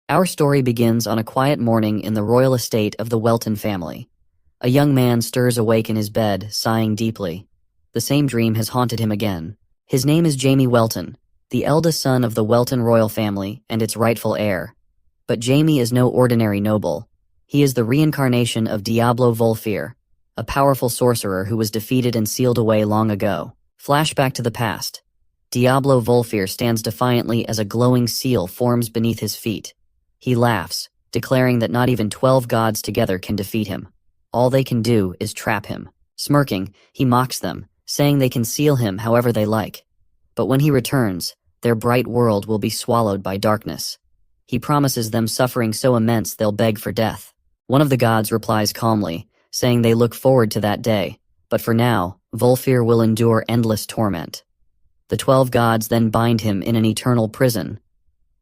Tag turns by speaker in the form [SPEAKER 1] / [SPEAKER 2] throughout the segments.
[SPEAKER 1] Our story begins on a quiet morning in the royal estate of the Welton family. A young man stirs awake in his bed, sighing deeply. The same dream has haunted him again. His name is Jamie Welton, the eldest son of the Welton royal family and its rightful heir. But Jamie is no ordinary noble. He is the reincarnation of Diablo Volfir, a powerful sorcerer who was defeated and sealed away long ago. Flashback to the past. Diablo Volfir stands defiantly as a glowing seal forms beneath his feet. He laughs, declaring that not even 12 gods together can defeat him. All they can do is trap him. Smirking, he mocks them, saying they can seal him however they like. But when he returns, their bright world will be swallowed by darkness. He promises them suffering so immense they'll beg for death. One of the gods replies calmly, saying they look forward to that day, but for now, Volfir will endure endless torment. The 12 gods then bind him in an eternal prison.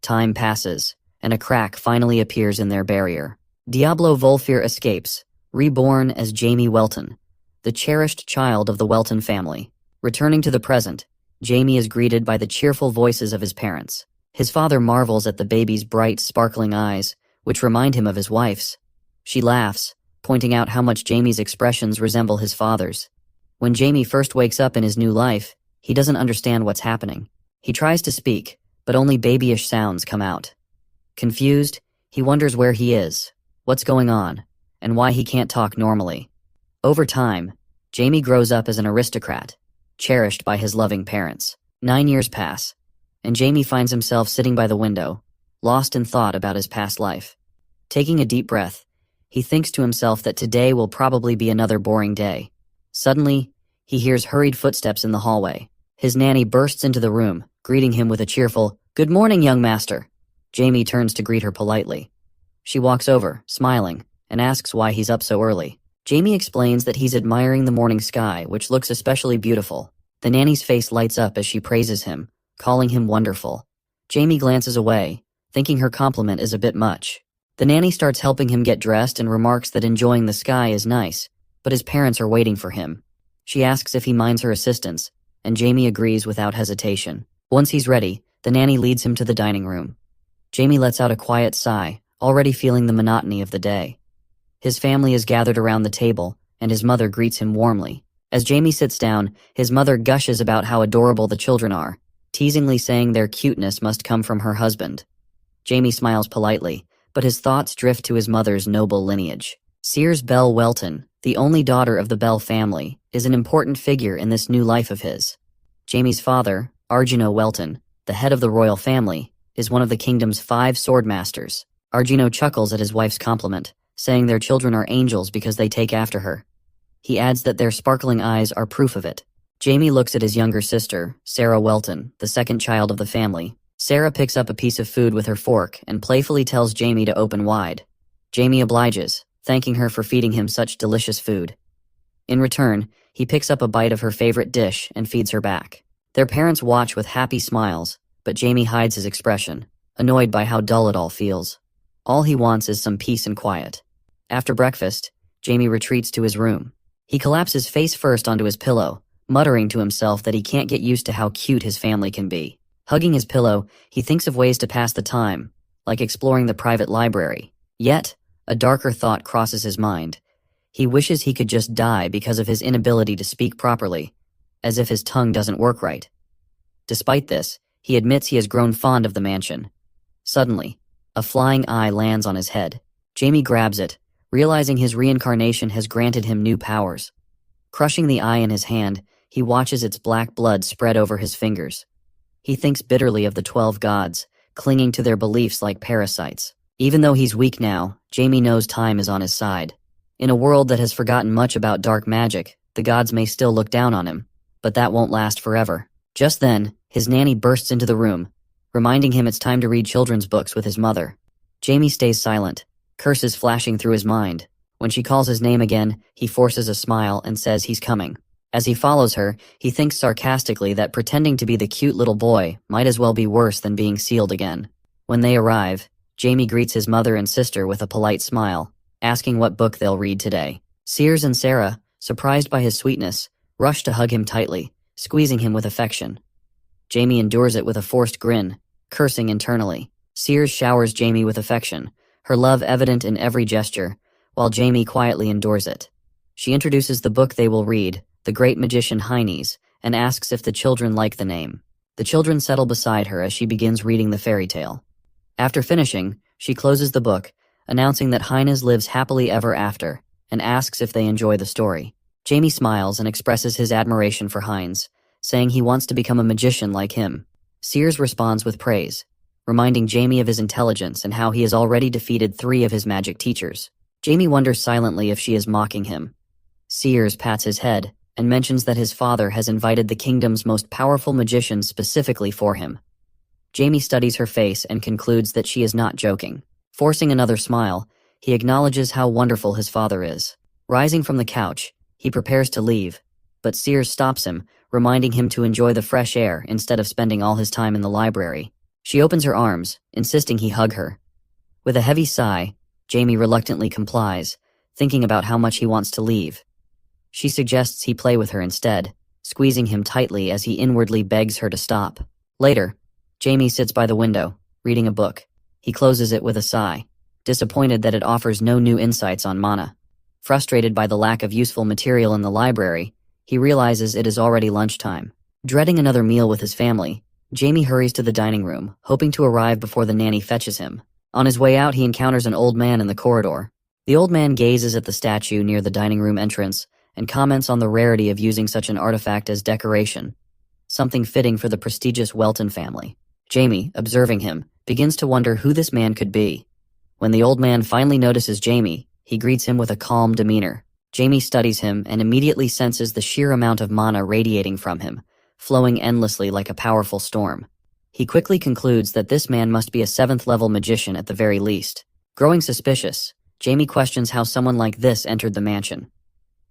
[SPEAKER 1] Time passes, and a crack finally appears in their barrier. Diablo Volfir escapes, reborn as Jamie Welton, the cherished child of the Welton family. Returning to the present, Jamie is greeted by the cheerful voices of his parents. His father marvels at the baby's bright, sparkling eyes, which remind him of his wife's. She laughs, pointing out how much Jamie's expressions resemble his father's. When Jamie first wakes up in his new life, he doesn't understand what's happening. He tries to speak, but only babyish sounds come out. Confused, he wonders where he is, what's going on, and why he can't talk normally. Over time, Jamie grows up as an aristocrat, cherished by his loving parents. 9 years pass, and Jamie finds himself sitting by the window, lost in thought about his past life. Taking a deep breath, he thinks to himself that today will probably be another boring day. Suddenly, he hears hurried footsteps in the hallway. His nanny bursts into the room, greeting him with a cheerful, "Good morning, young master." Jamie turns to greet her politely. She walks over, smiling, and asks why he's up so early. Jamie explains that he's admiring the morning sky, which looks especially beautiful. The nanny's face lights up as she praises him, calling him wonderful. Jamie glances away, thinking her compliment is a bit much. The nanny starts helping him get dressed and remarks that enjoying the sky is nice, but his parents are waiting for him. She asks if he minds her assistance, and Jamie agrees without hesitation. Once he's ready, the nanny leads him to the dining room. Jamie lets out a quiet sigh, already feeling the monotony of the day. His family is gathered around the table, and his mother greets him warmly. As Jamie sits down, his mother gushes about how adorable the children are, teasingly saying their cuteness must come from her husband. Jamie smiles politely, but his thoughts drift to his mother's noble lineage. Sears Bell Welton, the only daughter of the Bell family, is an important figure in this new life of his. Jamie's father, Arjuna Welton, the head of the royal family, is one of the kingdom's 5 sword masters. Arjuna chuckles at his wife's compliment, saying their children are angels because they take after her. He adds that their sparkling eyes are proof of it. Jamie looks at his younger sister, Sarah Welton, the second child of the family. Sarah picks up a piece of food with her fork and playfully tells Jamie to open wide. Jamie obliges, thanking her for feeding him such delicious food. In return, he picks up a bite of her favorite dish and feeds her back. Their parents watch with happy smiles, but Jamie hides his expression, annoyed by how dull it all feels. All he wants is some peace and quiet. After breakfast, Jamie retreats to his room. He collapses face first onto his pillow, muttering to himself that he can't get used to how cute his family can be. Hugging his pillow, he thinks of ways to pass the time, like exploring the private library. Yet, a darker thought crosses his mind. He wishes he could just die because of his inability to speak properly, as if his tongue doesn't work right. Despite this, he admits he has grown fond of the mansion. Suddenly, a flying eye lands on his head. Jamie grabs it, realizing his reincarnation has granted him new powers. Crushing the eye in his hand, he watches its black blood spread over his fingers. He thinks bitterly of the 12 gods, clinging to their beliefs like parasites. Even though he's weak now, Jamie knows time is on his side. In a world that has forgotten much about dark magic, the gods may still look down on him, but that won't last forever. Just then, his nanny bursts into the room, reminding him it's time to read children's books with his mother. Jamie stays silent, curses flashing through his mind. When she calls his name again, he forces a smile and says he's coming. As he follows her, he thinks sarcastically that pretending to be the cute little boy might as well be worse than being sealed again. When they arrive, Jamie greets his mother and sister with a polite smile, asking what book they'll read today. Sears and Sarah, surprised by his sweetness, rush to hug him tightly, squeezing him with affection. Jamie endures it with a forced grin, cursing internally. Sears showers Jamie with affection, her love evident in every gesture, while Jamie quietly endures it. She introduces the book they will read, The Great Magician Heine's, and asks if the children like the name. The children settle beside her as she begins reading the fairy tale. After finishing, she closes the book, announcing that Heine's lives happily ever after, and asks if they enjoy the story. Jamie smiles and expresses his admiration for Heinz, saying he wants to become a magician like him. Sears responds with praise, reminding Jamie of his intelligence and how he has already defeated 3 of his magic teachers. Jamie wonders silently if she is mocking him. Sears pats his head and mentions that his father has invited the kingdom's most powerful magician specifically for him. Jamie studies her face and concludes that she is not joking. Forcing another smile, he acknowledges how wonderful his father is. Rising from the couch, he prepares to leave, but Sears stops him, reminding him to enjoy the fresh air instead of spending all his time in the library. She opens her arms, insisting he hug her. With a heavy sigh, Jamie reluctantly complies, thinking about how much he wants to leave. She suggests he play with her instead, squeezing him tightly as he inwardly begs her to stop. Later, Jamie sits by the window, reading a book. He closes it with a sigh, disappointed that it offers no new insights on mana. Frustrated by the lack of useful material in the library, he realizes it is already lunchtime. Dreading another meal with his family, Jamie hurries to the dining room, hoping to arrive before the nanny fetches him. On his way out, he encounters an old man in the corridor. The old man gazes at the statue near the dining room entrance and comments on the rarity of using such an artifact as decoration, something fitting for the prestigious Welton family. Jamie, observing him, begins to wonder who this man could be. When the old man finally notices Jamie, he greets him with a calm demeanor. Jamie studies him and immediately senses the sheer amount of mana radiating from him, flowing endlessly like a powerful storm. He quickly concludes that this man must be a 7th-level magician at the very least. Growing suspicious, Jamie questions how someone like this entered the mansion.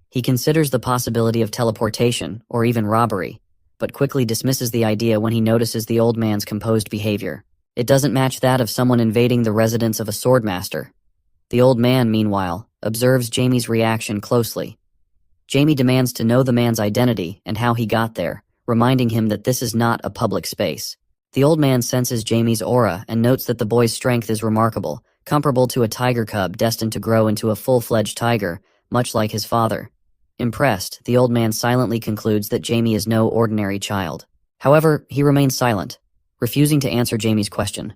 [SPEAKER 1] He considers the possibility of teleportation, or even robbery, but quickly dismisses the idea when he notices the old man's composed behavior. It doesn't match that of someone invading the residence of a swordmaster. The old man, meanwhile, observes Jamie's reaction closely. Jamie demands to know the man's identity and how he got there, reminding him that this is not a public space. The old man senses Jamie's aura and notes that the boy's strength is remarkable, comparable to a tiger cub destined to grow into a full-fledged tiger, much like his father. Impressed, the old man silently concludes that Jamie is no ordinary child. However, he remains silent, refusing to answer Jamie's question.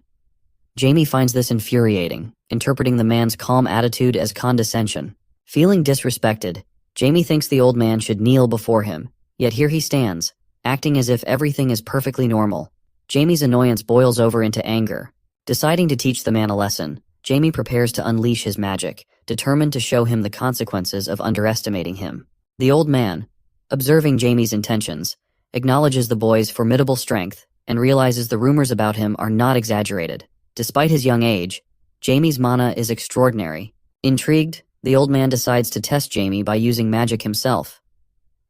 [SPEAKER 1] Jamie finds this infuriating, interpreting the man's calm attitude as condescension. Feeling disrespected, Jamie thinks the old man should kneel before him, yet here he stands, acting as if everything is perfectly normal. Jamie's annoyance boils over into anger. Deciding to teach the man a lesson, Jamie prepares to unleash his magic, determined to show him the consequences of underestimating him. The old man, observing Jamie's intentions, acknowledges the boy's formidable strength and realizes the rumors about him are not exaggerated. Despite his young age, Jamie's mana is extraordinary. Intrigued, the old man decides to test Jamie by using magic himself.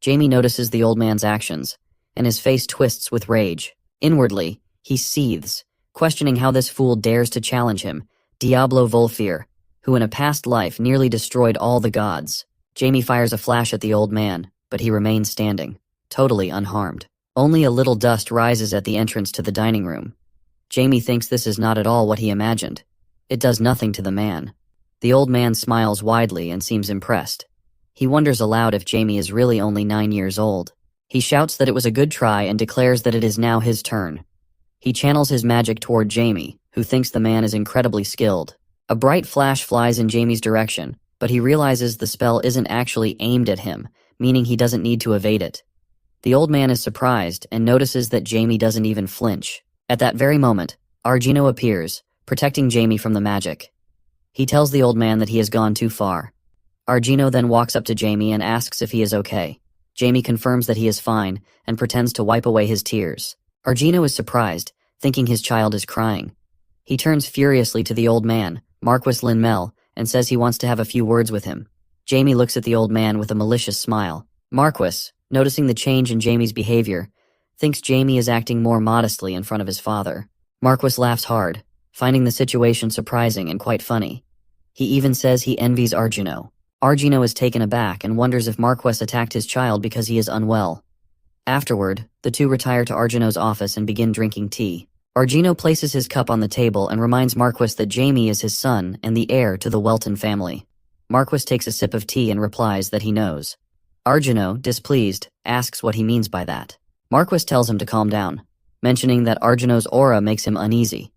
[SPEAKER 1] Jamie notices the old man's actions, and his face twists with rage. Inwardly, he seethes, questioning how this fool dares to challenge him, Diablo Volfir, who in a past life nearly destroyed all the gods. Jamie fires a flash at the old man, but he remains standing, totally unharmed. Only a little dust rises at the entrance to the dining room. Jamie thinks this is not at all what he imagined. It does nothing to the man. The old man smiles widely and seems impressed. He wonders aloud if Jamie is really only 9 years old. He shouts that it was a good try and declares that it is now his turn. He channels his magic toward Jamie, who thinks the man is incredibly skilled. A bright flash flies in Jamie's direction, but he realizes the spell isn't actually aimed at him, meaning he doesn't need to evade it. The old man is surprised and notices that Jamie doesn't even flinch. At that very moment, Argino appears, protecting Jamie from the magic. He tells the old man that he has gone too far. Argino then walks up to Jamie and asks if he is okay. Jamie confirms that he is fine and pretends to wipe away his tears. Argino is surprised, thinking his child is crying. He turns furiously to the old man, Marquis Linmel, and says he wants to have a few words with him. Jamie looks at the old man with a malicious smile. Marquis, noticing the change in Jamie's behavior, thinks Jamie is acting more modestly in front of his father. Marquis laughs hard, finding the situation surprising and quite funny. He even says he envies Argino. Argino is taken aback and wonders if Marquis attacked his child because he is unwell. Afterward, the two retire to Argino's office and begin drinking tea. Argino places his cup on the table and reminds Marquis that Jamie is his son and the heir to the Welton family. Marquis takes a sip of tea and replies that he knows. Argino, displeased, asks what he means by that. Marquis tells him to calm down, mentioning that Argino's aura makes him uneasy.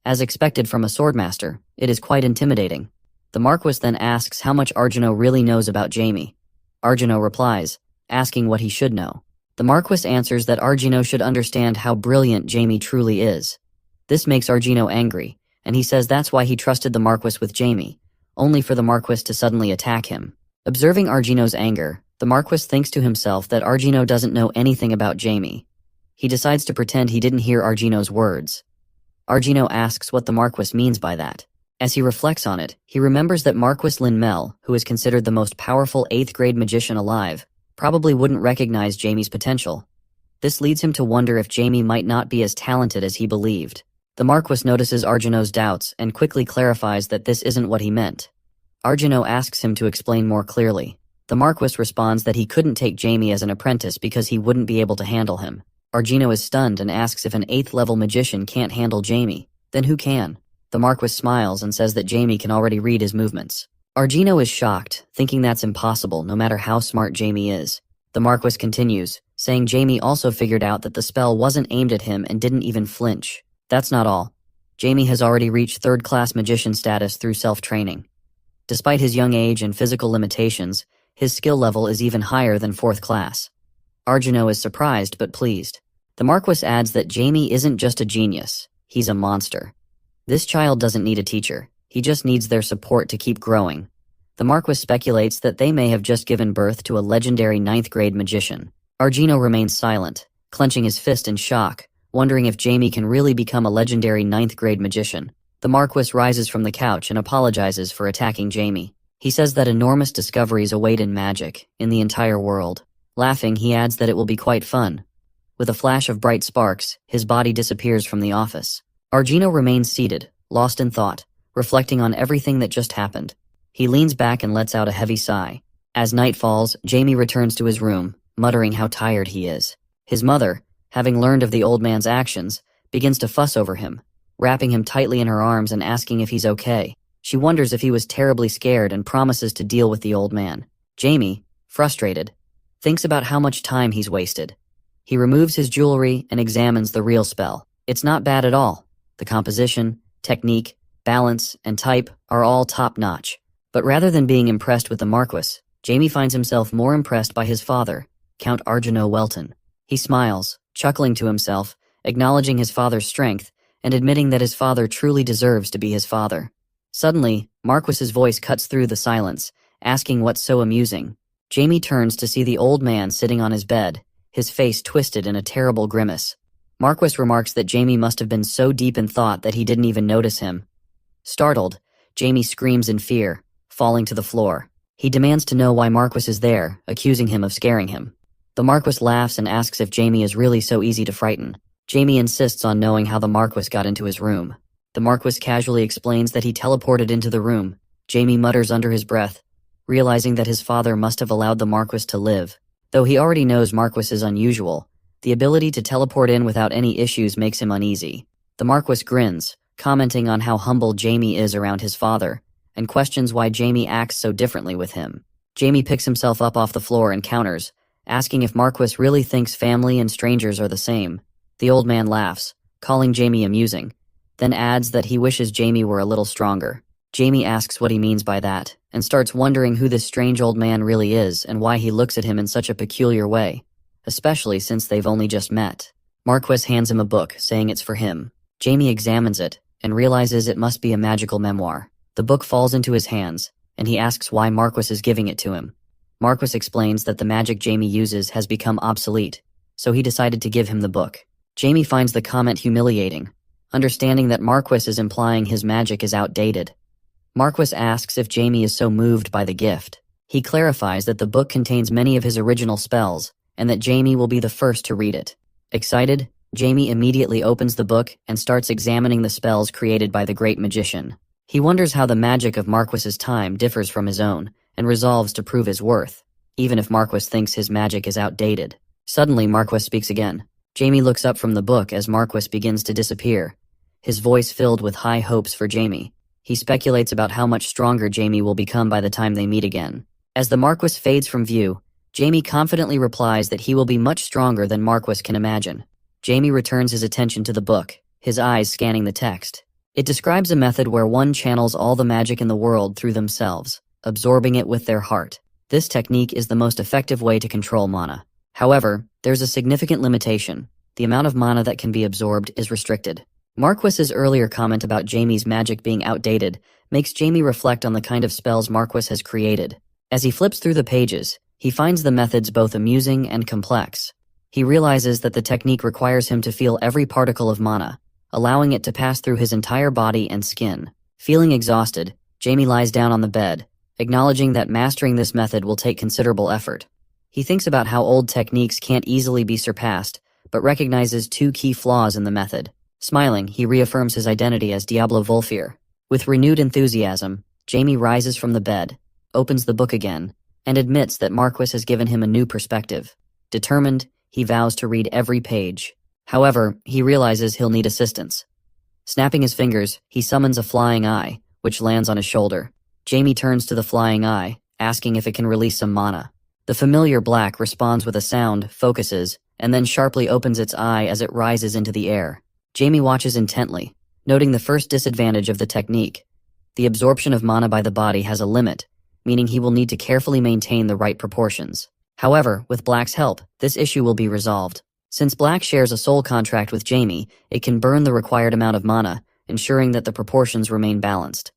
[SPEAKER 1] As expected from a swordmaster, it is quite intimidating. The Marquis then asks how much Argino really knows about Jamie. Argino replies, asking what he should know. The Marquis answers that Argino should understand how brilliant Jamie truly is. This makes Argino angry, and he says that's why he trusted the Marquis with Jamie, only for the Marquis to suddenly attack him. Observing Argino's anger, the Marquis thinks to himself that Argino doesn't know anything about Jamie. He decides to pretend he didn't hear Argino's words. Argino asks what the Marquis means by that. As he reflects on it, he remembers that Marquis Lin-Mel, who is considered the most powerful 8th grade magician alive, probably wouldn't recognize Jamie's potential. This leads him to wonder if Jamie might not be as talented as he believed. The Marquis notices Argino's doubts and quickly clarifies that this isn't what he meant. Argino asks him to explain more clearly. The Marquis responds that he couldn't take Jamie as an apprentice because he wouldn't be able to handle him. Argino is stunned and asks if an 8th level magician can't handle Jamie. Then who can? The Marquis smiles and says that Jamie can already read his movements. Argino is shocked, thinking that's impossible no matter how smart Jamie is. The Marquis continues, saying Jamie also figured out that the spell wasn't aimed at him and didn't even flinch. That's not all. Jamie has already reached 3rd-class magician status through self-training. Despite his young age and physical limitations, his skill level is even higher than 4th class. Argino is surprised but pleased. The Marquis adds that Jamie isn't just a genius, he's a monster. This child doesn't need a teacher, he just needs their support to keep growing. The Marquis speculates that they may have just given birth to a legendary 9th grade magician. Argino remains silent, clenching his fist in shock, wondering if Jamie can really become a legendary 9th grade magician. The Marquis rises from the couch and apologizes for attacking Jamie. He says that enormous discoveries await in magic, in the entire world. Laughing, he adds that it will be quite fun. With a flash of bright sparks, his body disappears from the office. Argino remains seated, lost in thought, reflecting on everything that just happened. He leans back and lets out a heavy sigh. As night falls, Jamie returns to his room, muttering how tired he is. His mother, having learned of the old man's actions, begins to fuss over him, wrapping him tightly in her arms and asking if he's okay. She wonders if he was terribly scared and promises to deal with the old man. Jamie, frustrated, thinks about how much time he's wasted. He removes his jewelry and examines the real spell. It's not bad at all. The composition, technique, balance, and type are all top-notch. But rather than being impressed with the Marquis, Jamie finds himself more impressed by his father, Count Argino Welton. He smiles, chuckling to himself, acknowledging his father's strength, and admitting that his father truly deserves to be his father. Suddenly, Marquis's voice cuts through the silence, asking what's so amusing. Jamie turns to see the old man sitting on his bed, his face twisted in a terrible grimace. Marquis remarks that Jamie must have been so deep in thought that he didn't even notice him. Startled, Jamie screams in fear, falling to the floor. He demands to know why Marquis is there, accusing him of scaring him. The Marquis laughs and asks if Jamie is really so easy to frighten. Jamie insists on knowing how the Marquis got into his room. The Marquis casually explains that he teleported into the room. Jamie mutters under his breath, realizing that his father must have allowed the Marquis to live. Though he already knows Marquis is unusual, the ability to teleport in without any issues makes him uneasy. The Marquis grins, commenting on how humble Jamie is around his father, and questions why Jamie acts so differently with him. Jamie picks himself up off the floor and counters, asking if Marquis really thinks family and strangers are the same. The old man laughs, calling Jamie amusing, then adds that he wishes Jamie were a little stronger. Jamie asks what he means by that, and starts wondering who this strange old man really is and why he looks at him in such a peculiar way, especially since they've only just met. Marquis hands him a book, saying it's for him. Jamie examines it, and realizes it must be a magical memoir. The book falls into his hands, and he asks why Marquis is giving it to him. Marquis explains that the magic Jamie uses has become obsolete, so he decided to give him the book. Jamie finds the comment humiliating, understanding that Marquis is implying his magic is outdated. Marquis asks if Jamie is so moved by the gift. He clarifies that the book contains many of his original spells, and that Jamie will be the first to read it. Excited, Jamie immediately opens the book and starts examining the spells created by the great magician. He wonders how the magic of Marquis's time differs from his own, and resolves to prove his worth, even if Marquis thinks his magic is outdated. Suddenly, Marquis speaks again. Jamie looks up from the book as Marquis begins to disappear, his voice filled with high hopes for Jamie. He speculates about how much stronger Jamie will become by the time they meet again. As the Marquis fades from view, Jamie confidently replies that he will be much stronger than Marquis can imagine. Jamie returns his attention to the book, his eyes scanning the text. It describes a method where one channels all the magic in the world through themselves, absorbing it with their heart. This technique is the most effective way to control mana. However, there's a significant limitation. The amount of mana that can be absorbed is restricted. Marquis's earlier comment about Jamie's magic being outdated makes Jamie reflect on the kind of spells Marquis has created. As he flips through the pages, he finds the methods both amusing and complex. He realizes that the technique requires him to feel every particle of mana, allowing it to pass through his entire body and skin. Feeling exhausted, Jamie lies down on the bed, acknowledging that mastering this method will take considerable effort. He thinks about how old techniques can't easily be surpassed, but recognizes two key flaws in the method. Smiling, he reaffirms his identity as Diablo Volfir. With renewed enthusiasm, Jamie rises from the bed, opens the book again, and admits that Marquis has given him a new perspective. Determined, he vows to read every page. However, he realizes he'll need assistance. Snapping his fingers, he summons a flying eye, which lands on his shoulder. Jamie turns to the flying eye, asking if it can release some mana. The familiar black responds with a sound, focuses, and then sharply opens its eye as it rises into the air. Jamie watches intently, noting the first disadvantage of the technique. The absorption of mana by the body has a limit, meaning he will need to carefully maintain the right proportions. However, with Black's help, this issue will be resolved. Since Black shares a soul contract with Jamie, it can burn the required amount of mana, ensuring that the proportions remain balanced.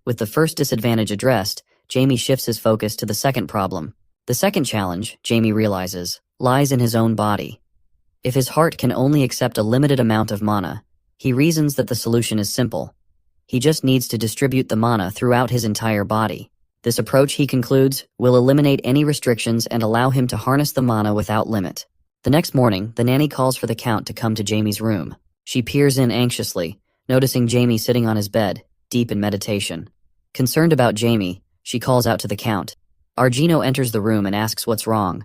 [SPEAKER 1] With the first disadvantage addressed, Jamie shifts his focus to the second problem. The second challenge, Jamie realizes, lies in his own body. If his heart can only accept a limited amount of mana, he reasons that the solution is simple. He just needs to distribute the mana throughout his entire body. This approach, he concludes, will eliminate any restrictions and allow him to harness the mana without limit. The next morning, the nanny calls for the Count to come to Jamie's room. She peers in anxiously, noticing Jamie sitting on his bed, deep in meditation. Concerned about Jamie, she calls out to the Count. Argino enters the room and asks what's wrong.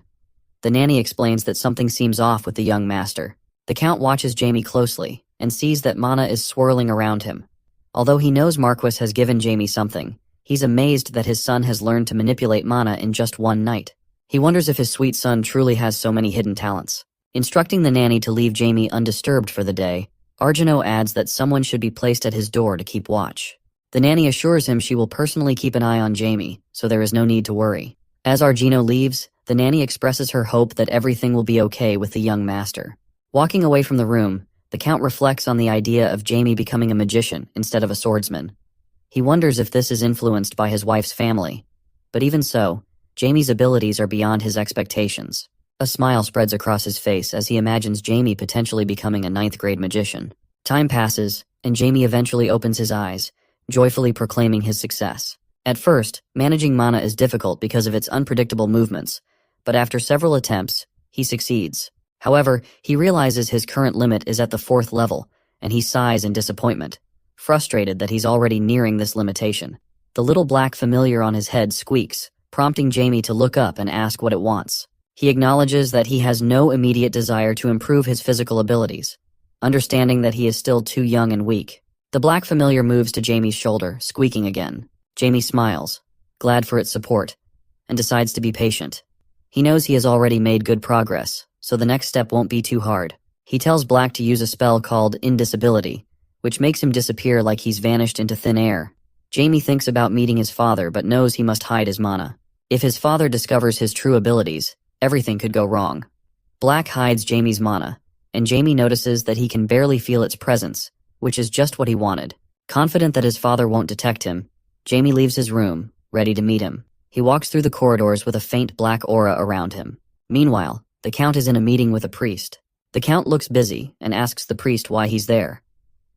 [SPEAKER 1] The nanny explains that something seems off with the young master. The Count watches Jamie closely and sees that mana is swirling around him. Although he knows Marquis has given Jamie something, he's amazed that his son has learned to manipulate mana in just one night. He wonders if his sweet son truly has so many hidden talents. Instructing the nanny to leave Jamie undisturbed for the day, Argino adds that someone should be placed at his door to keep watch. The nanny assures him she will personally keep an eye on Jamie, so there is no need to worry. As Argino leaves, the nanny expresses her hope that everything will be okay with the young master. Walking away from the room, the Count reflects on the idea of Jamie becoming a magician instead of a swordsman. He wonders if this is influenced by his wife's family. But even so, Jamie's abilities are beyond his expectations. A smile spreads across his face as he imagines Jamie potentially becoming a 9th-grade magician. Time passes, and Jamie eventually opens his eyes, joyfully proclaiming his success. At first, managing mana is difficult because of its unpredictable movements, but after several attempts, he succeeds. However, he realizes his current limit is at the 4th level, and he sighs in disappointment, frustrated that he's already nearing this limitation. The little black familiar on his head squeaks, prompting Jamie to look up and ask what it wants. He acknowledges that he has no immediate desire to improve his physical abilities, understanding that he is still too young and weak. The black familiar moves to Jamie's shoulder, squeaking again. Jamie smiles, glad for its support, and decides to be patient. He knows he has already made good progress, so the next step won't be too hard. He tells Black to use a spell called Indisability, which makes him disappear like he's vanished into thin air. Jamie thinks about meeting his father but knows he must hide his mana. If his father discovers his true abilities, everything could go wrong. Black hides Jamie's mana, and Jamie notices that he can barely feel its presence, which is just what he wanted. Confident that his father won't detect him, Jamie leaves his room, ready to meet him. He walks through the corridors with a faint black aura around him. Meanwhile, the Count is in a meeting with a priest. The Count looks busy and asks the priest why he's there.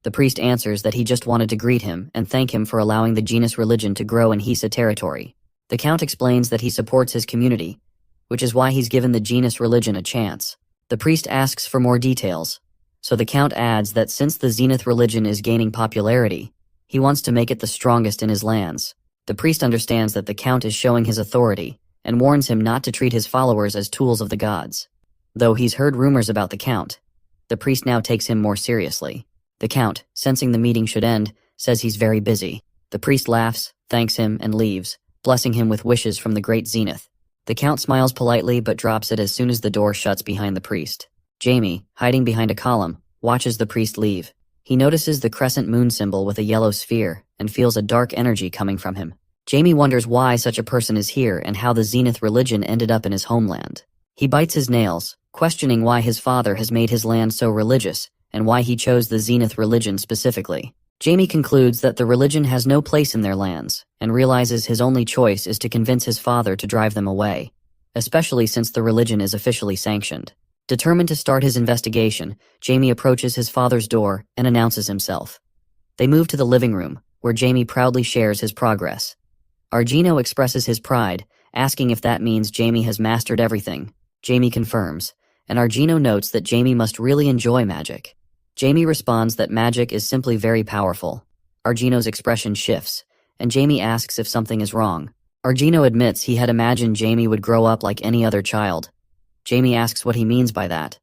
[SPEAKER 1] The priest answers that he just wanted to greet him and thank him for allowing the genus religion to grow in Hisa territory. The Count explains that he supports his community, which is why he's given the genus religion a chance. The priest asks for more details, so the Count adds that since the Zenith religion is gaining popularity, he wants to make it the strongest in his lands. The priest understands that the Count is showing his authority and warns him not to treat his followers as tools of the gods. Though he's heard rumors about the Count, The priest now takes him more seriously. The Count, sensing the meeting should end, says he's very busy. The priest laughs, thanks him, and leaves, blessing him with wishes from the great zenith. The Count smiles politely but drops it as soon as the door shuts behind the priest. Jamie, hiding behind a column, watches the priest leave. He notices the crescent moon symbol with a yellow sphere and feels a dark energy coming from him. Jamie wonders why such a person is here and how the Zenith religion ended up in his homeland. He bites his nails, questioning why his father has made his land so religious and why he chose the Zenith religion specifically. Jamie concludes that the religion has no place in their lands and realizes his only choice is to convince his father to drive them away, especially since the religion is officially sanctioned. Determined to start his investigation, Jamie approaches his father's door and announces himself. They move to the living room, where Jamie proudly shares his progress. Argino expresses his pride, asking if that means Jamie has mastered everything. Jamie confirms, and Argino notes that Jamie must really enjoy magic. Jamie responds that magic is simply very powerful. Argino's expression shifts, and Jamie asks if something is wrong. Argino admits he had imagined Jamie would grow up like any other child. Jamie asks what he means by that.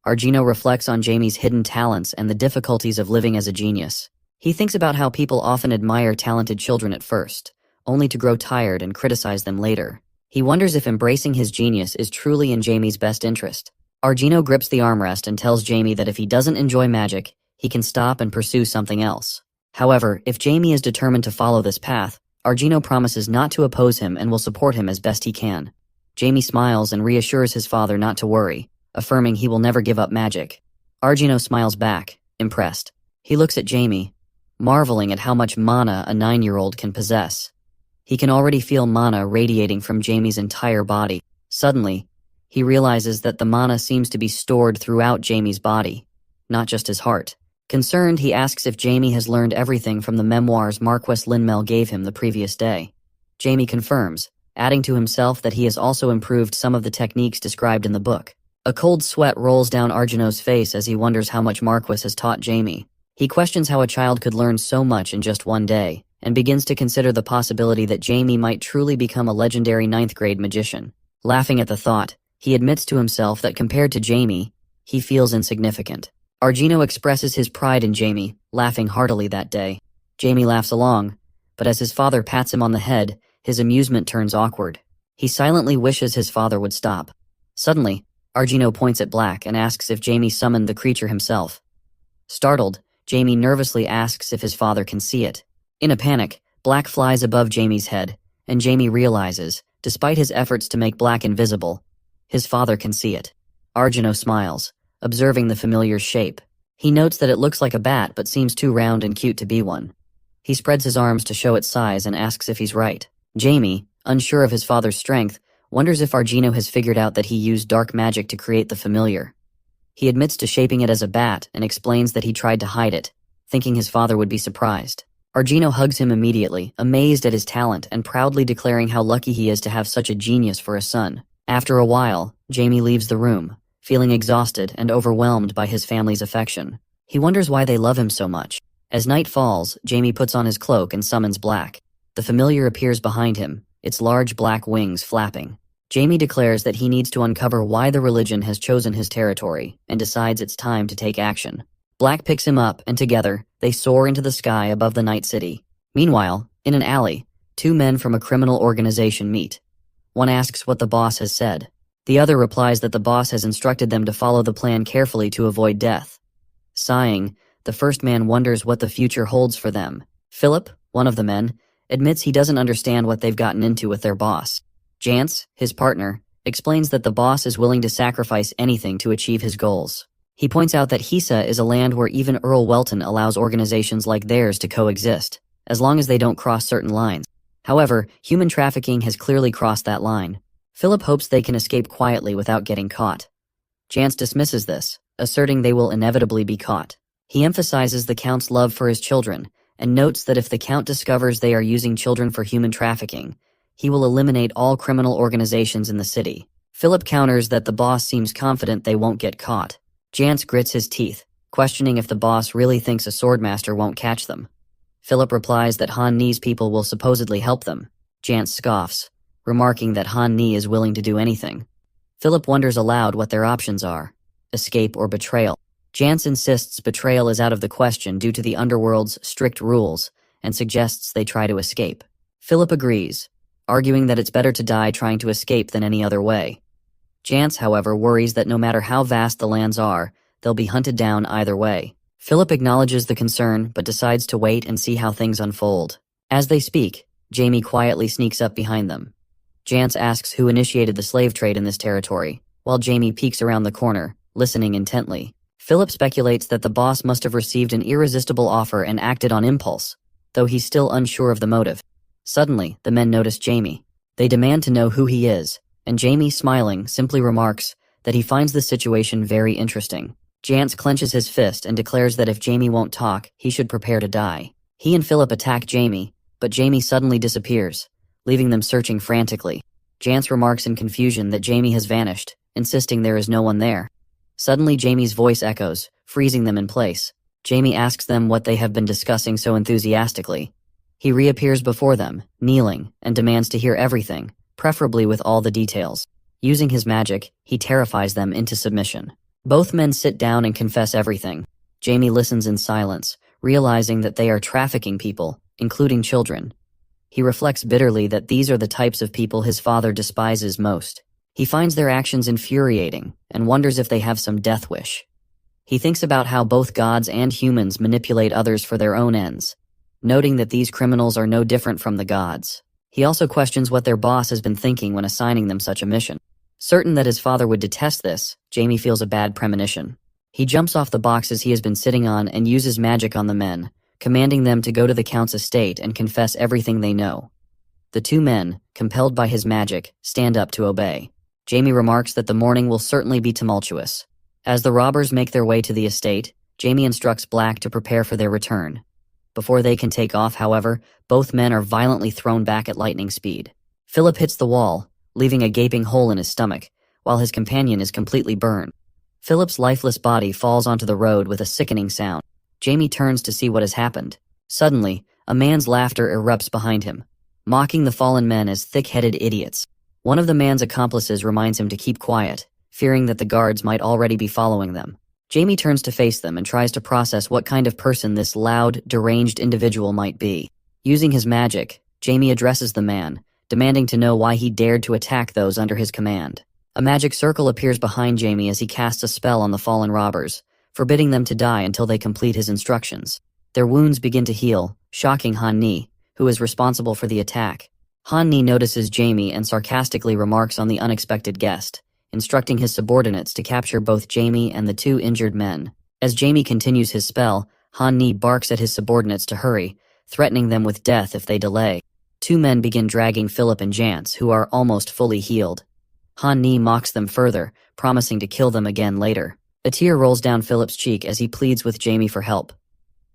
[SPEAKER 1] Argino reflects on Jamie's hidden talents and the difficulties of living as a genius. He thinks about how people often admire talented children at first, only to grow tired and criticize them later. He wonders if embracing his genius is truly in Jamie's best interest. Argino grips the armrest and tells Jamie that if he doesn't enjoy magic, he can stop and pursue something else. However, if Jamie is determined to follow this path, Argino promises not to oppose him and will support him as best he can. Jamie smiles and reassures his father not to worry, affirming he will never give up magic. Argino smiles back, impressed. He looks at Jamie, marveling at how much mana a 9-year-old can possess. He can already feel mana radiating from Jamie's entire body. Suddenly, he realizes that the mana seems to be stored throughout Jamie's body, not just his heart. Concerned, he asks if Jamie has learned everything from the memoirs Marquess Linmel gave him the previous day. Jamie confirms, adding to himself that he has also improved some of the techniques described in the book. A cold sweat rolls down Argino's face as he wonders how much Marquess has taught Jamie. He questions how a child could learn so much in just one day, and begins to consider the possibility that Jamie might truly become a legendary 9th-grade magician. Laughing at the thought, he admits to himself that compared to Jamie, he feels insignificant. Argino expresses his pride in Jamie, laughing heartily that day. Jamie laughs along, but as his father pats him on the head, his amusement turns awkward. He silently wishes his father would stop. Suddenly, Argino points at Black and asks if Jamie summoned the creature himself. Startled, Jamie nervously asks if his father can see it. In a panic, Black flies above Jamie's head, and Jamie realizes, despite his efforts to make Black invisible, his father can see it. Argino smiles, observing the familiar's shape. He notes that it looks like a bat but seems too round and cute to be one. He spreads his arms to show its size and asks if he's right. Jamie, unsure of his father's strength, wonders if Argino has figured out that he used dark magic to create the familiar. He admits to shaping it as a bat and explains that he tried to hide it, thinking his father would be surprised. Argino hugs him immediately, amazed at his talent and proudly declaring how lucky he is to have such a genius for a son. After a while, Jamie leaves the room, feeling exhausted and overwhelmed by his family's affection. He wonders why they love him so much. As night falls, Jamie puts on his cloak and summons Black. The familiar appears behind him, its large black wings flapping. Jamie declares that he needs to uncover why the religion has chosen his territory and decides it's time to take action. Black picks him up and together, they soar into the sky above the night city. Meanwhile, in an alley, 2 men from a criminal organization meet. One asks what the boss has said. The other replies that the boss has instructed them to follow the plan carefully to avoid death. Sighing, the first man wonders what the future holds for them. Philip, one of the men, admits he doesn't understand what they've gotten into with their boss. Jance, his partner, explains that the boss is willing to sacrifice anything to achieve his goals. He points out that Hisa is a land where even Earl Welton allows organizations like theirs to coexist, as long as they don't cross certain lines. However, human trafficking has clearly crossed that line. Philip hopes they can escape quietly without getting caught. Jance dismisses this, asserting they will inevitably be caught. He emphasizes the Count's love for his children, and notes that if the Count discovers they are using children for human trafficking, he will eliminate all criminal organizations in the city. Philip counters that the boss seems confident they won't get caught. Jance grits his teeth, questioning if the boss really thinks a swordmaster won't catch them. Philip replies that Han Ni's people will supposedly help them. Jance scoffs, remarking that Han Ni is willing to do anything. Philip wonders aloud what their options are: escape or betrayal. Jance insists betrayal is out of the question due to the underworld's strict rules and suggests they try to escape. Philip agrees, arguing that it's better to die trying to escape than any other way. Jance, however, worries that no matter how vast the lands are, they'll be hunted down either way. Philip acknowledges the concern but decides to wait and see how things unfold. As they speak, Jamie quietly sneaks up behind them. Jance asks who initiated the slave trade in this territory, while Jamie peeks around the corner, listening intently. Philip speculates that the boss must have received an irresistible offer and acted on impulse, though he's still unsure of the motive. Suddenly, the men notice Jamie. They demand to know who he is, and Jamie, smiling, simply remarks that he finds the situation very interesting. Jance clenches his fist and declares that if Jamie won't talk, he should prepare to die. He and Philip attack Jamie, but Jamie suddenly disappears, leaving them searching frantically. Jance remarks in confusion that Jamie has vanished, insisting there is no one there. Suddenly Jamie's voice echoes, freezing them in place. Jamie asks them what they have been discussing so enthusiastically. He reappears before them, kneeling, and demands to hear everything, preferably with all the details. Using his magic, he terrifies them into submission. Both men sit down and confess everything. Jamie listens in silence, realizing that they are trafficking people, including children. He reflects bitterly that these are the types of people his father despises most. He finds their actions infuriating and wonders if they have some death wish. He thinks about how both gods and humans manipulate others for their own ends, noting that these criminals are no different from the gods. He also questions what their boss has been thinking when assigning them such a mission. Certain that his father would detest this, Jamie feels a bad premonition. He jumps off the boxes he has been sitting on and uses magic on the men, commanding them to go to the Count's estate and confess everything they know. The two men, compelled by his magic, stand up to obey. Jamie remarks that the morning will certainly be tumultuous. As the robbers make their way to the estate, Jamie instructs Black to prepare for their return. Before they can take off, however, both men are violently thrown back at lightning speed. Philip hits the wall, leaving a gaping hole in his stomach, while his companion is completely burned. Philip's lifeless body falls onto the road with a sickening sound. Jamie turns to see what has happened. Suddenly, a man's laughter erupts behind him, mocking the fallen men as thick-headed idiots. One of the man's accomplices reminds him to keep quiet, fearing that the guards might already be following them. Jamie turns to face them and tries to process what kind of person this loud, deranged individual might be. Using his magic, Jamie addresses the man, demanding to know why he dared to attack those under his command. A magic circle appears behind Jamie as he casts a spell on the fallen robbers, forbidding them to die until they complete his instructions. Their wounds begin to heal, shocking Han Ni, who is responsible for the attack. Han Ni notices Jamie and sarcastically remarks on the unexpected guest, instructing his subordinates to capture both Jamie and the two injured men. As Jamie continues his spell, Han Ni barks at his subordinates to hurry, threatening them with death if they delay. Two men begin dragging Philip and Jance, who are almost fully healed. Han Ni mocks them further, promising to kill them again later. A tear rolls down Philip's cheek as he pleads with Jamie for help.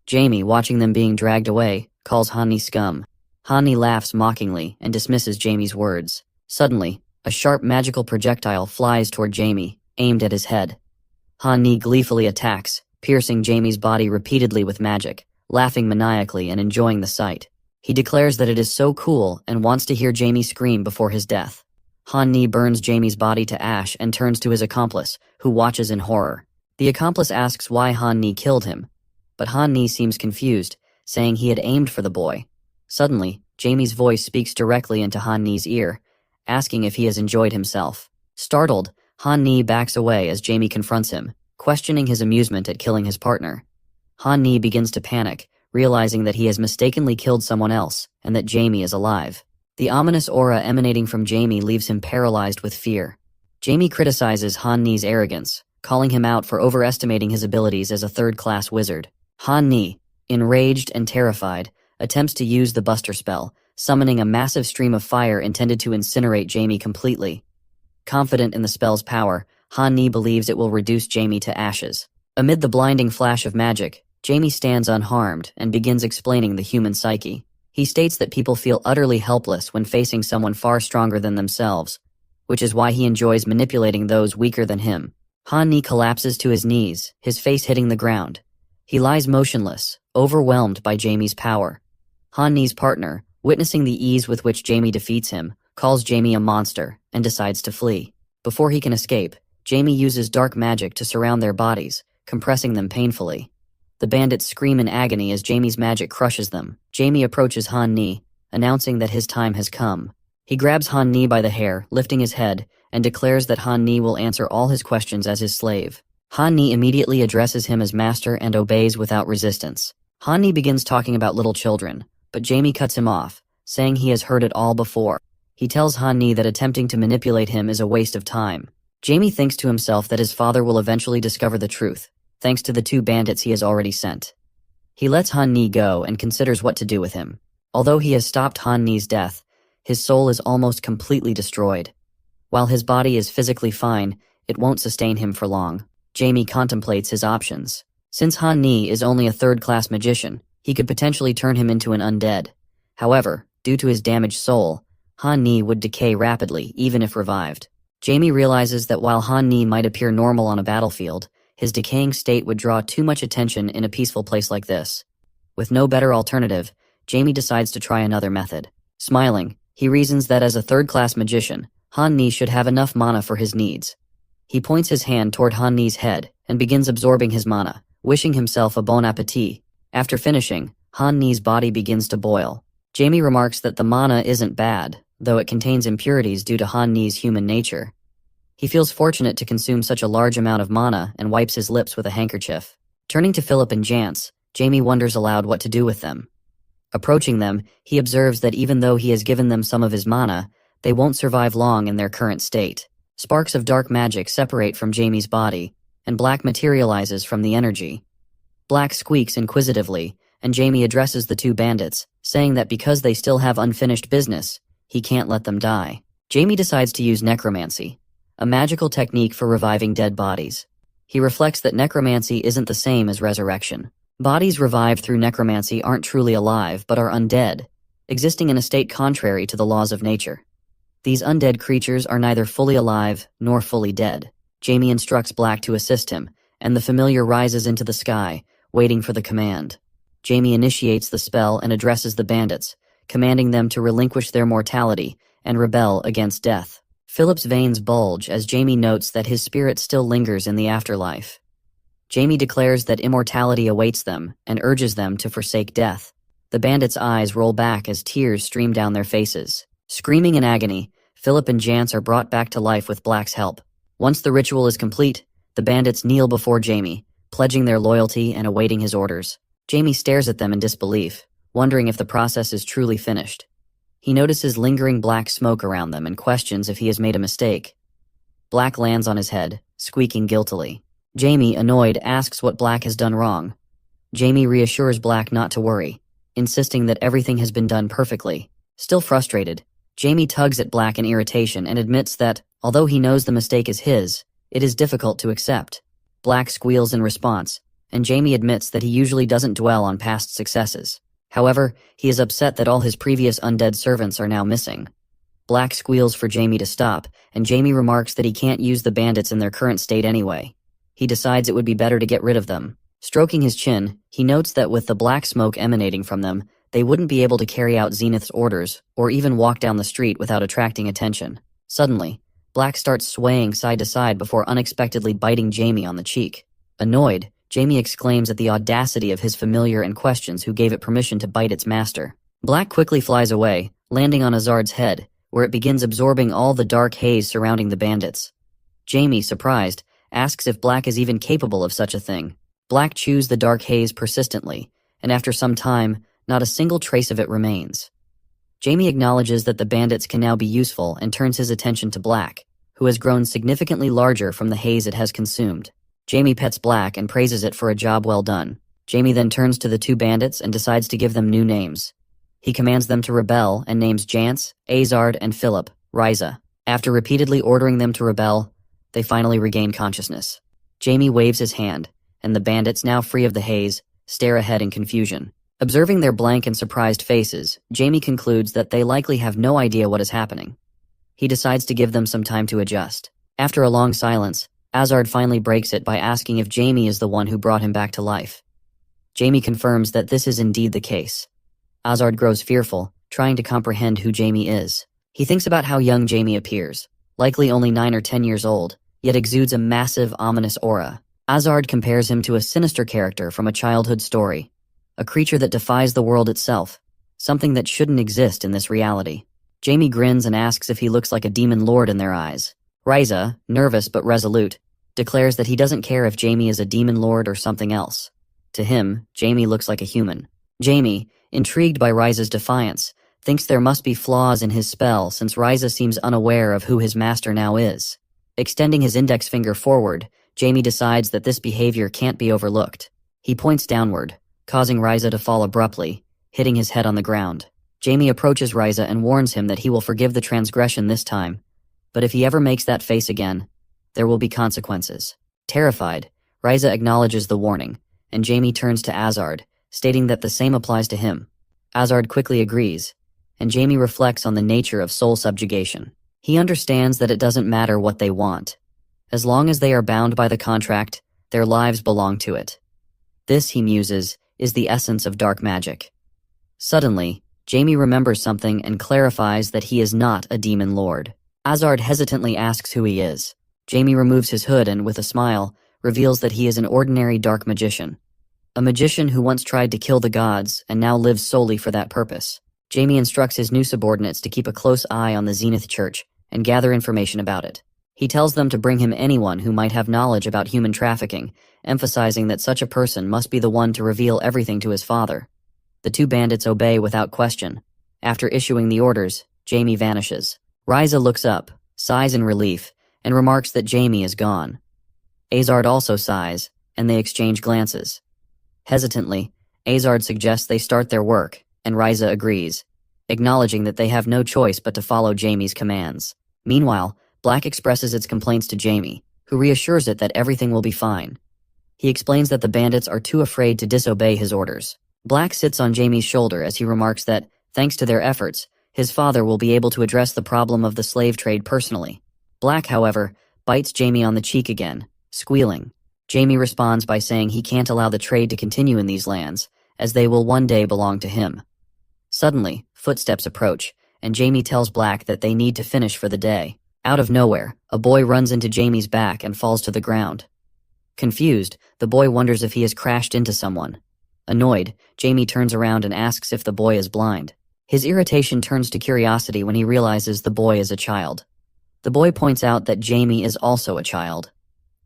[SPEAKER 1] Jamie, watching them being dragged away, calls Han Ni scum. Han Ni laughs mockingly and dismisses Jamie's words. Suddenly, a sharp magical projectile flies toward Jamie, aimed at his head. Han Ni gleefully attacks, piercing Jamie's body repeatedly with magic, laughing maniacally and enjoying the sight. He declares that it is so cool and wants to hear Jamie scream before his death. Han Ni burns Jamie's body to ash and turns to his accomplice, who watches in horror. The accomplice asks why Han Ni killed him, but Han Ni seems confused, saying he had aimed for the boy. Suddenly, Jamie's voice speaks directly into Han Ni's ear, asking if he has enjoyed himself. Startled, Han Ni backs away as Jamie confronts him, questioning his amusement at killing his partner. Han Ni begins to panic, realizing that he has mistakenly killed someone else and that Jamie is alive. The ominous aura emanating from Jamie leaves him paralyzed with fear. Jamie criticizes Han Ni's arrogance, calling him out for overestimating his abilities as a third-class wizard. Han Ni, enraged and terrified, attempts to use the Buster spell, summoning a massive stream of fire intended to incinerate Jamie completely. Confident in the spell's power, Han Ni believes it will reduce Jamie to ashes. Amid the blinding flash of magic, Jamie stands unharmed and begins explaining the human psyche. He states that people feel utterly helpless when facing someone far stronger than themselves, which is why he enjoys manipulating those weaker than him. Han Ni collapses to his knees, his face hitting the ground. He lies motionless, overwhelmed by Jamie's power. Han Ni's partner, witnessing the ease with which Jamie defeats him, calls Jamie a monster and decides to flee. Before he can escape, Jamie uses dark magic to surround their bodies, compressing them painfully. The bandits scream in agony as Jamie's magic crushes them. Jamie approaches Han Ni, announcing that his time has come. He grabs Han Ni by the hair, lifting his head, and declares that Han Ni will answer all his questions as his slave. Han Ni immediately addresses him as master and obeys without resistance. Han Ni begins talking about little children, but Jamie cuts him off, saying he has heard it all before. He tells Han Ni that attempting to manipulate him is a waste of time. Jamie thinks to himself that his father will eventually discover the truth, thanks to the 2 bandits he has already sent. He lets Han Ni go and considers what to do with him. Although he has stopped Han Ni's death, his soul is almost completely destroyed. While his body is physically fine, it won't sustain him for long. Jamie contemplates his options. Since Han Ni is only a 3rd-class magician, he could potentially turn him into an undead. However, due to his damaged soul, Han Ni would decay rapidly even if revived. Jamie realizes that while Han Ni might appear normal on a battlefield, his decaying state would draw too much attention in a peaceful place like this. With no better alternative, Jamie decides to try another method. Smiling, he reasons that as a 3rd-class magician, Han Ni should have enough mana for his needs. He points his hand toward Han Ni's head and begins absorbing his mana, wishing himself a bon appetit. After finishing, Han Ni's body begins to boil. Jamie remarks that the mana isn't bad, though it contains impurities due to Han Ni's human nature. He feels fortunate to consume such a large amount of mana and wipes his lips with a handkerchief. Turning to Philip and Jance, Jamie wonders aloud what to do with them. Approaching them, he observes that even though he has given them some of his mana, they won't survive long in their current state. Sparks of dark magic separate from Jamie's body, and Black materializes from the energy. Black squeaks inquisitively, and Jamie addresses the 2 bandits, saying that because they still have unfinished business, he can't let them die. Jamie decides to use necromancy, a magical technique for reviving dead bodies. He reflects that necromancy isn't the same as resurrection. Bodies revived through necromancy aren't truly alive but are undead, existing in a state contrary to the laws of nature. These undead creatures are neither fully alive nor fully dead. Jamie instructs Black to assist him, and the familiar rises into the sky, waiting for the command. Jamie initiates the spell and addresses the bandits, commanding them to relinquish their mortality and rebel against death. Philip's veins bulge as Jamie notes that his spirit still lingers in the afterlife. Jamie declares that immortality awaits them and urges them to forsake death. The bandits' eyes roll back as tears stream down their faces. Screaming in agony, Philip and Jance are brought back to life with Black's help. Once the ritual is complete, the bandits kneel before Jamie, pledging their loyalty and awaiting his orders. Jamie stares at them in disbelief, wondering if the process is truly finished. He notices lingering black smoke around them and questions if he has made a mistake. Black lands on his head, squeaking guiltily. Jamie, annoyed, asks what Black has done wrong. Jamie reassures Black not to worry, insisting that everything has been done perfectly. Still frustrated, Jamie tugs at Black in irritation and admits that, although he knows the mistake is his, it is difficult to accept. Black squeals in response, and Jamie admits that he usually doesn't dwell on past successes. However, he is upset that all his previous undead servants are now missing. Black squeals for Jamie to stop, and Jamie remarks that he can't use the bandits in their current state anyway. He decides it would be better to get rid of them. Stroking his chin, he notes that with the black smoke emanating from them, they wouldn't be able to carry out Zenith's orders, or even walk down the street without attracting attention. Suddenly, Black starts swaying side to side before unexpectedly biting Jamie on the cheek. Annoyed, Jamie exclaims at the audacity of his familiar and questions who gave it permission to bite its master. Black quickly flies away, landing on Azard's head, where it begins absorbing all the dark haze surrounding the bandits. Jamie, surprised, asks if Black is even capable of such a thing. Black chews the dark haze persistently, and after some time, not a single trace of it remains. Jamie acknowledges that the bandits can now be useful and turns his attention to Black, who has grown significantly larger from the haze it has consumed. Jamie pets Black and praises it for a job well done. Jamie then turns to the 2 bandits and decides to give them new names. He commands them to rebel and names Jance, Azard, and Philip, Ryza. After repeatedly ordering them to rebel, they finally regain consciousness. Jamie waves his hand, and the bandits, now free of the haze, stare ahead in confusion. Observing their blank and surprised faces, Jamie concludes that they likely have no idea what is happening. He decides to give them some time to adjust. After a long silence, Azard finally breaks it by asking if Jamie is the one who brought him back to life. Jamie confirms that this is indeed the case. Azard grows fearful, trying to comprehend who Jamie is. He thinks about how young Jamie appears, likely only 9 or 10 years old, yet exudes a massive, ominous aura. Azard compares him to a sinister character from a childhood story, a creature that defies the world itself, something that shouldn't exist in this reality. Jamie grins and asks if he looks like a demon lord in their eyes. Riza, nervous but resolute, declares that he doesn't care if Jamie is a demon lord or something else. To him, Jamie looks like a human. Jamie, intrigued by Riza's defiance, thinks there must be flaws in his spell since Riza seems unaware of who his master now is. Extending his index finger forward, Jamie decides that this behavior can't be overlooked. He points downward, causing Riza to fall abruptly, hitting his head on the ground. Jamie approaches Riza and warns him that he will forgive the transgression this time, but if he ever makes that face again, there will be consequences. Terrified, Riza acknowledges the warning, and Jamie turns to Azard, stating that the same applies to him. Azard quickly agrees, and Jamie reflects on the nature of soul subjugation. He understands that it doesn't matter what they want. As long as they are bound by the contract, their lives belong to it. This, he muses, is the essence of dark magic. Suddenly, Jamie remembers something and clarifies that he is not a demon lord. Azard hesitantly asks who he is. Jamie removes his hood and, with a smile, reveals that he is an ordinary dark magician. A magician who once tried to kill the gods and now lives solely for that purpose. Jamie instructs his new subordinates to keep a close eye on the Zenith Church and gather information about it. He tells them to bring him anyone who might have knowledge about human trafficking, emphasizing that such a person must be the one to reveal everything to his father. The two bandits obey without question. After issuing the orders, Jamie vanishes. Riza looks up, sighs in relief, and remarks that Jamie is gone. Azard also sighs, and they exchange glances. Hesitantly, Azard suggests they start their work, and Riza agrees, acknowledging that they have no choice but to follow Jamie's commands. Meanwhile, Black expresses its complaints to Jamie, who reassures it that everything will be fine. He explains that the bandits are too afraid to disobey his orders. Black sits on Jamie's shoulder as he remarks that, thanks to their efforts, his father will be able to address the problem of the slave trade personally. Black, however, bites Jamie on the cheek again, squealing. Jamie responds by saying he can't allow the trade to continue in these lands, as they will one day belong to him. Suddenly, footsteps approach, and Jamie tells Black that they need to finish for the day. Out of nowhere, a boy runs into Jamie's back and falls to the ground. Confused, the boy wonders if he has crashed into someone. Annoyed, Jamie turns around and asks if the boy is blind. His irritation turns to curiosity when he realizes the boy is a child. The boy points out that Jamie is also a child.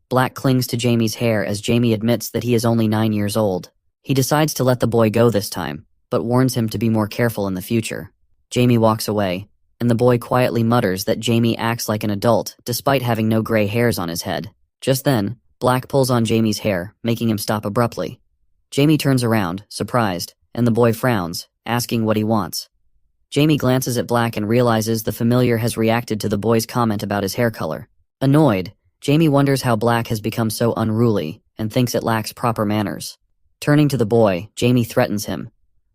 [SPEAKER 1] Black clings to Jamie's hair as Jamie admits that he is only 9 years old. He decides to let the boy go this time, but warns him to be more careful in the future. Jamie walks away, and the boy quietly mutters that Jamie acts like an adult despite having no gray hairs on his head. Just then, Black pulls on Jamie's hair, making him stop abruptly. Jamie turns around, surprised, and the boy frowns, asking what he wants. Jamie glances at Black and realizes the familiar has reacted to the boy's comment about his hair color. Annoyed, Jamie wonders how Black has become so unruly and thinks it lacks proper manners. Turning to the boy, Jamie threatens him,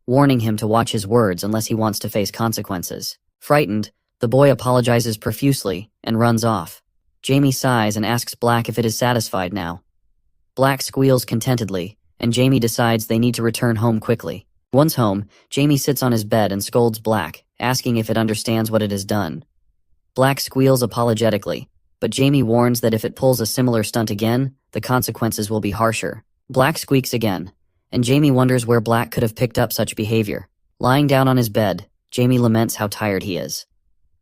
[SPEAKER 1] warning him to watch his words unless he wants to face consequences. Frightened, the boy apologizes profusely and runs off. Jamie sighs and asks Black if it is satisfied now. Black squeals contentedly, and Jamie decides they need to return home quickly. Once home, Jamie sits on his bed and scolds Black, asking if it understands what it has done. Black squeals apologetically, but Jamie warns that if it pulls a similar stunt again, the consequences will be harsher. Black squeaks again, and Jamie wonders where Black could have picked up such behavior. Lying down on his bed, Jamie laments how tired he is.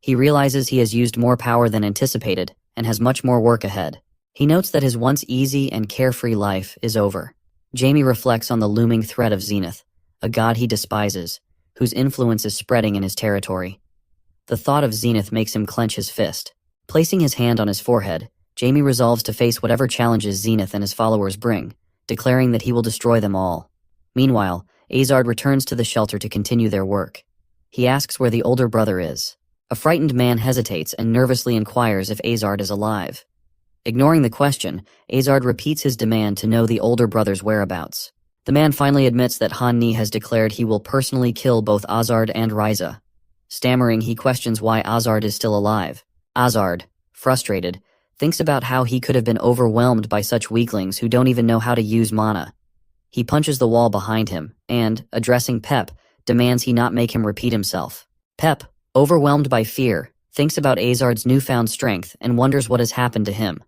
[SPEAKER 1] He realizes he has used more power than anticipated and has much more work ahead. He notes that his once easy and carefree life is over. Jamie reflects on the looming threat of Zenith, a god he despises, whose influence is spreading in his territory. The thought of Zenith makes him clench his fist. Placing his hand on his forehead, Jamie resolves to face whatever challenges Zenith and his followers bring, declaring that he will destroy them all. Meanwhile, Azard returns to the shelter to continue their work. He asks where the older brother is. A frightened man hesitates and nervously inquires if Azard is alive. Ignoring the question, Azard repeats his demand to know the older brother's whereabouts. The man finally admits that Han Ni has declared he will personally kill both Azard and Riza. Stammering, he questions why Azard is still alive. Azard, frustrated, thinks about how he could have been overwhelmed by such weaklings who don't even know how to use mana. He punches the wall behind him and, addressing Pep, demands he not make him repeat himself. Pep, overwhelmed by fear, thinks about Azard's newfound strength and wonders what has happened to him.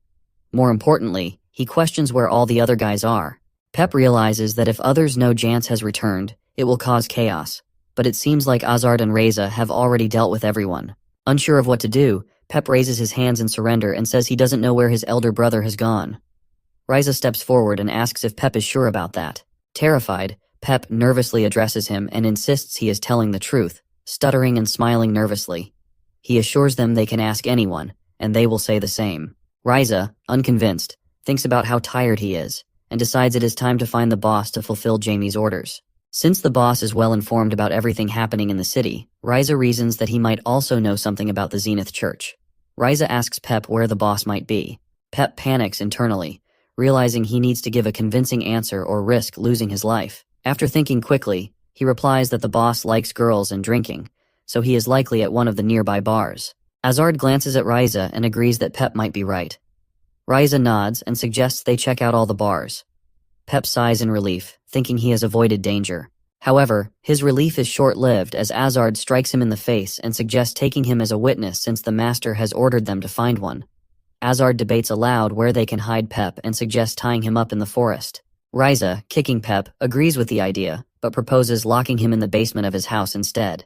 [SPEAKER 1] More importantly, He questions where all the other guys are. Pep realizes that if others know Jance has returned, it will cause chaos. But it seems like Azard and Reza have already dealt with everyone. Unsure of what to do, Pep raises his hands in surrender and says he doesn't know where his elder brother has gone. Reza steps forward and asks if Pep is sure about that. Terrified, Pep nervously addresses him and insists he is telling the truth, stuttering and smiling nervously. He assures them they can ask anyone, and they will say the same. Reza, unconvinced, thinks about how tired he is, and decides it is time to find the boss to fulfill Jamie's orders. Since the boss is well informed about everything happening in the city, Reza reasons that he might also know something about the Zenith Church. Reza asks Pep where the boss might be. Pep panics internally, realizing he needs to give a convincing answer or risk losing his life. After thinking quickly, he replies that the boss likes girls and drinking, so he is likely at one of the nearby bars. Azard glances at Reza and agrees that Pep might be right. Reza nods and suggests they check out all the bars. Pep sighs in relief, thinking he has avoided danger. However, his relief is short-lived as Azard strikes him in the face and suggests taking him as a witness since the master has ordered them to find one. Azard debates aloud where they can hide Pep and suggests tying him up in the forest. Reza, kicking Pep, agrees with the idea, but proposes locking him in the basement of his house instead.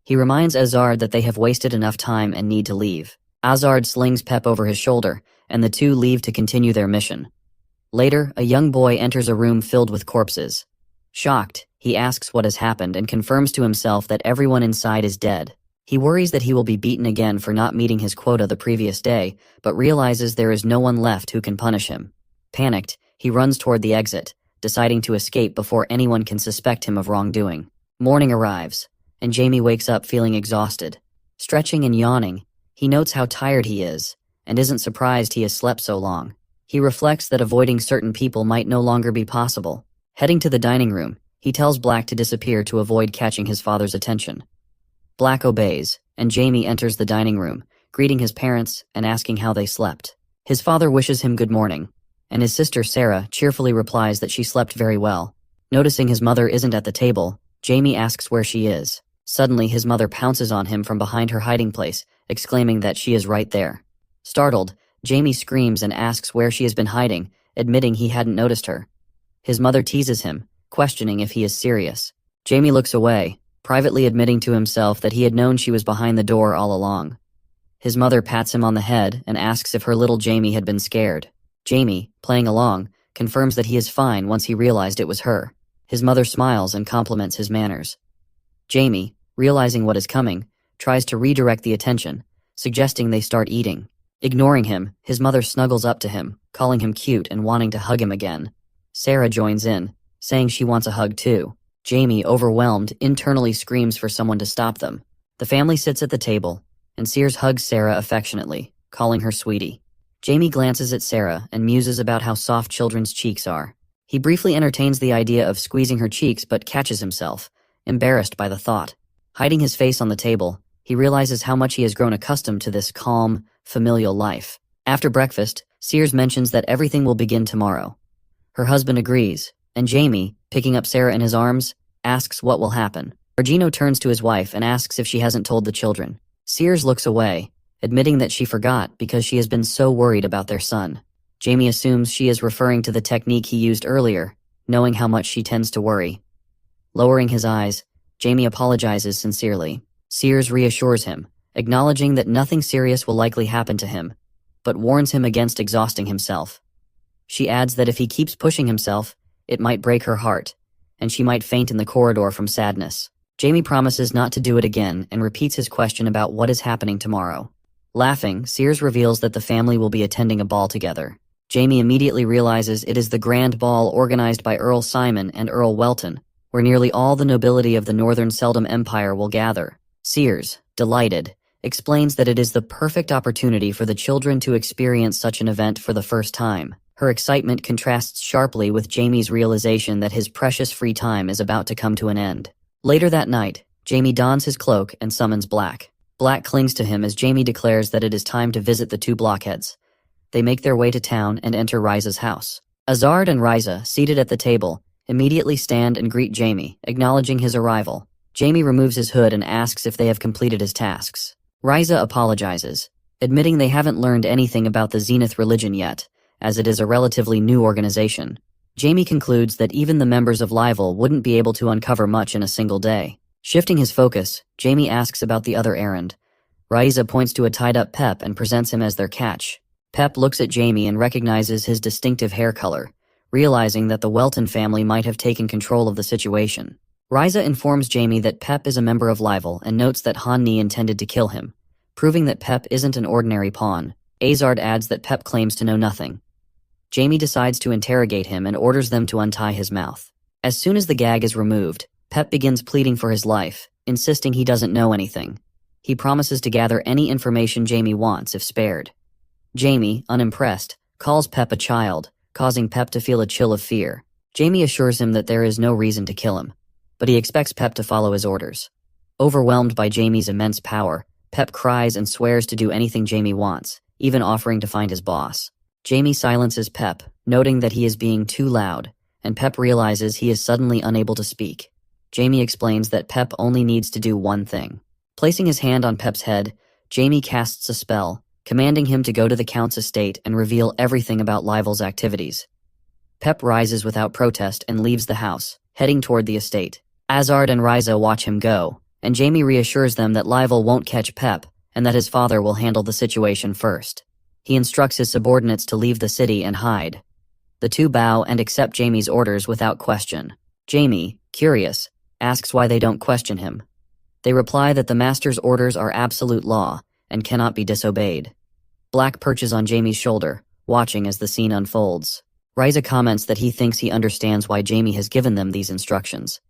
[SPEAKER 1] He reminds Azard that they have wasted enough time and need to leave. Azard slings Pep over his shoulder, and the two leave to continue their mission. Later, a young boy enters a room filled with corpses. Shocked, he asks what has happened and confirms to himself that everyone inside is dead. He worries that he will be beaten again for not meeting his quota the previous day, but realizes there is no one left who can punish him. Panicked, he runs toward the exit, deciding to escape before anyone can suspect him of wrongdoing. Morning arrives, and Jamie wakes up feeling exhausted. Stretching and yawning, he notes how tired he is, and isn't surprised he has slept so long. He reflects that avoiding certain people might no longer be possible. Heading to the dining room, he tells Black to disappear to avoid catching his father's attention. Black obeys, and Jamie enters the dining room, greeting his parents and asking how they slept. His father wishes him good morning, and his sister Sarah cheerfully replies that she slept very well. Noticing his mother isn't at the table, Jamie asks where she is. Suddenly, his mother pounces on him from behind her hiding place, exclaiming that she is right there. Startled, Jamie screams and asks where she has been hiding, admitting he hadn't noticed her. His mother teases him, questioning if he is serious. Jamie looks away, privately admitting to himself that he had known she was behind the door all along. His mother pats him on the head and asks if her little Jamie had been scared. Jamie, playing along, confirms that he is fine once he realized it was her. His mother smiles and compliments his manners. Jamie, realizing what is coming, tries to redirect the attention, suggesting they start eating. Ignoring him, his mother snuggles up to him, calling him cute and wanting to hug him again. Sarah joins in, saying she wants a hug too. Jamie, overwhelmed, internally screams for someone to stop them. The family sits at the table, and Sears hugs Sarah affectionately, calling her sweetie. Jamie glances at Sarah and muses about how soft children's cheeks are. He briefly entertains the idea of squeezing her cheeks but catches himself, embarrassed by the thought. Hiding his face on the table, he realizes how much he has grown accustomed to this calm, familial life. After breakfast, Sears mentions that everything will begin tomorrow. Her husband agrees, and Jamie, picking up Sarah in his arms, asks what will happen. Regino turns to his wife and asks if she hasn't told the children. Sears looks away, admitting that she forgot because she has been so worried about their son. Jamie assumes she is referring to the technique he used earlier, knowing how much she tends to worry. Lowering his eyes, Jamie apologizes sincerely. Sears reassures him, acknowledging that nothing serious will likely happen to him, but warns him against exhausting himself. She adds that if he keeps pushing himself, it might break her heart, and she might faint in the corridor from sadness. Jamie promises not to do it again and repeats his question about what is happening tomorrow. Laughing, Sears reveals that the family will be attending a ball together. Jamie immediately realizes it is the grand ball organized by Earl Simon and Earl Welton, where nearly all the nobility of the Northern Seldom Empire will gather. Sears, delighted, explains that it is the perfect opportunity for the children to experience such an event for the first time. Her excitement contrasts sharply with Jamie's realization that his precious free time is about to come to an end. Later that night, Jamie dons his cloak and summons Black. Black clings to him as Jamie declares that it is time to visit the two blockheads. They make their way to town and enter Riza's house. Azard and Riza, seated at the table, immediately stand and greet Jamie, acknowledging his arrival. Jamie removes his hood and asks if they have completed his tasks. Riza apologizes, admitting they haven't learned anything about the Zenith religion yet, as it is a relatively new organization. Jamie concludes that even the members of Livel wouldn't be able to uncover much in a single day. Shifting his focus, Jamie asks about the other errand. Raiza points to a tied-up Pep and presents him as their catch. Pep looks at Jamie and recognizes his distinctive hair color, realizing that the Welton family might have taken control of the situation. Raiza informs Jamie that Pep is a member of Livel and notes that Han Ni intended to kill him, proving that Pep isn't an ordinary pawn. Azard adds that Pep claims to know nothing. Jamie decides to interrogate him and orders them to untie his mouth. As soon as the gag is removed, Pep begins pleading for his life, insisting he doesn't know anything. He promises to gather any information Jamie wants if spared. Jamie, unimpressed, calls Pep a child, causing Pep to feel a chill of fear. Jamie assures him that there is no reason to kill him, but he expects Pep to follow his orders. Overwhelmed by Jamie's immense power, Pep cries and swears to do anything Jamie wants, even offering to find his boss. Jamie silences Pep, noting that he is being too loud, and Pep realizes he is suddenly unable to speak. Jamie explains that Pep only needs to do one thing. Placing his hand on Pep's head, Jamie casts a spell, commanding him to go to the Count's estate and reveal everything about Livel's activities. Pep rises without protest and leaves the house, heading toward the estate. Azard and Raiza watch him go, and Jamie reassures them that Livel won't catch Pep and that his father will handle the situation first. He instructs his subordinates to leave the city and hide. The two bow and accept Jamie's orders without question. Jamie, curious, asks why they don't question him. They reply that the master's orders are absolute law and cannot be disobeyed. Black perches on Jamie's shoulder, watching as the scene unfolds. Raiza comments that he thinks he understands why Jamie has given them these instructions.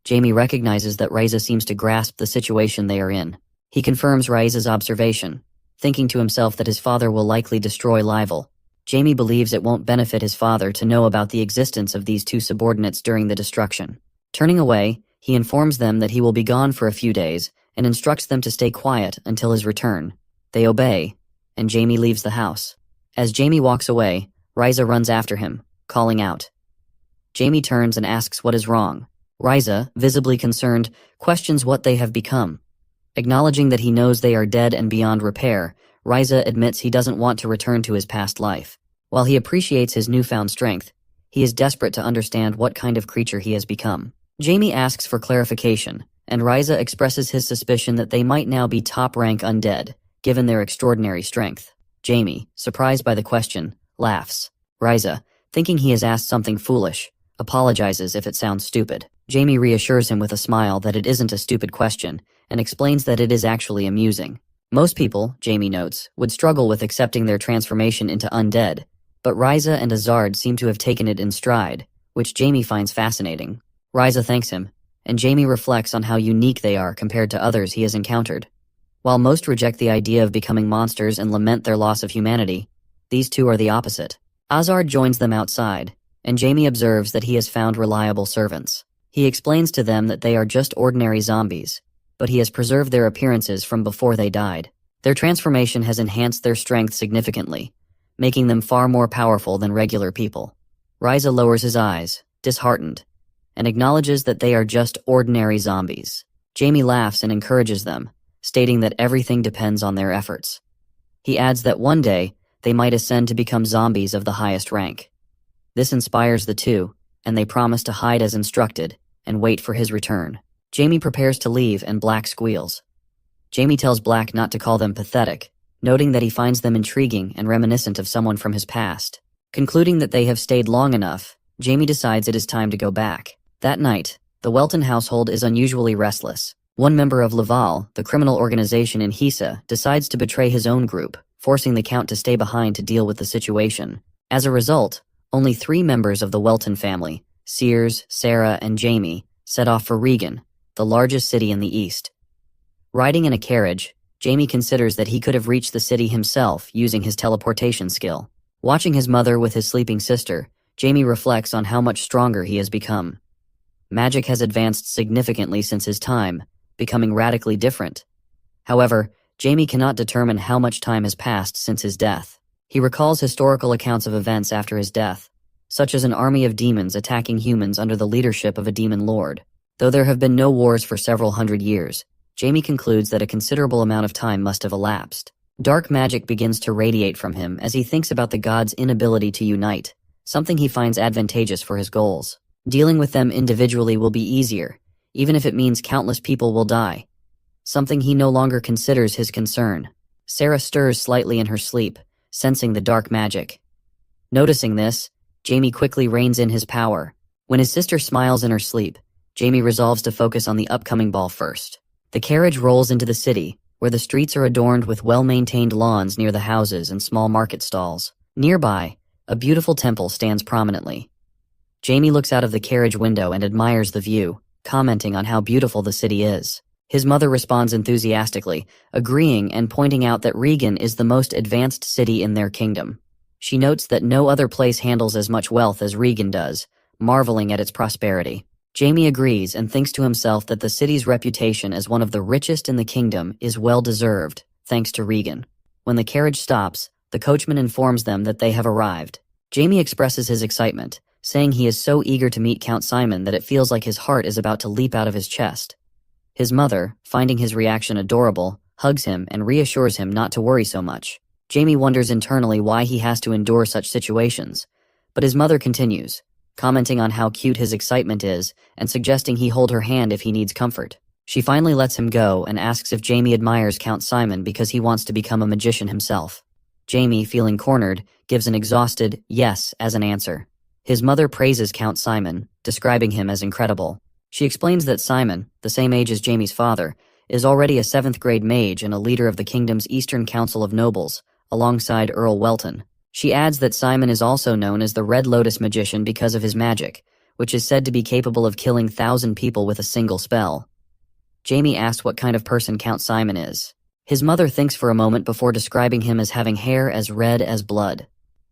[SPEAKER 1] Jamie recognizes that Raiza seems to grasp the situation they are in. He confirms Raiza's observation, thinking to himself that his father will likely destroy Livel. Jamie believes it won't benefit his father to know about the existence of these two subordinates during the destruction. Turning away, he informs them that he will be gone for a few days and instructs them to stay quiet until his return. They obey, and Jamie leaves the house. As Jamie walks away, Raiza runs after him, calling out. Jamie turns and asks what is wrong. Raiza, visibly concerned, questions what they have become. Acknowledging that he knows they are dead and beyond repair, Raiza admits he doesn't want to return to his past life. While he appreciates his newfound strength, he is desperate to understand what kind of creature he has become. Jamie asks for clarification, and Raiza expresses his suspicion that they might now be top-rank undead, given their extraordinary strength. Jamie, surprised by the question, laughs. Raiza, thinking he has asked something foolish, apologizes if it sounds stupid. Jamie reassures him with a smile that it isn't a stupid question, and explains that it is actually amusing. Most people, Jamie notes, would struggle with accepting their transformation into undead, but Raiza and Azard seem to have taken it in stride, which Jamie finds fascinating. Raiza thanks him, and Jamie reflects on how unique they are compared to others he has encountered. While most reject the idea of becoming monsters and lament their loss of humanity, these two are the opposite. Azard joins them outside, and Jamie observes that he has found reliable servants. He explains to them that they are just ordinary zombies, but he has preserved their appearances from before they died. Their transformation has enhanced their strength significantly, making them far more powerful than regular people. Raiza lowers his eyes, disheartened, and acknowledges that they are just ordinary zombies. Jamie laughs and encourages them, stating that everything depends on their efforts. He adds that one day, they might ascend to become zombies of the highest rank. This inspires the two, and they promise to hide as instructed and wait for his return. Jamie prepares to leave and Black squeals. Jamie tells Black not to call them pathetic, noting that he finds them intriguing and reminiscent of someone from his past. Concluding that they have stayed long enough, Jamie decides it is time to go back. That night, the Welton household is unusually restless. One member of Laval, the criminal organization in Hisa, decides to betray his own group, forcing the Count to stay behind to deal with the situation. As a result, only 3 members of the Welton family, Sears, Sarah, and Jamie, set off for Regan, the largest city in the east. Riding in a carriage, Jamie considers that he could have reached the city himself using his teleportation skill. Watching his mother with his sleeping sister, Jamie reflects on how much stronger he has become. Magic has advanced significantly since his time, becoming radically different. However, Jamie cannot determine how much time has passed since his death. He recalls historical accounts of events after his death, such as an army of demons attacking humans under the leadership of a demon lord. Though there have been no wars for several hundred years, Jamie concludes that a considerable amount of time must have elapsed. Dark magic begins to radiate from him as he thinks about the gods' inability to unite, something he finds advantageous for his goals. Dealing with them individually will be easier, even if it means countless people will die. Something he no longer considers his concern. Sarah stirs slightly in her sleep, sensing the dark magic. Noticing this, Jamie quickly reins in his power. When his sister smiles in her sleep, Jamie resolves to focus on the upcoming ball first. The carriage rolls into the city, where the streets are adorned with well-maintained lawns near the houses and small market stalls. Nearby, a beautiful temple stands prominently. Jamie looks out of the carriage window and admires the view, commenting on how beautiful the city is. His mother responds enthusiastically, agreeing and pointing out that Regan is the most advanced city in their kingdom. She notes that no other place handles as much wealth as Regan does, marveling at its prosperity. Jamie agrees and thinks to himself that the city's reputation as one of the richest in the kingdom is well-deserved, thanks to Regan. When the carriage stops, the coachman informs them that they have arrived. Jamie expresses his excitement, saying he is so eager to meet Count Simon that it feels like his heart is about to leap out of his chest. His mother, finding his reaction adorable, hugs him and reassures him not to worry so much. Jamie wonders internally why he has to endure such situations, but his mother continues, commenting on how cute his excitement is and suggesting he hold her hand if he needs comfort. She finally lets him go and asks if Jamie admires Count Simon because he wants to become a magician himself. Jamie, feeling cornered, gives an exhausted yes as an answer. His mother praises Count Simon, describing him as incredible. She explains that Simon, the same age as Jamie's father, is already a 7th grade mage and a leader of the kingdom's Eastern Council of Nobles, alongside Earl Welton. She adds that Simon is also known as the Red Lotus Magician because of his magic, which is said to be capable of killing 1,000 people with a single spell. Jamie asks what kind of person Count Simon is. His mother thinks for a moment before describing him as having hair as red as blood.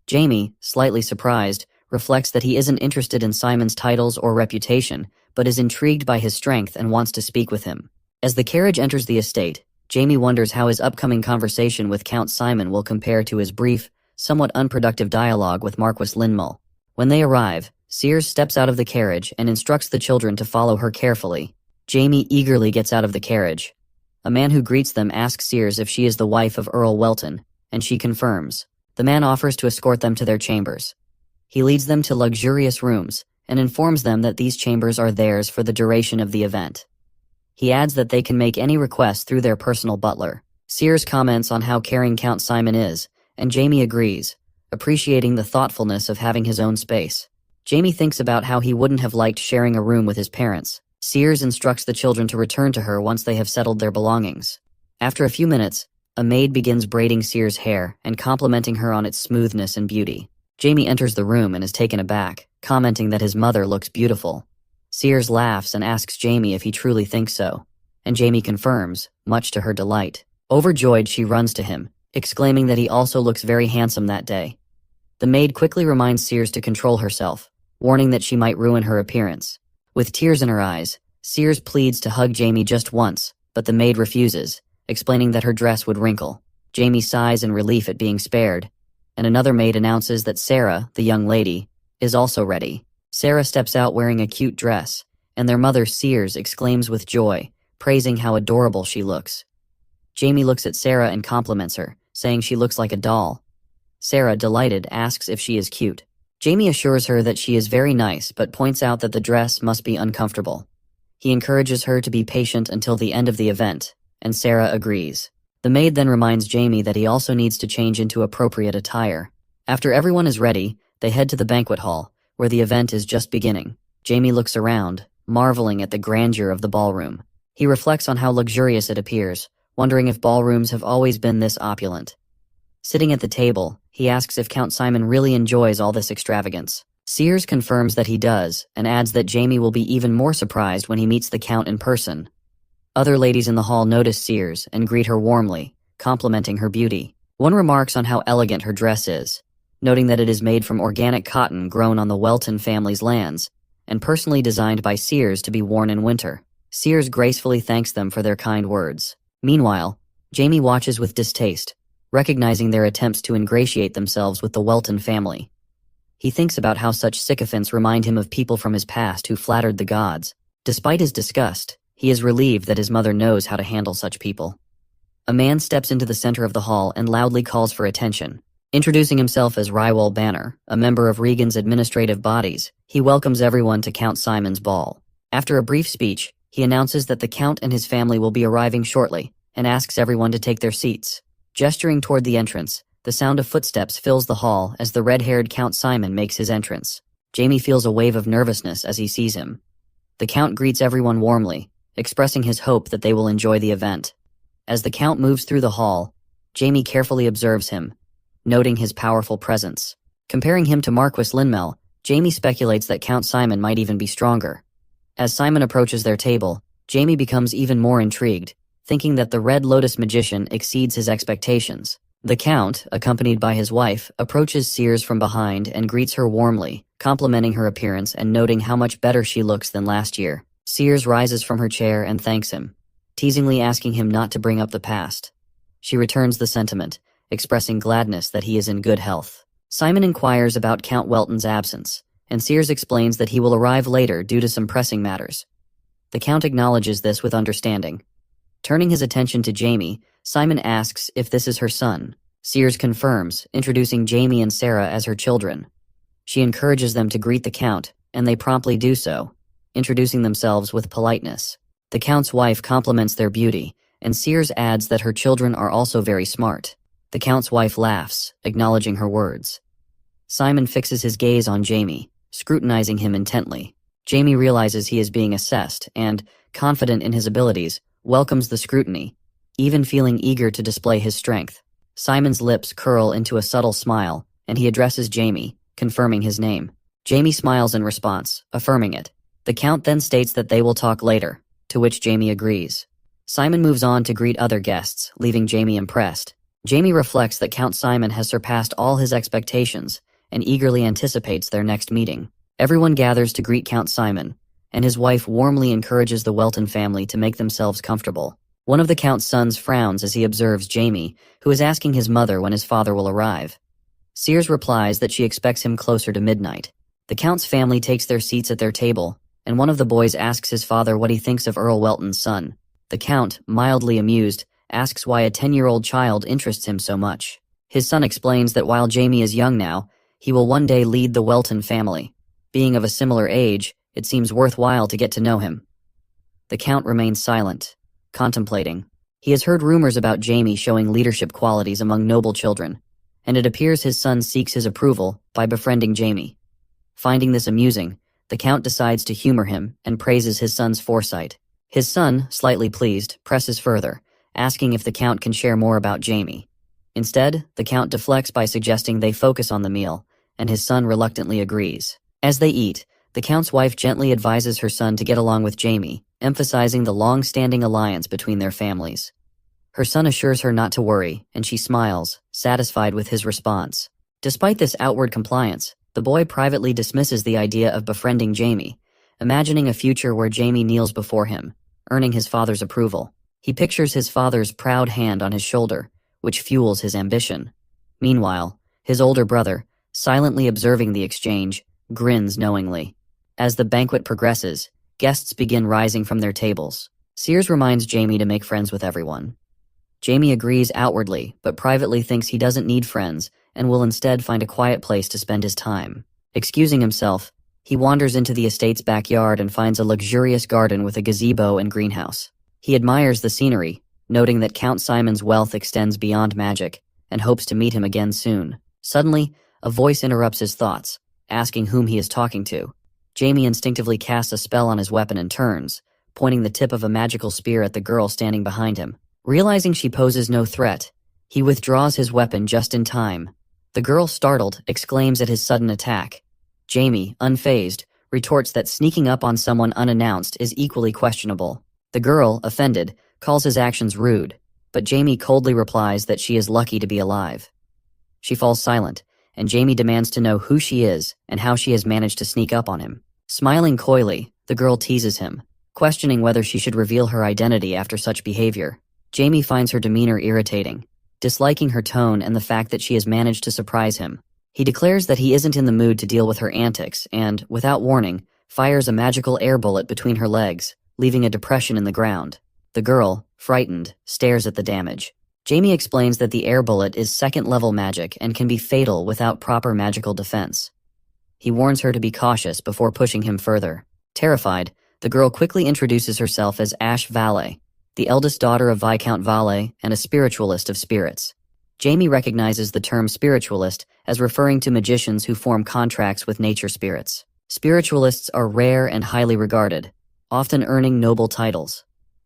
[SPEAKER 1] Jamie, slightly surprised, reflects that he isn't interested in Simon's titles or reputation, but is intrigued by his strength and wants to speak with him. As the carriage enters the estate, Jamie wonders how his upcoming conversation with Count Simon will compare to his brief, somewhat unproductive dialogue with Marquis Linmull. When they arrive, Sears steps out of the carriage and instructs the children to follow her carefully. Jamie eagerly gets out of the carriage. A man who greets them asks Sears if she is the wife of Earl Welton, and she confirms. The man offers to escort them to their chambers. He leads them to luxurious rooms and informs them that these chambers are theirs for the duration of the event. He adds that they can make any request through their personal butler. Sears comments on how caring Count Simon is, and Jamie agrees, appreciating the thoughtfulness of having his own space. Jamie thinks about how he wouldn't have liked sharing a room with his parents. Sears instructs the children to return to her once they have settled their belongings. After a few minutes, a maid begins braiding Sears' hair and complimenting her on its smoothness and beauty. Jamie enters the room and is taken aback, commenting that his mother looks beautiful. Sears laughs and asks Jamie if he truly thinks so, and Jamie confirms, much to her delight. Overjoyed, she runs to him, exclaiming that he also looks very handsome that day. The maid quickly reminds Sears to control herself, warning that she might ruin her appearance. With tears in her eyes, Sears pleads to hug Jamie just once, but the maid refuses, explaining that her dress would wrinkle. Jamie sighs in relief at being spared, and another maid announces that Sarah, the young lady, is also ready. Sarah steps out wearing a cute dress, and their mother Sears exclaims with joy, praising how adorable she looks. Jamie looks at Sarah and compliments her, saying she looks like a doll. Sarah, delighted, asks if she is cute. Jamie assures her that she is very nice, but points out that the dress must be uncomfortable. He encourages her to be patient until the end of the event, and Sarah agrees. The maid then reminds Jamie that he also needs to change into appropriate attire. After everyone is ready, they head to the banquet hall, where the event is just beginning. Jamie looks around, marveling at the grandeur of the ballroom. He reflects on how luxurious it appears, wondering if ballrooms have always been this opulent. Sitting at the table, he asks if Count Simon really enjoys all this extravagance. Sears confirms that he does, and adds that Jamie will be even more surprised when he meets the Count in person. Other ladies in the hall notice Sears and greet her warmly, complimenting her beauty. One remarks on how elegant her dress is, noting that it is made from organic cotton grown on the Welton family's lands, and personally designed by Sears to be worn in winter. Sears gracefully thanks them for their kind words. Meanwhile, Jamie watches with distaste, recognizing their attempts to ingratiate themselves with the Welton family. He thinks about how such sycophants remind him of people from his past who flattered the gods. Despite his disgust, he is relieved that his mother knows how to handle such people. A man steps into the center of the hall and loudly calls for attention. Introducing himself as Rywal Banner, a member of Regan's administrative bodies, he welcomes everyone to Count Simon's ball. After a brief speech, he announces that the Count and his family will be arriving shortly, and asks everyone to take their seats. Gesturing toward the entrance, the sound of footsteps fills the hall as the red-haired Count Simon makes his entrance. Jamie feels a wave of nervousness as he sees him. The Count greets everyone warmly, expressing his hope that they will enjoy the event. As the Count moves through the hall, Jamie carefully observes him, noting his powerful presence. Comparing him to Marquis Linmel, Jamie speculates that Count Simon might even be stronger. As Simon approaches their table, Jamie becomes even more intrigued, thinking that the Red Lotus magician exceeds his expectations. The Count, accompanied by his wife, approaches Sears from behind and greets her warmly, complimenting her appearance and noting how much better she looks than last year. Sears rises from her chair and thanks him, teasingly asking him not to bring up the past. She returns the sentiment, expressing gladness that he is in good health. Simon inquires about Count Welton's absence, and Sears explains that he will arrive later due to some pressing matters. The Count acknowledges this with understanding. Turning his attention to Jamie, Simon asks if this is her son. Sears confirms, introducing Jamie and Sarah as her children. She encourages them to greet the Count, and they promptly do so, introducing themselves with politeness. The Count's wife compliments their beauty, and Sears adds that her children are also very smart. The Count's wife laughs, acknowledging her words. Simon fixes his gaze on Jamie, scrutinizing him intently. Jamie realizes he is being assessed and, confident in his abilities, welcomes the scrutiny, even feeling eager to display his strength. Simon's lips curl into a subtle smile, and he addresses Jamie, confirming his name. Jamie smiles in response, affirming it. The Count then states that they will talk later, to which Jamie agrees. Simon moves on to greet other guests, leaving Jamie impressed. Jamie reflects that Count Simon has surpassed all his expectations and eagerly anticipates their next meeting. Everyone gathers to greet Count Simon, and his wife warmly encourages the Welton family to make themselves comfortable. One of the Count's sons frowns as he observes Jamie, who is asking his mother when his father will arrive. Sears replies that she expects him closer to midnight. The Count's family takes their seats at their table, and one of the boys asks his father what he thinks of Earl Welton's son. The Count, mildly amused, asks why a 10-year-old child interests him so much. His son explains that while Jamie is young now, he will one day lead the Welton family. Being of a similar age, it seems worthwhile to get to know him. The Count remains silent, contemplating. He has heard rumors about Jamie showing leadership qualities among noble children, and it appears his son seeks his approval by befriending Jamie. Finding this amusing, the Count decides to humor him and praises his son's foresight. His son, slightly pleased, presses further, asking if the Count can share more about Jamie. Instead, the Count deflects by suggesting they focus on the meal, and his son reluctantly agrees. As they eat, the Count's wife gently advises her son to get along with Jamie, emphasizing the long-standing alliance between their families. Her son assures her not to worry, and she smiles, satisfied with his response. Despite this outward compliance, the boy privately dismisses the idea of befriending Jamie, imagining a future where Jamie kneels before him, earning his father's approval. He pictures his father's proud hand on his shoulder, which fuels his ambition. Meanwhile, his older brother, silently observing the exchange, grins knowingly. As the banquet progresses, guests begin rising from their tables. Sears reminds Jamie to make friends with everyone. Jamie agrees outwardly, but privately thinks he doesn't need friends and will instead find a quiet place to spend his time. Excusing himself, he wanders into the estate's backyard and finds a luxurious garden with a gazebo and greenhouse. He admires the scenery, noting that Count Simon's wealth extends beyond magic, and hopes to meet him again soon. Suddenly, a voice interrupts his thoughts, asking whom he is talking to. Jamie instinctively casts a spell on his weapon and turns, pointing the tip of a magical spear at the girl standing behind him. Realizing she poses no threat, he withdraws his weapon just in time. The girl, startled, exclaims at his sudden attack. Jamie, unfazed, retorts that sneaking up on someone unannounced is equally questionable. The girl, offended, calls his actions rude, but Jamie coldly replies that she is lucky to be alive. She falls silent, and Jamie demands to know who she is and how she has managed to sneak up on him. Smiling coyly, the girl teases him, questioning whether she should reveal her identity after such behavior. Jamie finds her demeanor irritating, disliking her tone and the fact that she has managed to surprise him. He declares that he isn't in the mood to deal with her antics and, without warning, fires a magical air bullet between her legs, leaving a depression in the ground. The girl, frightened, stares at the damage. Jamie explains that the air bullet is second-level magic and can be fatal without proper magical defense. He warns her to be cautious before pushing him further. Terrified, the girl quickly introduces herself as Ash Valle, the eldest daughter of Viscount Valle and a spiritualist of spirits. Jamie recognizes the term spiritualist as referring to magicians who form contracts with nature spirits. Spiritualists are rare and highly regarded, often earning noble titles.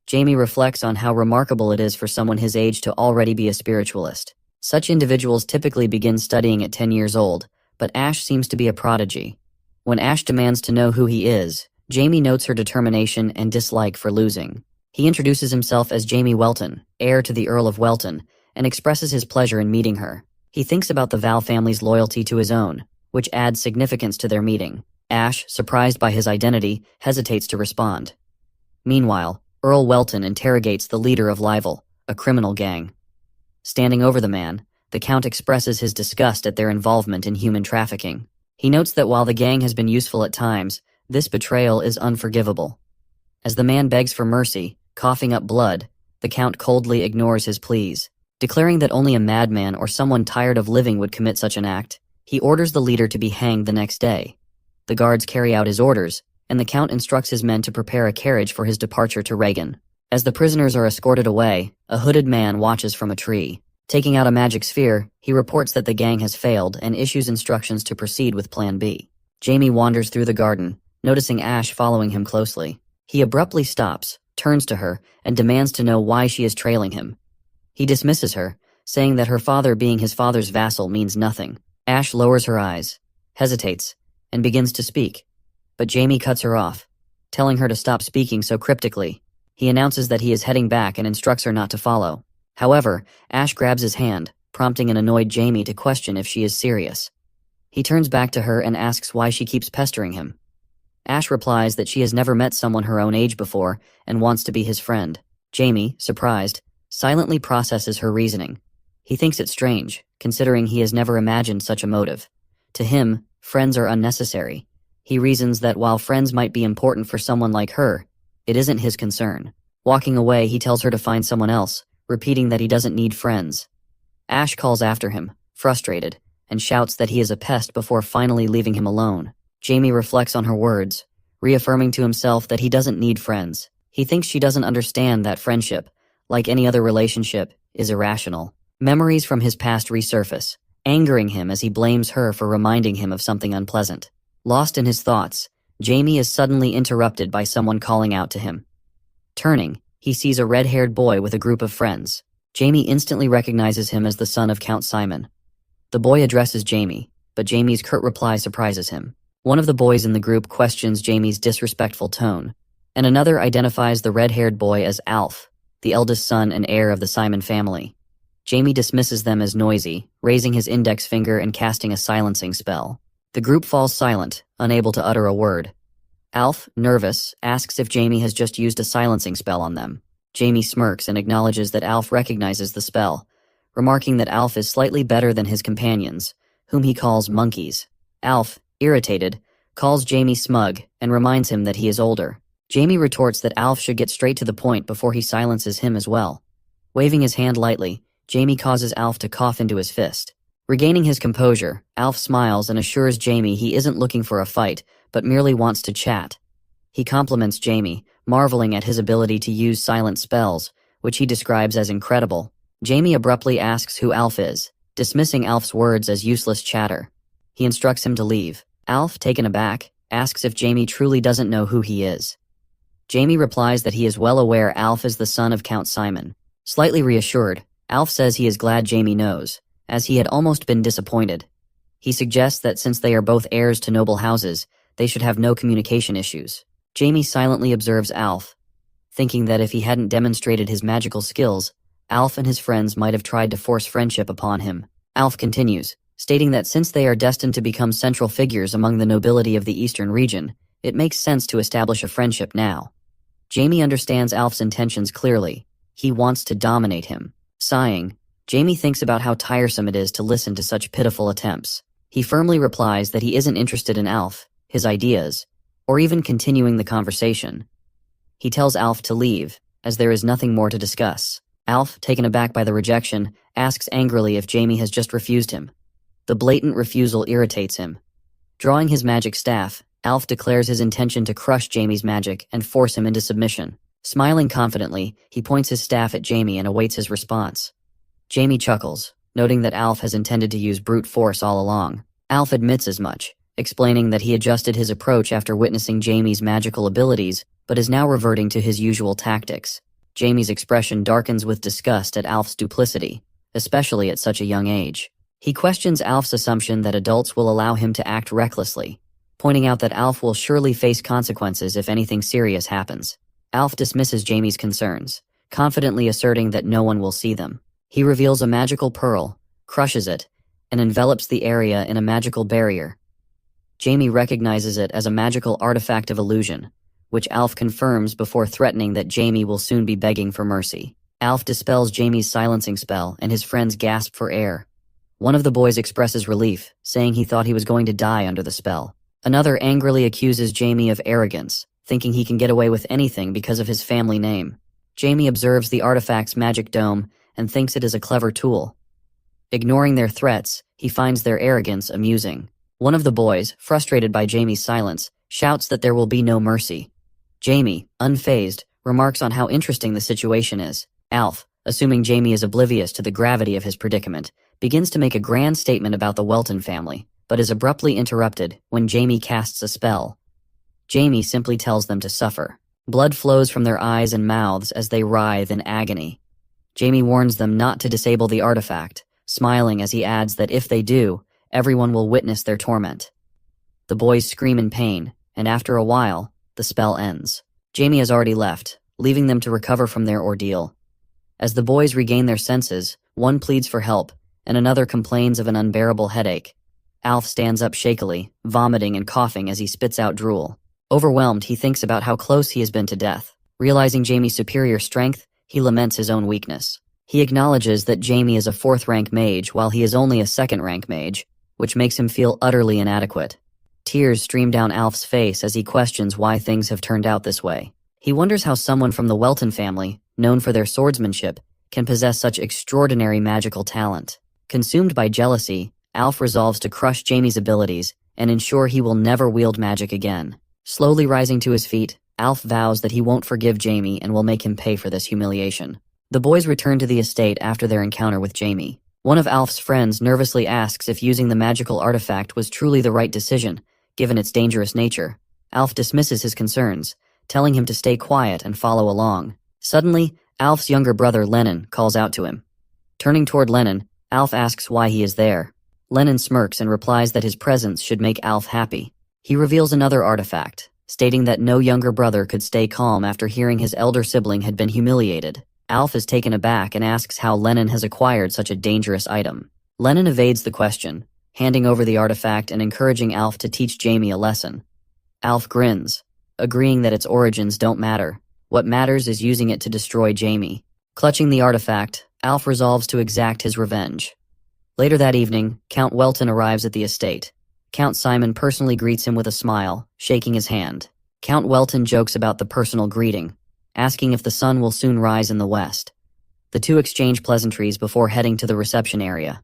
[SPEAKER 1] Jamie reflects on how remarkable it is for someone his age to already be a spiritualist. Such individuals typically begin studying at 10 years old, but Ash seems to be a prodigy. When Ash demands to know who he is, Jamie notes her determination and dislike for losing. He introduces himself as Jamie Welton, heir to the Earl of Welton, and expresses his pleasure in meeting her. He thinks about the Val family's loyalty to his own, which adds significance to their meeting. Ash, surprised by his identity, hesitates to respond. Meanwhile, Earl Welton interrogates the leader of Livel, a criminal gang. Standing over the man, the Count expresses his disgust at their involvement in human trafficking. He notes that while the gang has been useful at times, this betrayal is unforgivable. As the man begs for mercy, coughing up blood, the Count coldly ignores his pleas. Declaring that only a madman or someone tired of living would commit such an act, he orders the leader to be hanged the next day. The guards carry out his orders, and the Count instructs his men to prepare a carriage for his departure to Reagan. As the prisoners are escorted away, a hooded man watches from a tree. Taking out a magic sphere, he reports that the gang has failed and issues instructions to proceed with Plan B. Jamie wanders through the garden, noticing Ash following him closely. He abruptly stops, turns to her, and demands to know why she is trailing him. He dismisses her, saying that her father being his father's vassal means nothing. Ash lowers her eyes, hesitates, and begins to speak. But Jamie cuts her off, telling her to stop speaking so cryptically. He announces that he is heading back and instructs her not to follow. However, Ash grabs his hand, prompting an annoyed Jamie to question if she is serious. He turns back to her and asks why she keeps pestering him. Ash replies that she has never met someone her own age before and wants to be his friend. Jamie, surprised, silently processes her reasoning. He thinks it strange, considering he has never imagined such a motive. To him, friends are unnecessary. He reasons that while friends might be important for someone like her, it isn't his concern. Walking away, he tells her to find someone else, repeating that he doesn't need friends. Ash calls after him, frustrated, and shouts that he is a pest before finally leaving him alone. Jamie reflects on her words, reaffirming to himself that he doesn't need friends. He thinks she doesn't understand that friendship, like any other relationship, is irrational. Memories from his past resurface, angering him as he blames her for reminding him of something unpleasant. Lost in his thoughts, Jamie is suddenly interrupted by someone calling out to him. Turning, he sees a red-haired boy with a group of friends. Jamie instantly recognizes him as the son of Count Simon. The boy addresses Jamie, but Jamie's curt reply surprises him. One of the boys in the group questions Jamie's disrespectful tone, and another identifies the red-haired boy as Alf, the eldest son and heir of the Simon family. Jamie dismisses them as noisy, raising his index finger and casting a silencing spell. The group falls silent, unable to utter a word. Alf, nervous, asks if Jamie has just used a silencing spell on them. Jamie smirks and acknowledges that Alf recognizes the spell, remarking that Alf is slightly better than his companions, whom he calls monkeys. Alf, irritated, calls Jamie smug and reminds him that he is older. Jamie retorts that Alf should get straight to the point before he silences him as well. Waving his hand lightly, Jamie causes Alf to cough into his fist. Regaining his composure, Alf smiles and assures Jamie he isn't looking for a fight, but merely wants to chat. He compliments Jamie, marveling at his ability to use silent spells, which he describes as incredible. Jamie abruptly asks who Alf is, dismissing Alf's words as useless chatter. He instructs him to leave. Alf, taken aback, asks if Jamie truly doesn't know who he is. Jamie replies that he is well aware Alf is the son of Count Simon. Slightly reassured, Alf says he is glad Jamie knows, as he had almost been disappointed. He suggests that since they are both heirs to noble houses, they should have no communication issues. Jamie silently observes Alf, thinking that if he hadn't demonstrated his magical skills, Alf and his friends might have tried to force friendship upon him. Alf continues, stating that since they are destined to become central figures among the nobility of the eastern region, it makes sense to establish a friendship now. Jamie understands Alf's intentions clearly. He wants to dominate him. Sighing, Jamie thinks about how tiresome it is to listen to such pitiful attempts. He firmly replies that he isn't interested in Alf, his ideas, or even continuing the conversation. He tells Alf to leave, as there is nothing more to discuss. Alf, taken aback by the rejection, asks angrily if Jamie has just refused him. The blatant refusal irritates him. Drawing his magic staff, Alf declares his intention to crush Jamie's magic and force him into submission. Smiling confidently, he points his staff at Jamie and awaits his response. Jamie chuckles, noting that Alf has intended to use brute force all along. Alf admits as much, explaining that he adjusted his approach after witnessing Jamie's magical abilities, but is now reverting to his usual tactics. Jamie's expression darkens with disgust at Alf's duplicity, especially at such a young age. He questions Alf's assumption that adults will allow him to act recklessly, pointing out that Alf will surely face consequences if anything serious happens. Alf dismisses Jamie's concerns, confidently asserting that no one will see them. He reveals a magical pearl, crushes it, and envelops the area in a magical barrier. Jamie recognizes it as a magical artifact of illusion, which Alf confirms before threatening that Jamie will soon be begging for mercy. Alf dispels Jamie's silencing spell and his friends gasp for air. One of the boys expresses relief, saying he thought he was going to die under the spell. Another angrily accuses Jamie of arrogance, thinking he can get away with anything because of his family name. Jamie observes the artifact's magic dome and thinks it is a clever tool. Ignoring their threats, he finds their arrogance amusing. One of the boys, frustrated by Jamie's silence, shouts that there will be no mercy. Jamie, unfazed, remarks on how interesting the situation is. Alf, assuming Jamie is oblivious to the gravity of his predicament, begins to make a grand statement about the Welton family, but is abruptly interrupted when Jamie casts a spell. Jamie simply tells them to suffer. Blood flows from their eyes and mouths as they writhe in agony. Jamie warns them not to disable the artifact, smiling as he adds that if they do, everyone will witness their torment. The boys scream in pain, and after a while, the spell ends. Jamie has already left, leaving them to recover from their ordeal. As the boys regain their senses, one pleads for help, and another complains of an unbearable headache. Alf stands up shakily, vomiting and coughing as he spits out drool. Overwhelmed, he thinks about how close he has been to death. Realizing Jamie's superior strength, he laments his own weakness. He acknowledges that Jamie is a 4th-rank mage while he is only a 2nd-rank mage, which makes him feel utterly inadequate. Tears stream down Alf's face as he questions why things have turned out this way. He wonders how someone from the Welton family, known for their swordsmanship, can possess such extraordinary magical talent. Consumed by jealousy, Alf resolves to crush Jamie's abilities and ensure he will never wield magic again. Slowly rising to his feet, Alf vows that he won't forgive Jamie and will make him pay for this humiliation. The boys return to the estate after their encounter with Jamie. One of Alf's friends nervously asks if using the magical artifact was truly the right decision, given its dangerous nature. Alf dismisses his concerns, telling him to stay quiet and follow along. Suddenly, Alf's younger brother Lennon calls out to him. Turning toward Lennon, Alf asks why he is there. Lennon smirks and replies that his presence should make Alf happy. He reveals another artifact, stating that no younger brother could stay calm after hearing his elder sibling had been humiliated. Alf is taken aback and asks how Lennon has acquired such a dangerous item. Lennon evades the question, handing over the artifact and encouraging Alf to teach Jamie a lesson. Alf grins, agreeing that its origins don't matter. What matters is using it to destroy Jamie. Clutching the artifact, Alf resolves to exact his revenge. Later that evening, Count Welton arrives at the estate. Count Simon personally greets him with a smile, shaking his hand. Count Welton jokes about the personal greeting, asking if the sun will soon rise in the west. The two exchange pleasantries before heading to the reception area.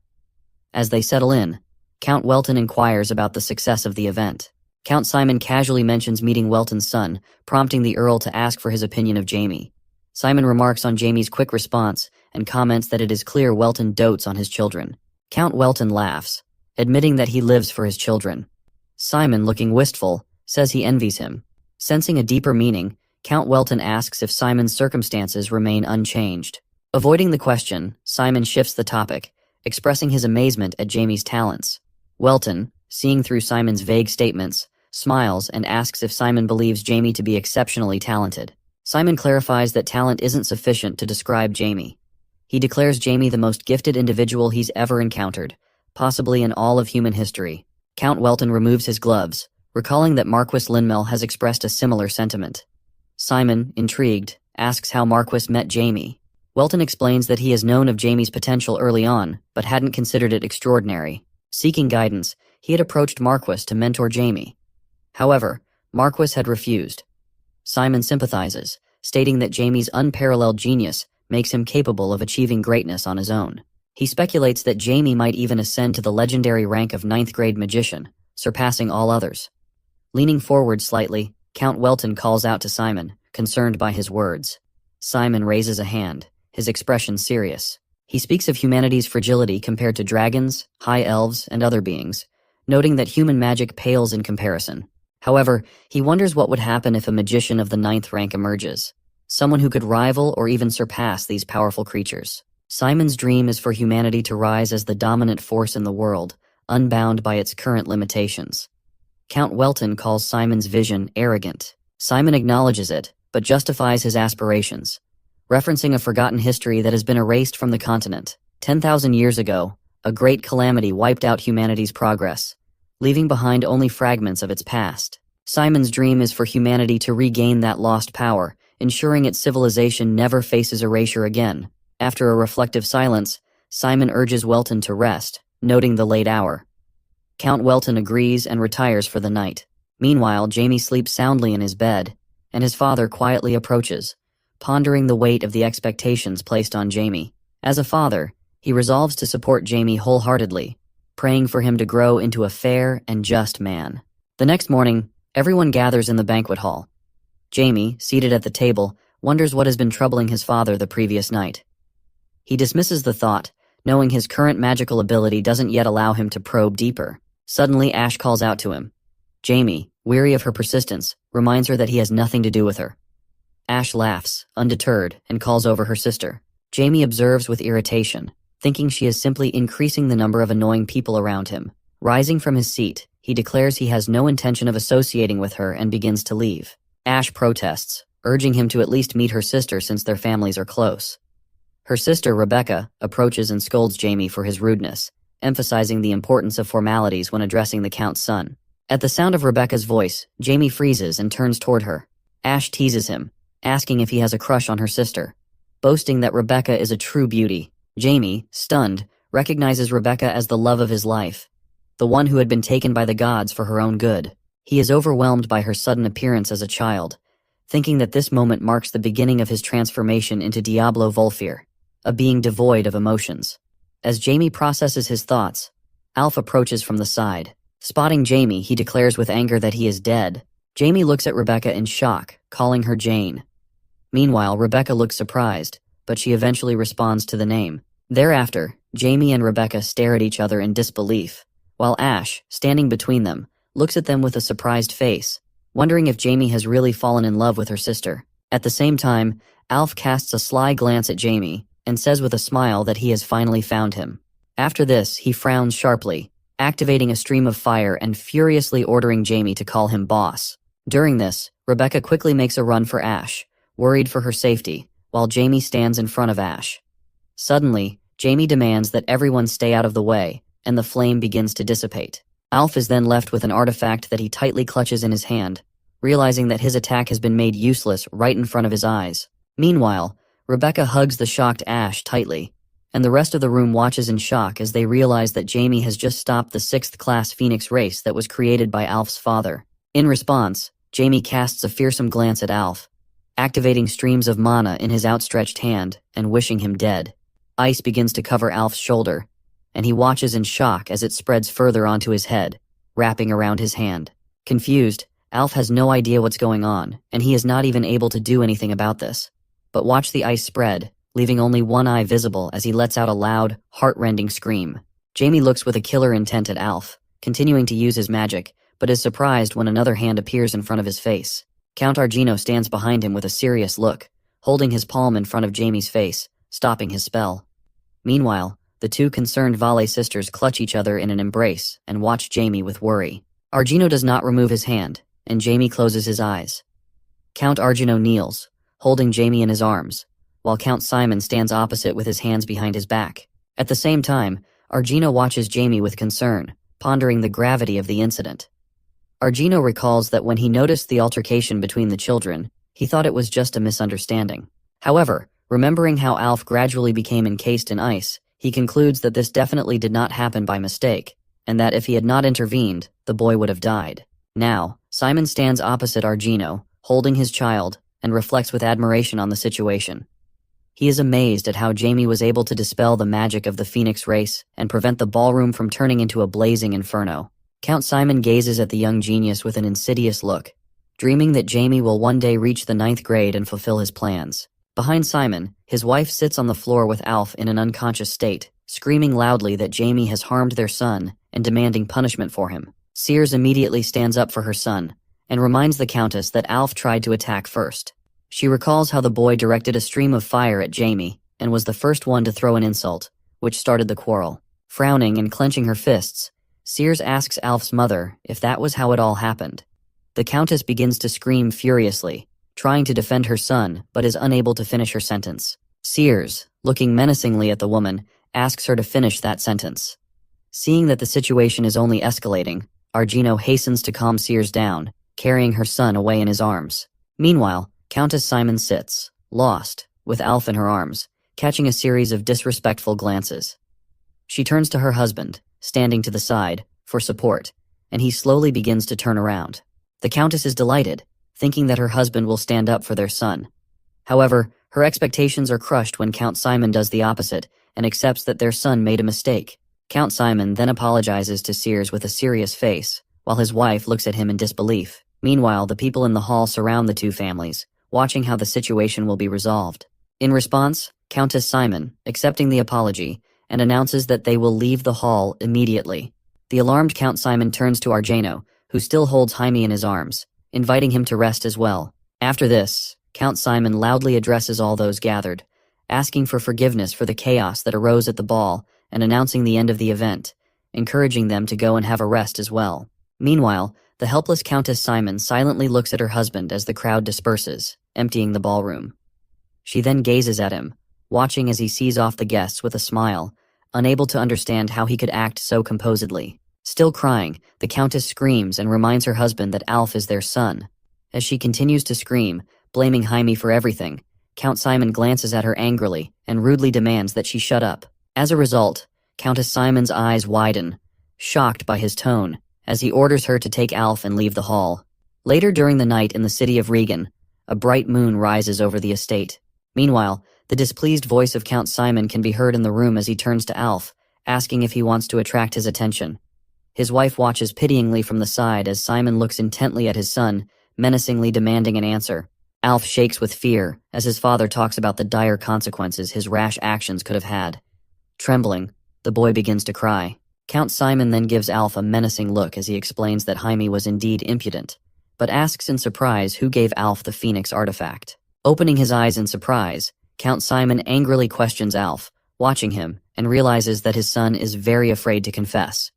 [SPEAKER 1] As they settle in, Count Welton inquires about the success of the event. Count Simon casually mentions meeting Welton's son, prompting the Earl to ask for his opinion of Jamie. Simon remarks on Jamie's quick response and comments that it is clear Welton dotes on his children. Count Welton laughs, admitting that he lives for his children. Simon, looking wistful, says he envies him. Sensing a deeper meaning, Count Welton asks if Simon's circumstances remain unchanged. Avoiding the question, Simon shifts the topic, expressing his amazement at Jamie's talents. Welton, seeing through Simon's vague statements, smiles and asks if Simon believes Jamie to be exceptionally talented. Simon clarifies that talent isn't sufficient to describe Jamie. He declares Jamie the most gifted individual he's ever encountered, possibly in all of human history. Count Welton removes his gloves, recalling that Marquis Linmel has expressed a similar sentiment. Simon, intrigued, asks how Marquis met Jamie. Welton explains that he has known of Jamie's potential early on, but hadn't considered it extraordinary. Seeking guidance, he had approached Marquis to mentor Jamie. However, Marquis had refused. Simon sympathizes, stating that Jamie's unparalleled genius makes him capable of achieving greatness on his own. He speculates that Jamie might even ascend to the legendary rank of 9th grade magician, surpassing all others. Leaning forward slightly, Count Welton calls out to Simon, concerned by his words. Simon raises a hand, his expression serious. He speaks of humanity's fragility compared to dragons, high elves, and other beings, noting that human magic pales in comparison. However, he wonders what would happen if a magician of the 9th rank emerges, someone who could rival or even surpass these powerful creatures. Simon's dream is for humanity to rise as the dominant force in the world, unbound by its current limitations. Count Welton calls Simon's vision arrogant. Simon acknowledges it, but justifies his aspirations, referencing a forgotten history that has been erased from the continent. 10,000 years ago, a great calamity wiped out humanity's progress, leaving behind only fragments of its past. Simon's dream is for humanity to regain that lost power, ensuring its civilization never faces erasure again. After a reflective silence, Simon urges Welton to rest, noting the late hour. Count Welton agrees and retires for the night. Meanwhile, Jamie sleeps soundly in his bed, and his father quietly approaches, pondering the weight of the expectations placed on Jamie. As a father, he resolves to support Jamie wholeheartedly, praying for him to grow into a fair and just man. The next morning, everyone gathers in the banquet hall. Jamie, seated at the table, wonders what has been troubling his father the previous night. He dismisses the thought, knowing his current magical ability doesn't yet allow him to probe deeper. Suddenly, Ash calls out to him. Jamie, weary of her persistence, reminds her that he has nothing to do with her. Ash laughs, undeterred, and calls over her sister. Jamie observes with irritation, thinking she is simply increasing the number of annoying people around him. Rising from his seat, he declares he has no intention of associating with her and begins to leave. Ash protests, urging him to at least meet her sister since their families are close. Her sister, Rebecca, approaches and scolds Jamie for his rudeness, emphasizing the importance of formalities when addressing the Count's son. At the sound of Rebecca's voice, Jamie freezes and turns toward her. Ash teases him, asking if he has a crush on her sister, boasting that Rebecca is a true beauty. Jamie, stunned, recognizes Rebecca as the love of his life, the one who had been taken by the gods for her own good. He is overwhelmed by her sudden appearance as a child, thinking that this moment marks the beginning of his transformation into Diablo Volfir, a being devoid of emotions. As Jamie processes his thoughts, Alf approaches from the side. Spotting Jamie, he declares with anger that he is dead. Jamie looks at Rebecca in shock, calling her Jane. Meanwhile, Rebecca looks surprised, but she eventually responds to the name. Thereafter, Jamie and Rebecca stare at each other in disbelief, while Ash, standing between them, looks at them with a surprised face, wondering if Jamie has really fallen in love with her sister. At the same time, Alf casts a sly glance at Jamie and says with a smile that he has finally found him. After this, he frowns sharply, activating a stream of fire and furiously ordering Jamie to call him boss. During this, Rebecca quickly makes a run for Ash, worried for her safety, while Jamie stands in front of Ash. Suddenly, Jamie demands that everyone stay out of the way, and the flame begins to dissipate. Alf is then left with an artifact that he tightly clutches in his hand, realizing that his attack has been made useless right in front of his eyes. Meanwhile, Rebecca hugs the shocked Ash tightly, and the rest of the room watches in shock as they realize that Jamie has just stopped the 6th-class Phoenix race that was created by Alf's father. In response, Jamie casts a fearsome glance at Alf, activating streams of mana in his outstretched hand and wishing him dead. Ice begins to cover Alf's shoulder, and he watches in shock as it spreads further onto his head, wrapping around his hand. Confused, Alf has no idea what's going on, and he is not even able to do anything about this. But watch the ice spread, leaving only one eye visible as he lets out a loud, heart-rending scream. Jamie looks with a killer intent at Alf, continuing to use his magic, but is surprised when another hand appears in front of his face. Count Argino stands behind him with a serious look, holding his palm in front of Jamie's face, stopping his spell. Meanwhile, the two concerned Vale sisters clutch each other in an embrace and watch Jamie with worry. Argino does not remove his hand, and Jamie closes his eyes. Count Argino kneels, holding Jamie in his arms, while Count Simon stands opposite with his hands behind his back. At the same time, Argino watches Jamie with concern, pondering the gravity of the incident. Argino recalls that when he noticed the altercation between the children, he thought it was just a misunderstanding. However, remembering how Alf gradually became encased in ice, he concludes that this definitely did not happen by mistake, and that if he had not intervened, the boy would have died. Now, Simon stands opposite Argino, holding his child, and reflects with admiration on the situation. He is amazed at how Jamie was able to dispel the magic of the Phoenix race and prevent the ballroom from turning into a blazing inferno. Count Simon gazes at the young genius with an insidious look, dreaming that Jamie will one day reach the 9th grade and fulfill his plans. Behind Simon, his wife sits on the floor with Alf in an unconscious state, screaming loudly that Jamie has harmed their son and demanding punishment for him. Sears immediately stands up for her son and reminds the Countess that Alf tried to attack first. She recalls how the boy directed a stream of fire at Jamie and was the first one to throw an insult, which started the quarrel. Frowning and clenching her fists, Sears asks Alf's mother if that was how it all happened. The Countess begins to scream furiously, trying to defend her son but is unable to finish her sentence. Sears, looking menacingly at the woman, asks her to finish that sentence. Seeing that the situation is only escalating, Argino hastens to calm Sears down, carrying her son away in his arms. Meanwhile, Countess Simon sits, lost, with Alf in her arms, catching a series of disrespectful glances. She turns to her husband, standing to the side, for support, and he slowly begins to turn around. The Countess is delighted, thinking that her husband will stand up for their son. However, her expectations are crushed when Count Simon does the opposite and accepts that their son made a mistake. Count Simon then apologizes to Sears with a serious face, while his wife looks at him in disbelief. Meanwhile, the people in the hall surround the two families, watching how the situation will be resolved. In response, Countess Simon, accepting the apology, and announces that they will leave the hall immediately. The alarmed Count Simon turns to Argeno, who still holds Jaime in his arms, inviting him to rest as well. After this, Count Simon loudly addresses all those gathered, asking for forgiveness for the chaos that arose at the ball and announcing the end of the event, encouraging them to go and have a rest as well. Meanwhile, the helpless Countess Simon silently looks at her husband as the crowd disperses, emptying the ballroom. She then gazes at him, watching as he sees off the guests with a smile, unable to understand how he could act so composedly. Still crying, the Countess screams and reminds her husband that Alf is their son. As she continues to scream, blaming Jaime for everything, Count Simon glances at her angrily and rudely demands that she shut up. As a result, Countess Simon's eyes widen, shocked by his tone, as he orders her to take Alf and leave the hall. Later during the night in the city of Regan, a bright moon rises over the estate. Meanwhile, the displeased voice of Count Simon can be heard in the room as he turns to Alf, asking if he wants to attract his attention. His wife watches pityingly from the side as Simon looks intently at his son, menacingly demanding an answer. Alf shakes with fear as his father talks about the dire consequences his rash actions could have had. Trembling, the boy begins to cry. Count Simon then gives Alf a menacing look as he explains that Jaime was indeed impudent, but asks in surprise who gave Alf the Phoenix artifact. Opening his eyes in surprise, Count Simon angrily questions Alf, watching him, and realizes that his son is very afraid to confess.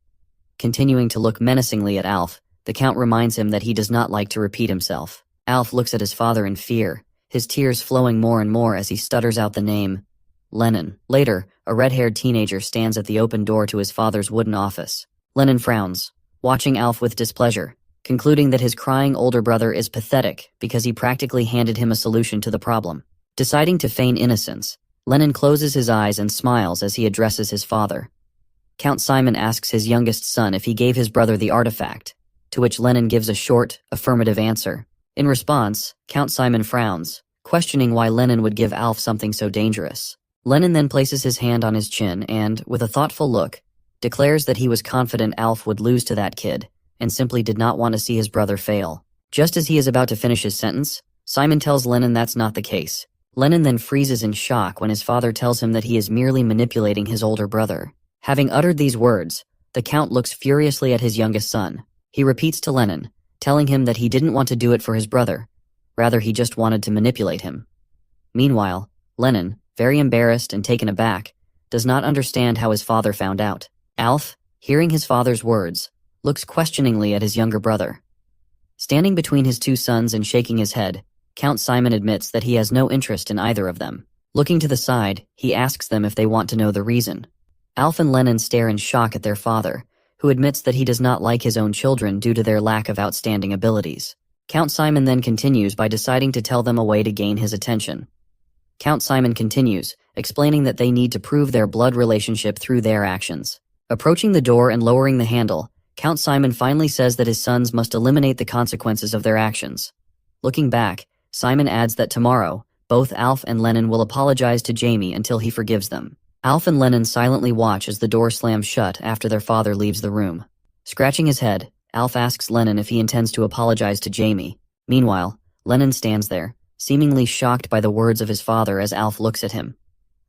[SPEAKER 1] Continuing to look menacingly at Alf, the Count reminds him that he does not like to repeat himself. Alf looks at his father in fear, his tears flowing more and more as he stutters out the name, Lennon. Later, a red-haired teenager stands at the open door to his father's wooden office. Lennon frowns, watching Alf with displeasure, concluding that his crying older brother is pathetic because he practically handed him a solution to the problem. Deciding to feign innocence, Lennon closes his eyes and smiles as he addresses his father. Count Simon asks his youngest son if he gave his brother the artifact, to which Lennon gives a short, affirmative answer. In response, Count Simon frowns, questioning why Lennon would give Alf something so dangerous. Lennon then places his hand on his chin and, with a thoughtful look, declares that he was confident Alf would lose to that kid, and simply did not want to see his brother fail. Just as he is about to finish his sentence, Simon tells Lennon that's not the case. Lennon then freezes in shock when his father tells him that he is merely manipulating his older brother. Having uttered these words, the Count looks furiously at his youngest son. He repeats to Lennon, telling him that he didn't want to do it for his brother. Rather, he just wanted to manipulate him. Meanwhile, Lennon, very embarrassed and taken aback, does not understand how his father found out. Alf, hearing his father's words, looks questioningly at his younger brother. Standing between his two sons and shaking his head, Count Simon admits that he has no interest in either of them. Looking to the side, he asks them if they want to know the reason. Alf and Lennon stare in shock at their father, who admits that he does not like his own children due to their lack of outstanding abilities. Count Simon then continues by deciding to tell them a way to gain his attention. Count Simon continues, explaining that they need to prove their blood relationship through their actions. Approaching the door and lowering the handle, Count Simon finally says that his sons must eliminate the consequences of their actions. Looking back, Simon adds that tomorrow, both Alf and Lennon will apologize to Jamie until he forgives them. Alf and Lennon silently watch as the door slams shut after their father leaves the room. Scratching his head, Alf asks Lennon if he intends to apologize to Jamie. Meanwhile, Lennon stands there, seemingly shocked by the words of his father as Alf looks at him.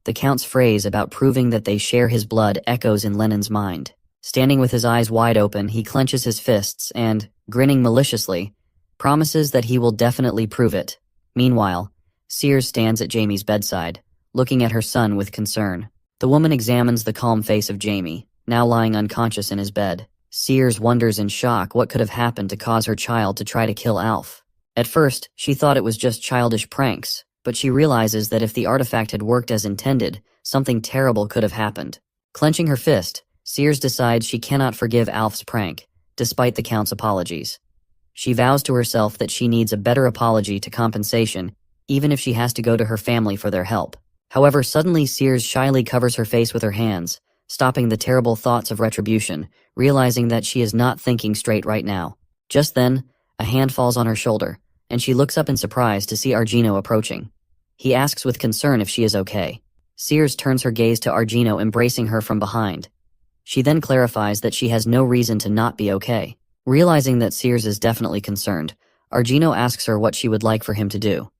[SPEAKER 1] The Count's phrase about proving that they share his blood echoes in Lennon's mind. Standing with his eyes wide open, he clenches his fists and, grinning maliciously, promises that he will definitely prove it. Meanwhile, Sears stands at Jamie's bedside, looking at her son with concern. The woman examines the calm face of Jamie, now lying unconscious in his bed. Sears wonders in shock what could have happened to cause her child to try to kill Alf. At first, she thought it was just childish pranks, but she realizes that if the artifact had worked as intended, something terrible could have happened. Clenching her fist, Sears decides she cannot forgive Alf's prank, despite the Count's apologies. She vows to herself that she needs a better apology to compensation, even if she has to go to her family for their help. However, suddenly Sears shyly covers her face with her hands, stopping the terrible thoughts of retribution, realizing that she is not thinking straight right now. Just then, a hand falls on her shoulder, and she looks up in surprise to see Argino approaching. He asks with concern if she is okay. Sears turns her gaze to Argino embracing her from behind. She then clarifies that she has no reason to not be okay. Realizing that Sears is definitely concerned, Argino asks her what she would like for him to do.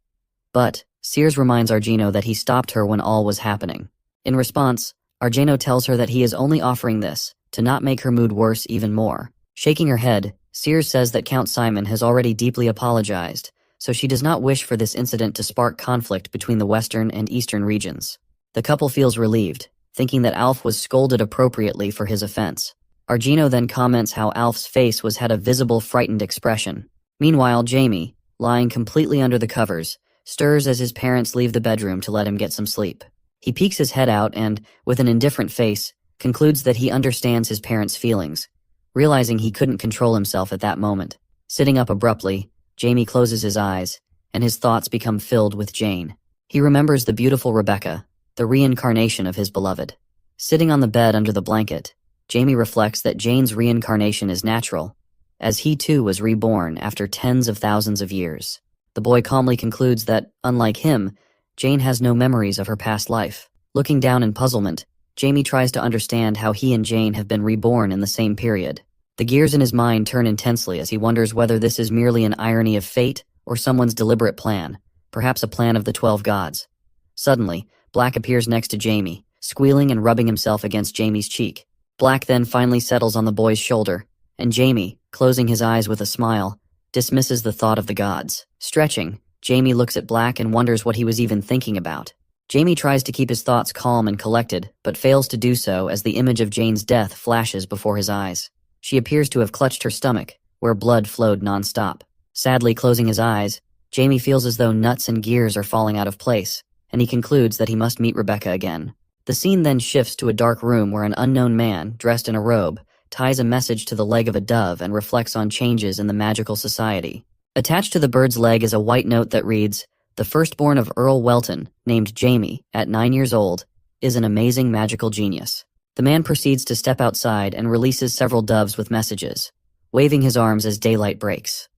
[SPEAKER 1] But Sears reminds Argino that he stopped her when all was happening. In response, Argino tells her that he is only offering this to not make her mood worse even more. Shaking her head, Sears says that Count Simon has already deeply apologized, so she does not wish for this incident to spark conflict between the western and eastern regions. The couple feels relieved, thinking that Alf was scolded appropriately for his offense. Argino then comments how Alf's face had a visible frightened expression. Meanwhile, Jamie, lying completely under the covers, stirs as his parents leave the bedroom to let him get some sleep. He peeks his head out and, with an indifferent face, concludes that he understands his parents' feelings, realizing he couldn't control himself at that moment. Sitting up abruptly, Jamie closes his eyes, and his thoughts become filled with Jane. He remembers the beautiful Rebecca, the reincarnation of his beloved. Sitting on the bed under the blanket, Jamie reflects that Jane's reincarnation is natural, as he too was reborn after tens of thousands of years. The boy calmly concludes that, unlike him, Jane has no memories of her past life. Looking down in puzzlement, Jamie tries to understand how he and Jane have been reborn in the same period. The gears in his mind turn intensely as he wonders whether this is merely an irony of fate or someone's deliberate plan, perhaps a plan of the 12 gods. Suddenly, Black appears next to Jamie, squealing and rubbing himself against Jamie's cheek. Black then finally settles on the boy's shoulder, and Jamie, closing his eyes with a smile, dismisses the thought of the gods. Stretching, Jamie looks at Black and wonders what he was even thinking about. Jamie tries to keep his thoughts calm and collected, but fails to do so as the image of Jane's death flashes before his eyes. She appears to have clutched her stomach, where blood flowed non-stop. Sadly closing his eyes, Jamie feels as though nuts and gears are falling out of place, and he concludes that he must meet Rebecca again. The scene then shifts to a dark room where an unknown man, dressed in a robe, ties a message to the leg of a dove and reflects on changes in the magical society. Attached to the bird's leg is a white note that reads, "The firstborn of Earl Welton, named Jamie, at 9 years old, is an amazing magical genius." The man proceeds to step outside and releases several doves with messages, waving his arms as daylight breaks.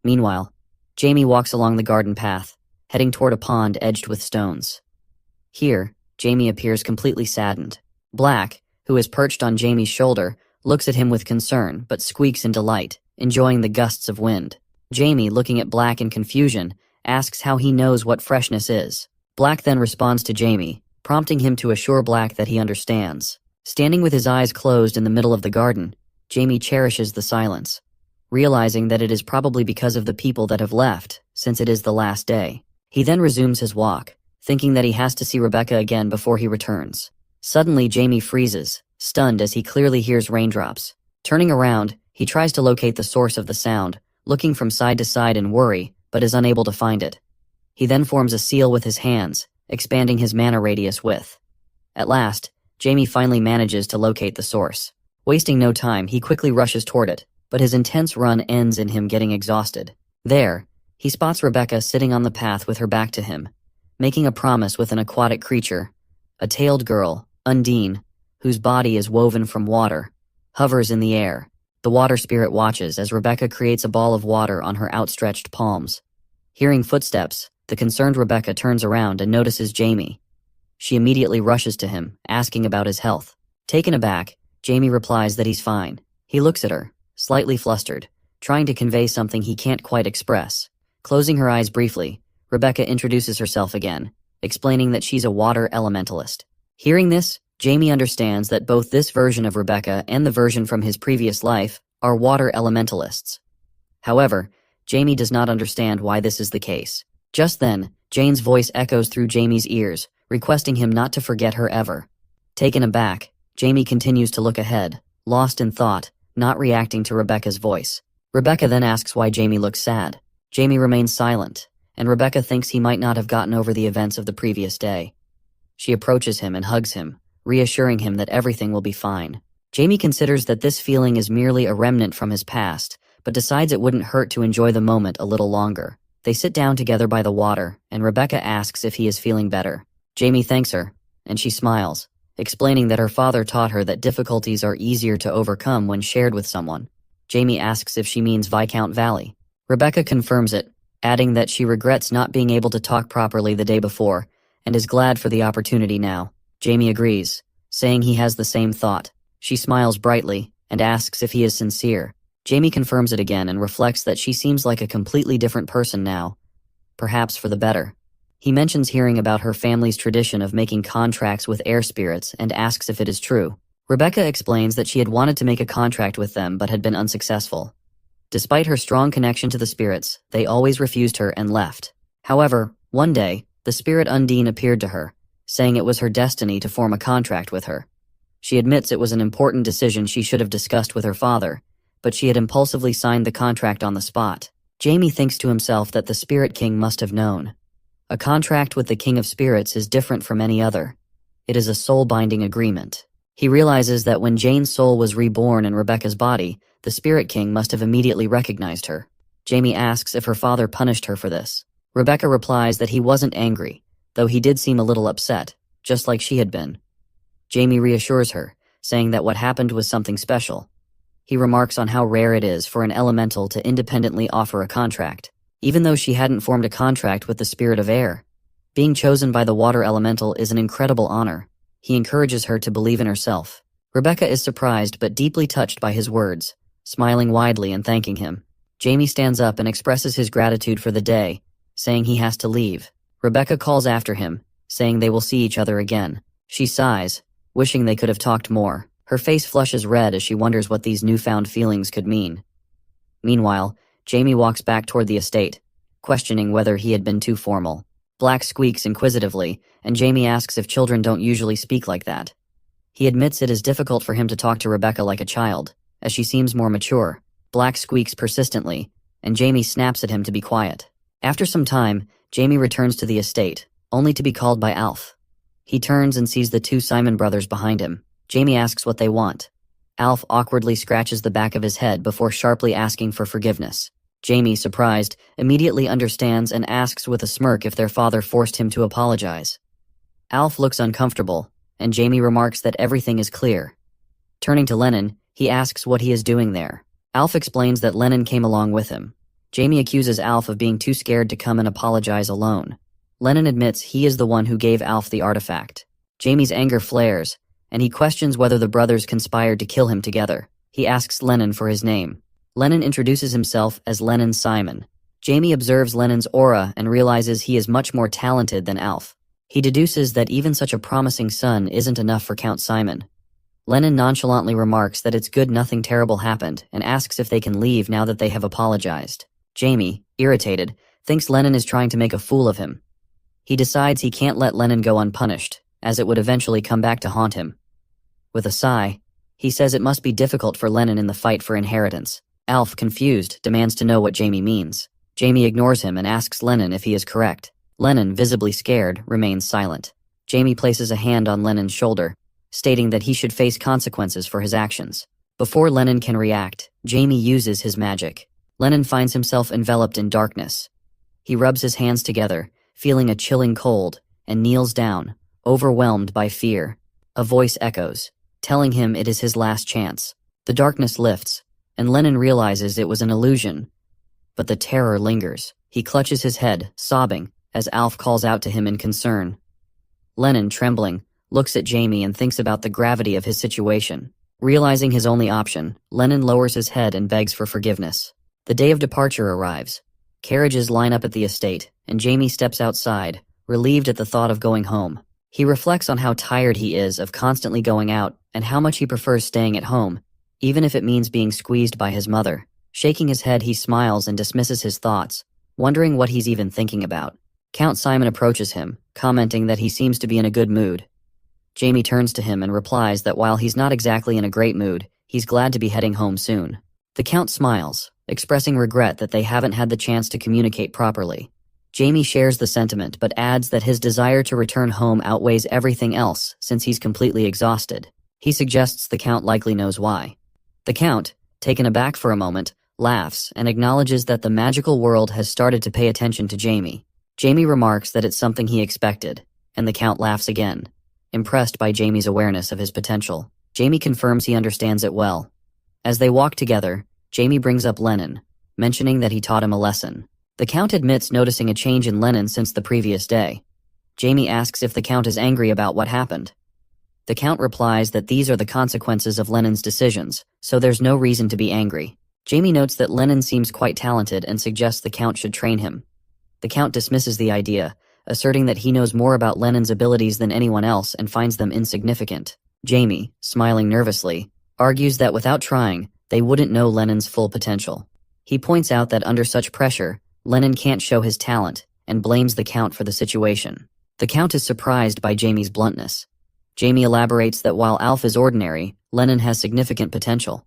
[SPEAKER 1] Meanwhile, Jamie walks along the garden path, heading toward a pond edged with stones. Here, Jamie appears completely saddened. Black, who is perched on Jamie's shoulder, looks at him with concern but squeaks in delight, enjoying the gusts of wind. Jamie, looking at Black in confusion, asks how he knows what freshness is. Black then responds to Jamie, prompting him to assure Black that he understands. Standing with his eyes closed in the middle of the garden, Jamie cherishes the silence, realizing that it is probably because of the people that have left, since it is the last day. He then resumes his walk, thinking that he has to see Rebecca again before he returns. Suddenly, Jamie freezes, stunned as he clearly hears raindrops. Turning around, he tries to locate the source of the sound, looking from side to side in worry, but is unable to find it. He then forms a seal with his hands, expanding his mana radius width. At last, Jamie finally manages to locate the source. Wasting no time, he quickly rushes toward it, but his intense run ends in him getting exhausted. There, he spots Rebecca sitting on the path with her back to him, making a promise with an aquatic creature, a tailed girl, Undine, whose body is woven from water, hovers in the air. The water spirit watches as Rebecca creates a ball of water on her outstretched palms. Hearing footsteps, the concerned Rebecca turns around and notices Jamie. She immediately rushes to him, asking about his health. Taken aback, Jamie replies that he's fine. He looks at her, slightly flustered, trying to convey something he can't quite express. Closing her eyes briefly, Rebecca introduces herself again, explaining that she's a water elementalist. Hearing this, Jamie understands that both this version of Rebecca and the version from his previous life are water elementalists. However, Jamie does not understand why this is the case. Just then, Jane's voice echoes through Jamie's ears, requesting him not to forget her ever. Taken aback, Jamie continues to look ahead, lost in thought, not reacting to Rebecca's voice. Rebecca then asks why Jamie looks sad. Jamie remains silent, and Rebecca thinks he might not have gotten over the events of the previous day. She approaches him and hugs him, reassuring him that everything will be fine. Jamie considers that this feeling is merely a remnant from his past, but decides it wouldn't hurt to enjoy the moment a little longer. They sit down together by the water, and Rebecca asks if he is feeling better. Jamie thanks her, and she smiles, explaining that her father taught her that difficulties are easier to overcome when shared with someone. Jamie asks if she means Viscount Valley. Rebecca confirms it, adding that she regrets not being able to talk properly the day before, and is glad for the opportunity now. Jamie agrees, saying he has the same thought. She smiles brightly, and asks if he is sincere. Jamie confirms it again and reflects that she seems like a completely different person now, perhaps for the better. He mentions hearing about her family's tradition of making contracts with air spirits and asks if it is true. Rebecca explains that she had wanted to make a contract with them but had been unsuccessful. Despite her strong connection to the spirits, they always refused her and left. However, one day, the spirit Undine appeared to her, saying it was her destiny to form a contract with her. She admits it was an important decision she should have discussed with her father, but she had impulsively signed the contract on the spot. Jamie thinks to himself that the Spirit King must have known. A contract with the King of Spirits is different from any other. It is a soul-binding agreement. He realizes that when Jane's soul was reborn in Rebecca's body, the Spirit King must have immediately recognized her. Jamie asks if her father punished her for this. Rebecca replies that he wasn't angry, though he did seem a little upset, just like she had been. Jamie reassures her, saying that what happened was something special. He remarks on how rare it is for an elemental to independently offer a contract, even though she hadn't formed a contract with the spirit of air. Being chosen by the water elemental is an incredible honor. He encourages her to believe in herself. Rebecca is surprised but deeply touched by his words, smiling widely and thanking him. Jamie stands up and expresses his gratitude for the day, saying he has to leave. Rebecca calls after him, saying they will see each other again. She sighs, wishing they could have talked more. Her face flushes red as she wonders what these newfound feelings could mean. Meanwhile, Jamie walks back toward the estate, questioning whether he had been too formal. Black squeaks inquisitively, and Jamie asks if children don't usually speak like that. He admits it is difficult for him to talk to Rebecca like a child, as she seems more mature. Black squeaks persistently, and Jamie snaps at him to be quiet. After some time, Jamie returns to the estate, only to be called by Alf. He turns and sees the two Simon brothers behind him. Jamie asks what they want. Alf awkwardly scratches the back of his head before sharply asking for forgiveness. Jamie, surprised, immediately understands and asks with a smirk if their father forced him to apologize. Alf looks uncomfortable, and Jamie remarks that everything is clear. Turning to Lennon, he asks what he is doing there. Alf explains that Lennon came along with him. Jamie accuses Alf of being too scared to come and apologize alone. Lennon admits he is the one who gave Alf the artifact. Jamie's anger flares, and he questions whether the brothers conspired to kill him together. He asks Lennon for his name. Lennon introduces himself as Lennon Simon. Jamie observes Lennon's aura and realizes he is much more talented than Alf. He deduces that even such a promising son isn't enough for Count Simon. Lennon nonchalantly remarks that it's good nothing terrible happened and asks if they can leave now that they have apologized. Jamie, irritated, thinks Lennon is trying to make a fool of him. He decides he can't let Lennon go unpunished, as it would eventually come back to haunt him. With a sigh, he says it must be difficult for Lennon in the fight for inheritance. Alf, confused, demands to know what Jamie means. Jamie ignores him and asks Lennon if he is correct. Lennon, visibly scared, remains silent. Jamie places a hand on Lennon's shoulder, stating that he should face consequences for his actions. Before Lennon can react, Jamie uses his magic. Lennon finds himself enveloped in darkness. He rubs his hands together, feeling a chilling cold, and kneels down, overwhelmed by fear. A voice echoes, telling him it is his last chance. The darkness lifts, and Lennon realizes it was an illusion. but the terror lingers. He clutches his head, sobbing, as Alf calls out to him in concern. Lennon, trembling, looks at Jamie and thinks about the gravity of his situation. Realizing his only option, Lennon lowers his head and begs for forgiveness. The day of departure arrives. Carriages line up at the estate, and Jamie steps outside, relieved at the thought of going home. He reflects on how tired he is of constantly going out and how much he prefers staying at home, even if it means being squeezed by his mother. Shaking his head, he smiles and dismisses his thoughts, wondering what he's even thinking about. Count Simon approaches him, commenting that he seems to be in a good mood. Jamie turns to him and replies that while he's not exactly in a great mood, he's glad to be heading home soon. The Count smiles, expressing regret that they haven't had the chance to communicate properly. Jamie shares the sentiment but adds that his desire to return home outweighs everything else since he's completely exhausted. He suggests the Count likely knows why. The Count, taken aback for a moment, laughs and acknowledges that the magical world has started to pay attention to Jamie. Jamie remarks that it's something he expected, and the Count laughs again, impressed by Jamie's awareness of his potential. Jamie confirms he understands it well. As they walk together, Jamie brings up Lennon, mentioning that he taught him a lesson. The Count admits noticing a change in Lennon since the previous day. Jamie asks if the Count is angry about what happened. The Count replies that these are the consequences of Lennon's decisions, so there's no reason to be angry. Jamie notes that Lennon seems quite talented and suggests the Count should train him. The Count dismisses the idea, asserting that he knows more about Lennon's abilities than anyone else and finds them insignificant. Jamie, smiling nervously, argues that without trying, they wouldn't know Lennon's full potential. He points out that under such pressure, Lennon can't show his talent, and blames the Count for the situation. The Count is surprised by Jamie's bluntness. Jamie elaborates that while Alf is ordinary, Lennon has significant potential.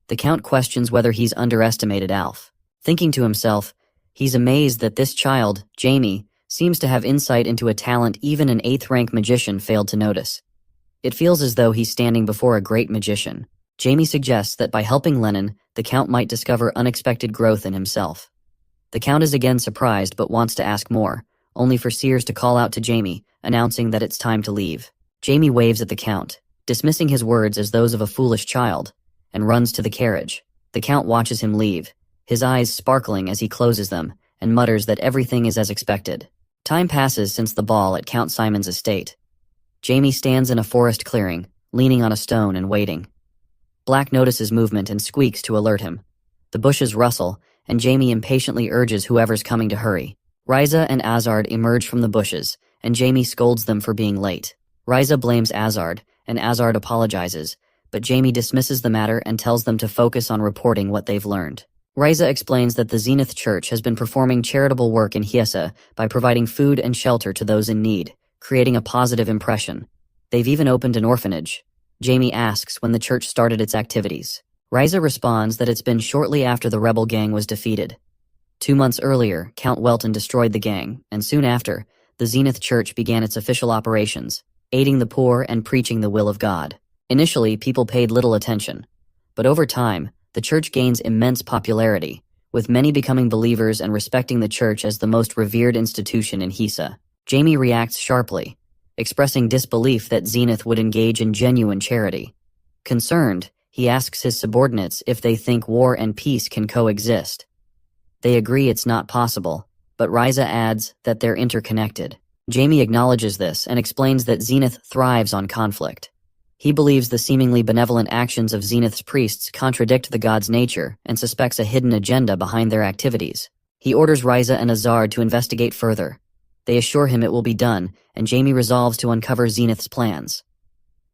[SPEAKER 1] The Count questions whether he's underestimated Alf. Thinking to himself, he's amazed that this child, Jamie, seems to have insight into a talent even an 8th-rank magician failed to notice. It feels as though he's standing before a great magician. Jamie suggests that by helping Lennon, the Count might discover unexpected growth in himself. The Count is again surprised but wants to ask more, only for Sears to call out to Jamie, announcing that it's time to leave. Jamie waves at the Count, dismissing his words as those of a foolish child, and runs to the carriage. The Count watches him leave, his eyes sparkling as he closes them, and mutters that everything is as expected. Time passes since the ball at Count Simon's estate. Jamie stands in a forest clearing, leaning on a stone and waiting. Black notices movement and squeaks to alert him. The bushes rustle, and Jamie impatiently urges whoever's coming to hurry. Riza and Azard emerge from the bushes, and Jamie scolds them for being late. Riza blames Azard, and Azard apologizes, but Jamie dismisses the matter and tells them to focus on reporting what they've learned. Riza explains that the Zenith Church has been performing charitable work in Hiesa by providing food and shelter to those in need, creating a positive impression. They've even opened an orphanage. Jamie asks when the church started its activities. Riza responds that it's been shortly after the rebel gang was defeated. 2 months earlier, Count Welton destroyed the gang, and soon after, the Zenith Church began its official operations, aiding the poor and preaching the will of God. Initially, people paid little attention, but over time, the church gains immense popularity, with many becoming believers and respecting the church as the most revered institution in Hiesa. Jamie reacts sharply, expressing disbelief that Zenith would engage in genuine charity. Concerned, he asks his subordinates if they think war and peace can coexist. They agree it's not possible, but Riza adds that they're interconnected. Jamie acknowledges this and explains that Zenith thrives on conflict. He believes the seemingly benevolent actions of Zenith's priests contradict the god's nature and suspects a hidden agenda behind their activities. He orders Riza and Azard to investigate further. They assure him it will be done, and Jamie resolves to uncover Zenith's plans.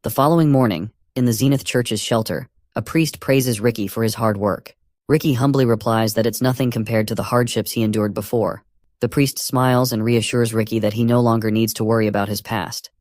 [SPEAKER 1] The following morning, in the Zenith Church's shelter, a priest praises Ricky for his hard work. Ricky humbly replies that it's nothing compared to the hardships he endured before. The priest smiles and reassures Ricky that he no longer needs to worry about his past.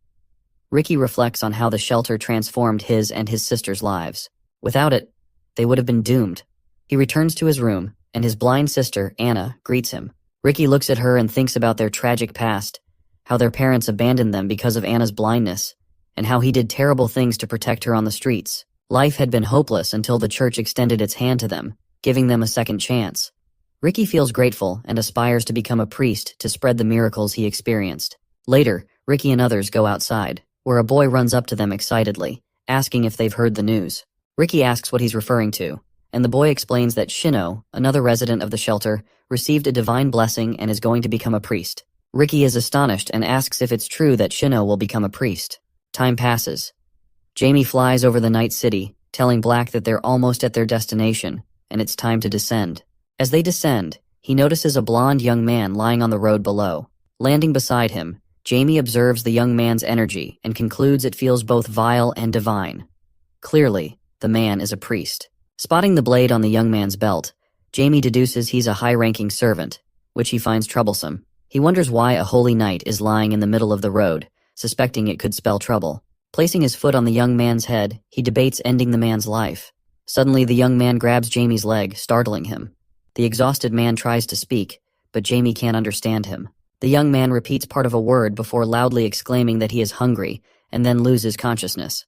[SPEAKER 1] Ricky reflects on how the shelter transformed his and his sister's lives. Without it, they would have been doomed. He returns to his room, and his blind sister, Anna, greets him. Ricky looks at her and thinks about their tragic past, how their parents abandoned them because of Anna's blindness, and how he did terrible things to protect her on the streets. Life had been hopeless until the church extended its hand to them, giving them a second chance. Ricky feels grateful and aspires to become a priest to spread the miracles he experienced. Later, Ricky and others go outside, where a boy runs up to them excitedly, asking if they've heard the news. Ricky asks what he's referring to, and the boy explains that Shino, another resident of the shelter, received a divine blessing and is going to become a priest. Ricky is astonished and asks if it's true that Shino will become a priest. Time passes. Jamie flies over the night city, telling Black that they're almost at their destination, and it's time to descend. As they descend, he notices a blonde young man lying on the road below. Landing beside him, Jamie observes the young man's energy and concludes it feels both vile and divine. Clearly, the man is a priest. Spotting the blade on the young man's belt, Jamie deduces he's a high-ranking servant, which he finds troublesome. He wonders why a holy knight is lying in the middle of the road, suspecting it could spell trouble. Placing his foot on the young man's head, he debates ending the man's life. Suddenly, the young man grabs Jamie's leg, startling him. The exhausted man tries to speak, but Jamie can't understand him. The young man repeats part of a word before loudly exclaiming that he is hungry, and then loses consciousness.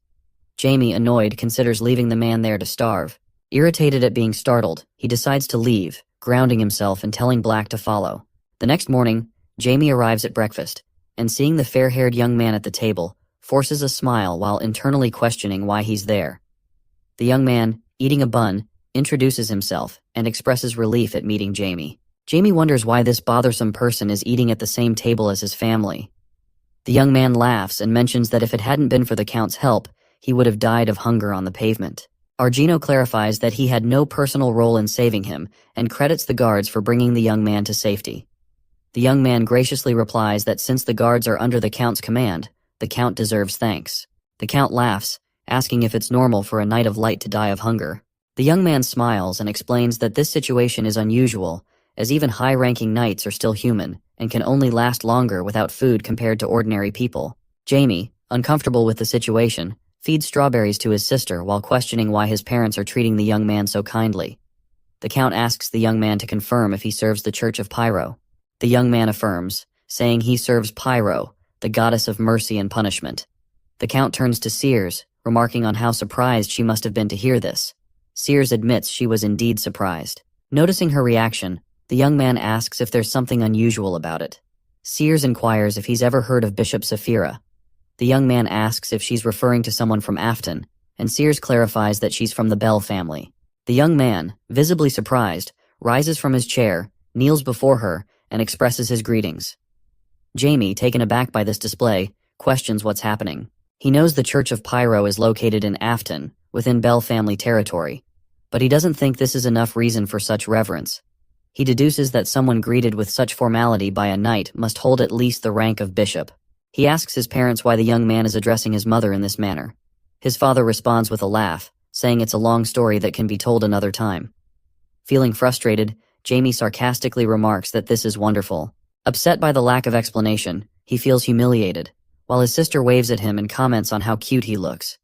[SPEAKER 1] Jamie, annoyed, considers leaving the man there to starve. Irritated at being startled, he decides to leave, grounding himself and telling Black to follow. The next morning, Jamie arrives at breakfast, and seeing the fair-haired young man at the table, forces a smile while internally questioning why he's there. The young man, eating a bun, introduces himself and expresses relief at meeting Jamie. Jamie wonders why this bothersome person is eating at the same table as his family. The young man laughs and mentions that if it hadn't been for the Count's help, he would have died of hunger on the pavement. Argino clarifies that he had no personal role in saving him and credits the guards for bringing the young man to safety. The young man graciously replies that since the guards are under the Count's command, the Count deserves thanks. The Count laughs, asking if it's normal for a Knight of Light to die of hunger. The young man smiles and explains that this situation is unusual, as even high-ranking knights are still human and can only last longer without food compared to ordinary people. Jamie, uncomfortable with the situation, feeds strawberries to his sister while questioning why his parents are treating the young man so kindly. The Count asks the young man to confirm if he serves the Church of Pyro. The young man affirms, saying he serves Pyro, the goddess of mercy and punishment. The Count turns to Sears, remarking on how surprised she must have been to hear this. Sears admits she was indeed surprised. Noticing her reaction, the young man asks if there's something unusual about it. Sears inquires if he's ever heard of Bishop Saphira. The young man asks if she's referring to someone from Afton, and Sears clarifies that she's from the Bell family. The young man, visibly surprised, rises from his chair, kneels before her, and expresses his greetings. Jamie, taken aback by this display, questions what's happening. He knows the Church of Pyro is located in Afton, within Bell family territory, but he doesn't think this is enough reason for such reverence. He deduces that someone greeted with such formality by a knight must hold at least the rank of bishop. He asks his parents why the young man is addressing his mother in this manner. His father responds with a laugh, saying it's a long story that can be told another time. Feeling frustrated, Jamie sarcastically remarks that this is wonderful. Upset by the lack of explanation, he feels humiliated, while his sister waves at him and comments on how cute he looks.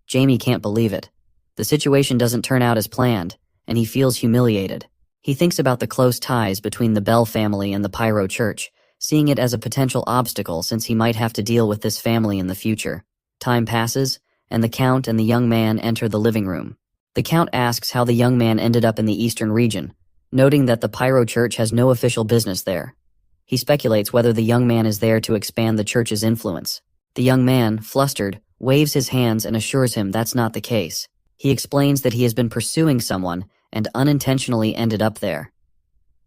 [SPEAKER 1] Jamie can't believe it. The situation doesn't turn out as planned, and he feels humiliated. He thinks about the close ties between the Bell family and the Pyro Church, seeing it as a potential obstacle since he might have to deal with this family in the future. Time passes, and the Count and the young man enter the living room. The Count asks how the young man ended up in the eastern region, noting that the Pyro Church has no official business there. He speculates whether the young man is there to expand the church's influence. The young man, flustered, waves his hands and assures him that's not the case. He explains that he has been pursuing someone and unintentionally ended up there.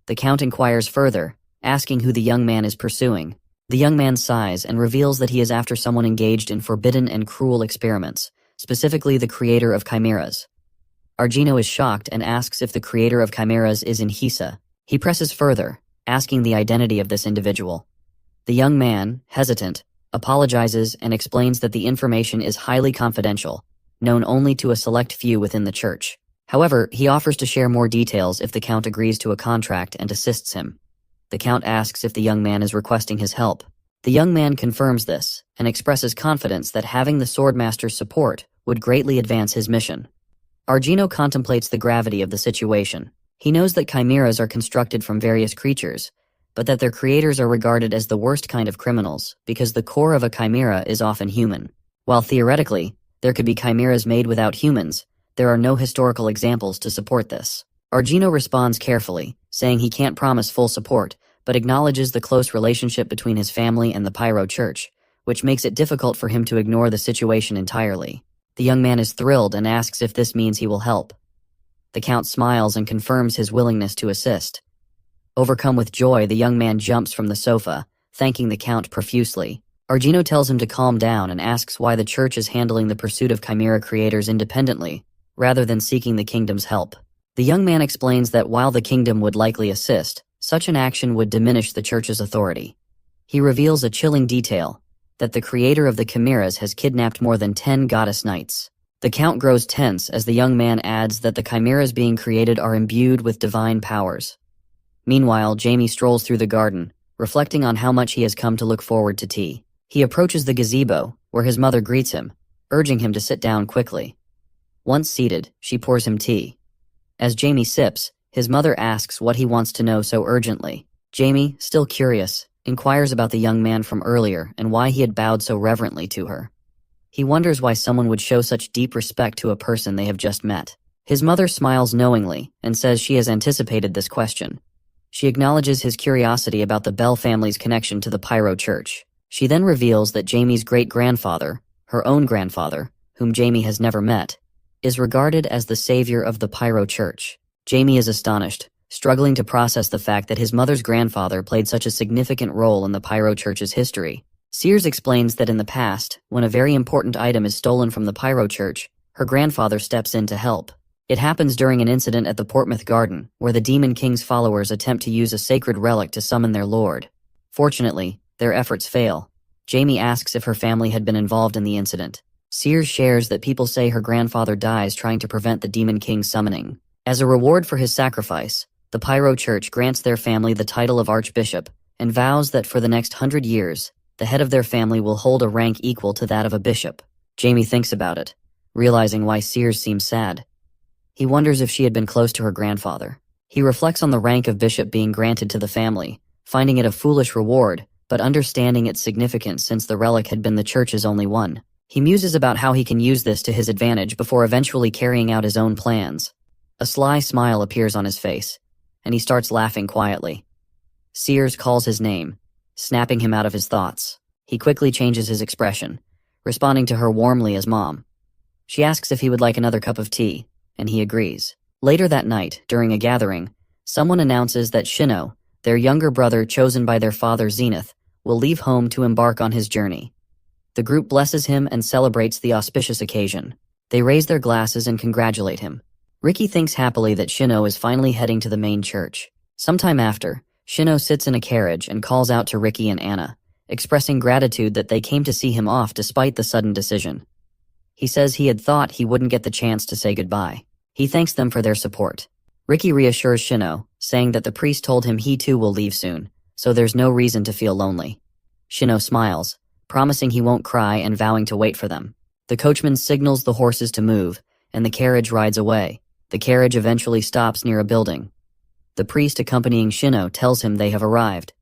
[SPEAKER 1] The Count inquires further, asking who the young man is pursuing. The young man sighs and reveals that he is after someone engaged in forbidden and cruel experiments, specifically the creator of chimeras. Argino is shocked and asks if the creator of chimeras is in Hisa. He presses further, asking the identity of this individual. The young man, hesitant, apologizes and explains that the information is highly confidential, known only to a select few within the church. However, he offers to share more details if the Count agrees to a contract and assists him. The Count asks if the young man is requesting his help. The young man confirms this and expresses confidence that having the Swordmaster's support would greatly advance his mission. Argino contemplates the gravity of the situation. He knows that chimeras are constructed from various creatures, but that their creators are regarded as the worst kind of criminals because the core of a chimera is often human. While theoretically, there could be chimeras made without humans, there are no historical examples to support this. Argino responds carefully, saying he can't promise full support, but acknowledges the close relationship between his family and the Pyro Church, which makes it difficult for him to ignore the situation entirely. The young man is thrilled and asks if this means he will help. The Count smiles and confirms his willingness to assist. Overcome with joy, the young man jumps from the sofa, thanking the Count profusely. Argino tells him to calm down and asks why the church is handling the pursuit of chimera creators independently, rather than seeking the kingdom's help. The young man explains that while the kingdom would likely assist, such an action would diminish the church's authority. He reveals a chilling detail, that the creator of the chimeras has kidnapped more than 10 goddess knights. The Count grows tense as the young man adds that the chimeras being created are imbued with divine powers. Meanwhile, Jamie strolls through the garden, reflecting on how much he has come to look forward to tea. He approaches the gazebo, where his mother greets him, urging him to sit down quickly. Once seated, she pours him tea. As Jamie sips, his mother asks what he wants to know so urgently. Jamie, still curious, inquires about the young man from earlier and why he had bowed so reverently to her. He wonders why someone would show such deep respect to a person they have just met. His mother smiles knowingly and says she has anticipated this question. She acknowledges his curiosity about the Bell family's connection to the Pyro Church. She then reveals that Jamie's great-grandfather, her own grandfather, whom Jamie has never met, is regarded as the savior of the Pyro Church. Jamie is astonished, struggling to process the fact that his mother's grandfather played such a significant role in the Pyro Church's history. Sears explains that in the past, when a very important item is stolen from the Pyro Church, her grandfather steps in to help. It happens during an incident at the Portmouth Garden, where the Demon King's followers attempt to use a sacred relic to summon their lord. Fortunately, their efforts fail. Jamie asks if her family had been involved in the incident. Sears shares that people say her grandfather dies trying to prevent the Demon King's summoning. As a reward for his sacrifice, the Pyro Church grants their family the title of Archbishop and vows that for the next 100 years, the head of their family will hold a rank equal to that of a bishop. Jamie thinks about it, realizing why Sears seems sad. He wonders if she had been close to her grandfather. He reflects on the rank of bishop being granted to the family, finding it a foolish reward, but understanding its significance since the relic had been the church's only one. He muses about how he can use this to his advantage before eventually carrying out his own plans. A sly smile appears on his face, and he starts laughing quietly. Sears calls his name, snapping him out of his thoughts. He quickly changes his expression, responding to her warmly as Mom. She asks if he would like another cup of tea, and he agrees. Later that night, during a gathering, someone announces that Shino, their younger brother chosen by their father Zenith, will leave home to embark on his journey. The group blesses him and celebrates the auspicious occasion. They raise their glasses and congratulate him. Ricky thinks happily that Shino is finally heading to the main church. Sometime after, Shino sits in a carriage and calls out to Ricky and Anna, expressing gratitude that they came to see him off despite the sudden decision. He says he had thought he wouldn't get the chance to say goodbye. He thanks them for their support. Ricky reassures Shino, saying that the priest told him he too will leave soon, so there's no reason to feel lonely. Shino smiles, promising he won't cry and vowing to wait for them. The coachman signals the horses to move, and the carriage rides away. The carriage eventually stops near a building. The priest accompanying Shino tells him they have arrived.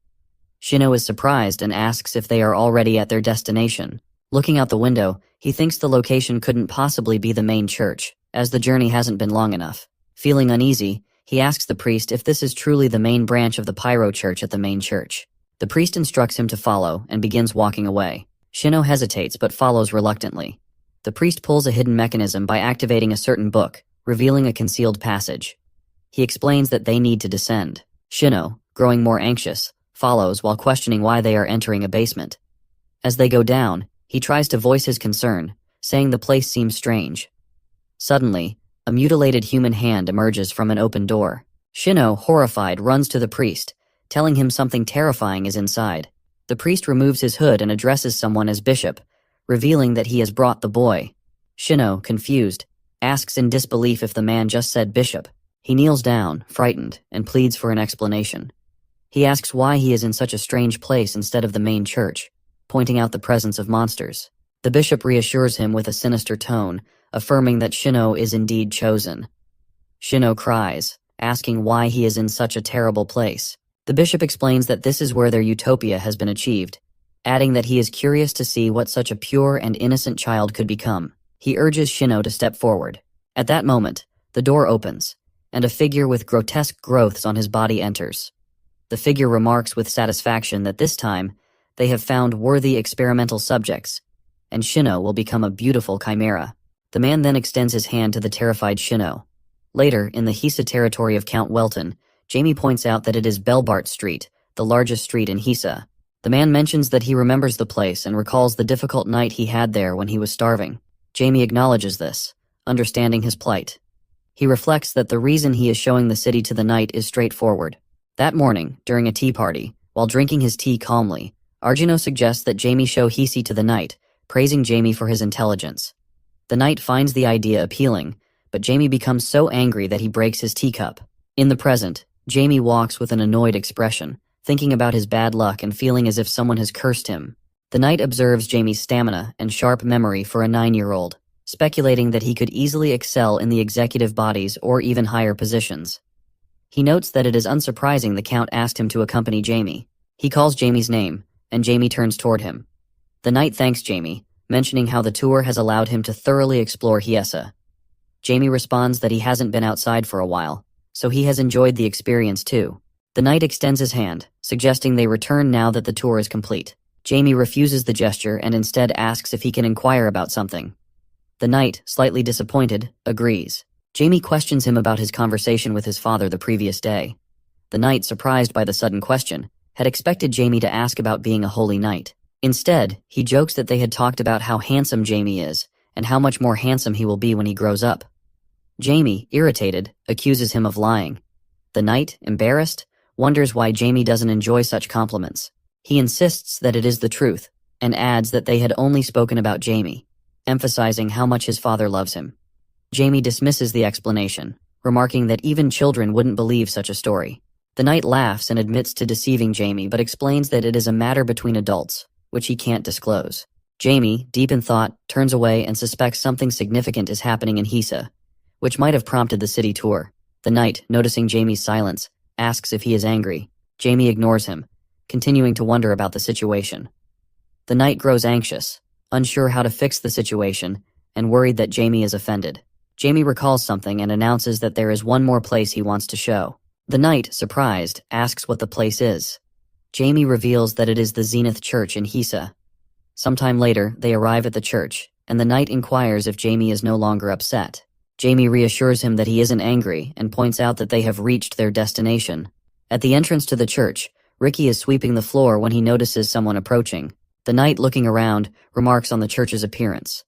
[SPEAKER 1] Shino is surprised and asks if they are already at their destination. Looking out the window, he thinks the location couldn't possibly be the main church, as the journey hasn't been long enough. Feeling uneasy, he asks the priest if this is truly the main branch of the Pyro Church at the main church. The priest instructs him to follow and begins walking away. Shino hesitates but follows reluctantly. The priest pulls a hidden mechanism by activating a certain book, revealing a concealed passage. He explains that they need to descend. Shino, growing more anxious, follows while questioning why they are entering a basement. As they go down, he tries to voice his concern, saying the place seems strange. Suddenly, a mutilated human hand emerges from an open door. Shino, horrified, runs to the priest, telling him something terrifying is inside. The priest removes his hood and addresses someone as Bishop, revealing that he has brought the boy. Shino, confused, asks in disbelief if the man just said Bishop. He kneels down, frightened, and pleads for an explanation. He asks why he is in such a strange place instead of the main church, pointing out the presence of monsters. The bishop reassures him with a sinister tone, affirming that Shino is indeed chosen. Shino cries, asking why he is in such a terrible place. The bishop explains that this is where their utopia has been achieved, adding that he is curious to see what such a pure and innocent child could become. He urges Shino to step forward. At that moment, the door opens, and a figure with grotesque growths on his body enters. The figure remarks with satisfaction that this time, they have found worthy experimental subjects, and Shino will become a beautiful chimera. The man then extends his hand to the terrified Shino. Later, in the Hisa territory of Count Welton, Jamie points out that it is Belbart Street, the largest street in Hisa. The man mentions that he remembers the place and recalls the difficult night he had there when he was starving. Jamie acknowledges this, understanding his plight. He reflects that the reason he is showing the city to the knight is straightforward. That morning, during a tea party, while drinking his tea calmly, Arjuno suggests that Jamie show Hisi to the knight, praising Jamie for his intelligence. The knight finds the idea appealing, but Jamie becomes so angry that he breaks his teacup. In the present, Jamie walks with an annoyed expression, thinking about his bad luck and feeling as if someone has cursed him. The knight observes Jamie's stamina and sharp memory for a 9-year-old, speculating that he could easily excel in the executive bodies or even higher positions. He notes that it is unsurprising the Count asked him to accompany Jamie. He calls Jamie's name, and Jamie turns toward him. The knight thanks Jamie, mentioning how the tour has allowed him to thoroughly explore Hisa. Jamie responds that he hasn't been outside for a while, so he has enjoyed the experience too. The knight extends his hand, suggesting they return now that the tour is complete. Jamie refuses the gesture and instead asks if he can inquire about something. The knight, slightly disappointed, agrees. Jamie questions him about his conversation with his father the previous day. The knight, surprised by the sudden question, had expected Jamie to ask about being a holy knight. Instead, he jokes that they had talked about how handsome Jamie is, and how much more handsome he will be when he grows up. Jamie, irritated, accuses him of lying. The knight, embarrassed, wonders why Jamie doesn't enjoy such compliments. He insists that it is the truth, and adds that they had only spoken about Jamie, emphasizing how much his father loves him. Jamie dismisses the explanation, remarking that even children wouldn't believe such a story. The knight laughs and admits to deceiving Jamie but explains that it is a matter between adults, which he can't disclose. Jamie, deep in thought, turns away and suspects something significant is happening in Hisa, which might have prompted the city tour. The knight, noticing Jamie's silence, asks if he is angry. Jamie ignores him, continuing to wonder about the situation. The knight grows anxious, unsure how to fix the situation, and worried that Jamie is offended. Jamie recalls something and announces that there is one more place he wants to show. The knight, surprised, asks what the place is. Jamie reveals that it is the Zenith Church in Hisa. Sometime later, they arrive at the church, and the knight inquires if Jamie is no longer upset. Jamie reassures him that he isn't angry and points out that they have reached their destination. At the entrance to the church, Ricky is sweeping the floor when he notices someone approaching. The knight, looking around, remarks on the church's appearance.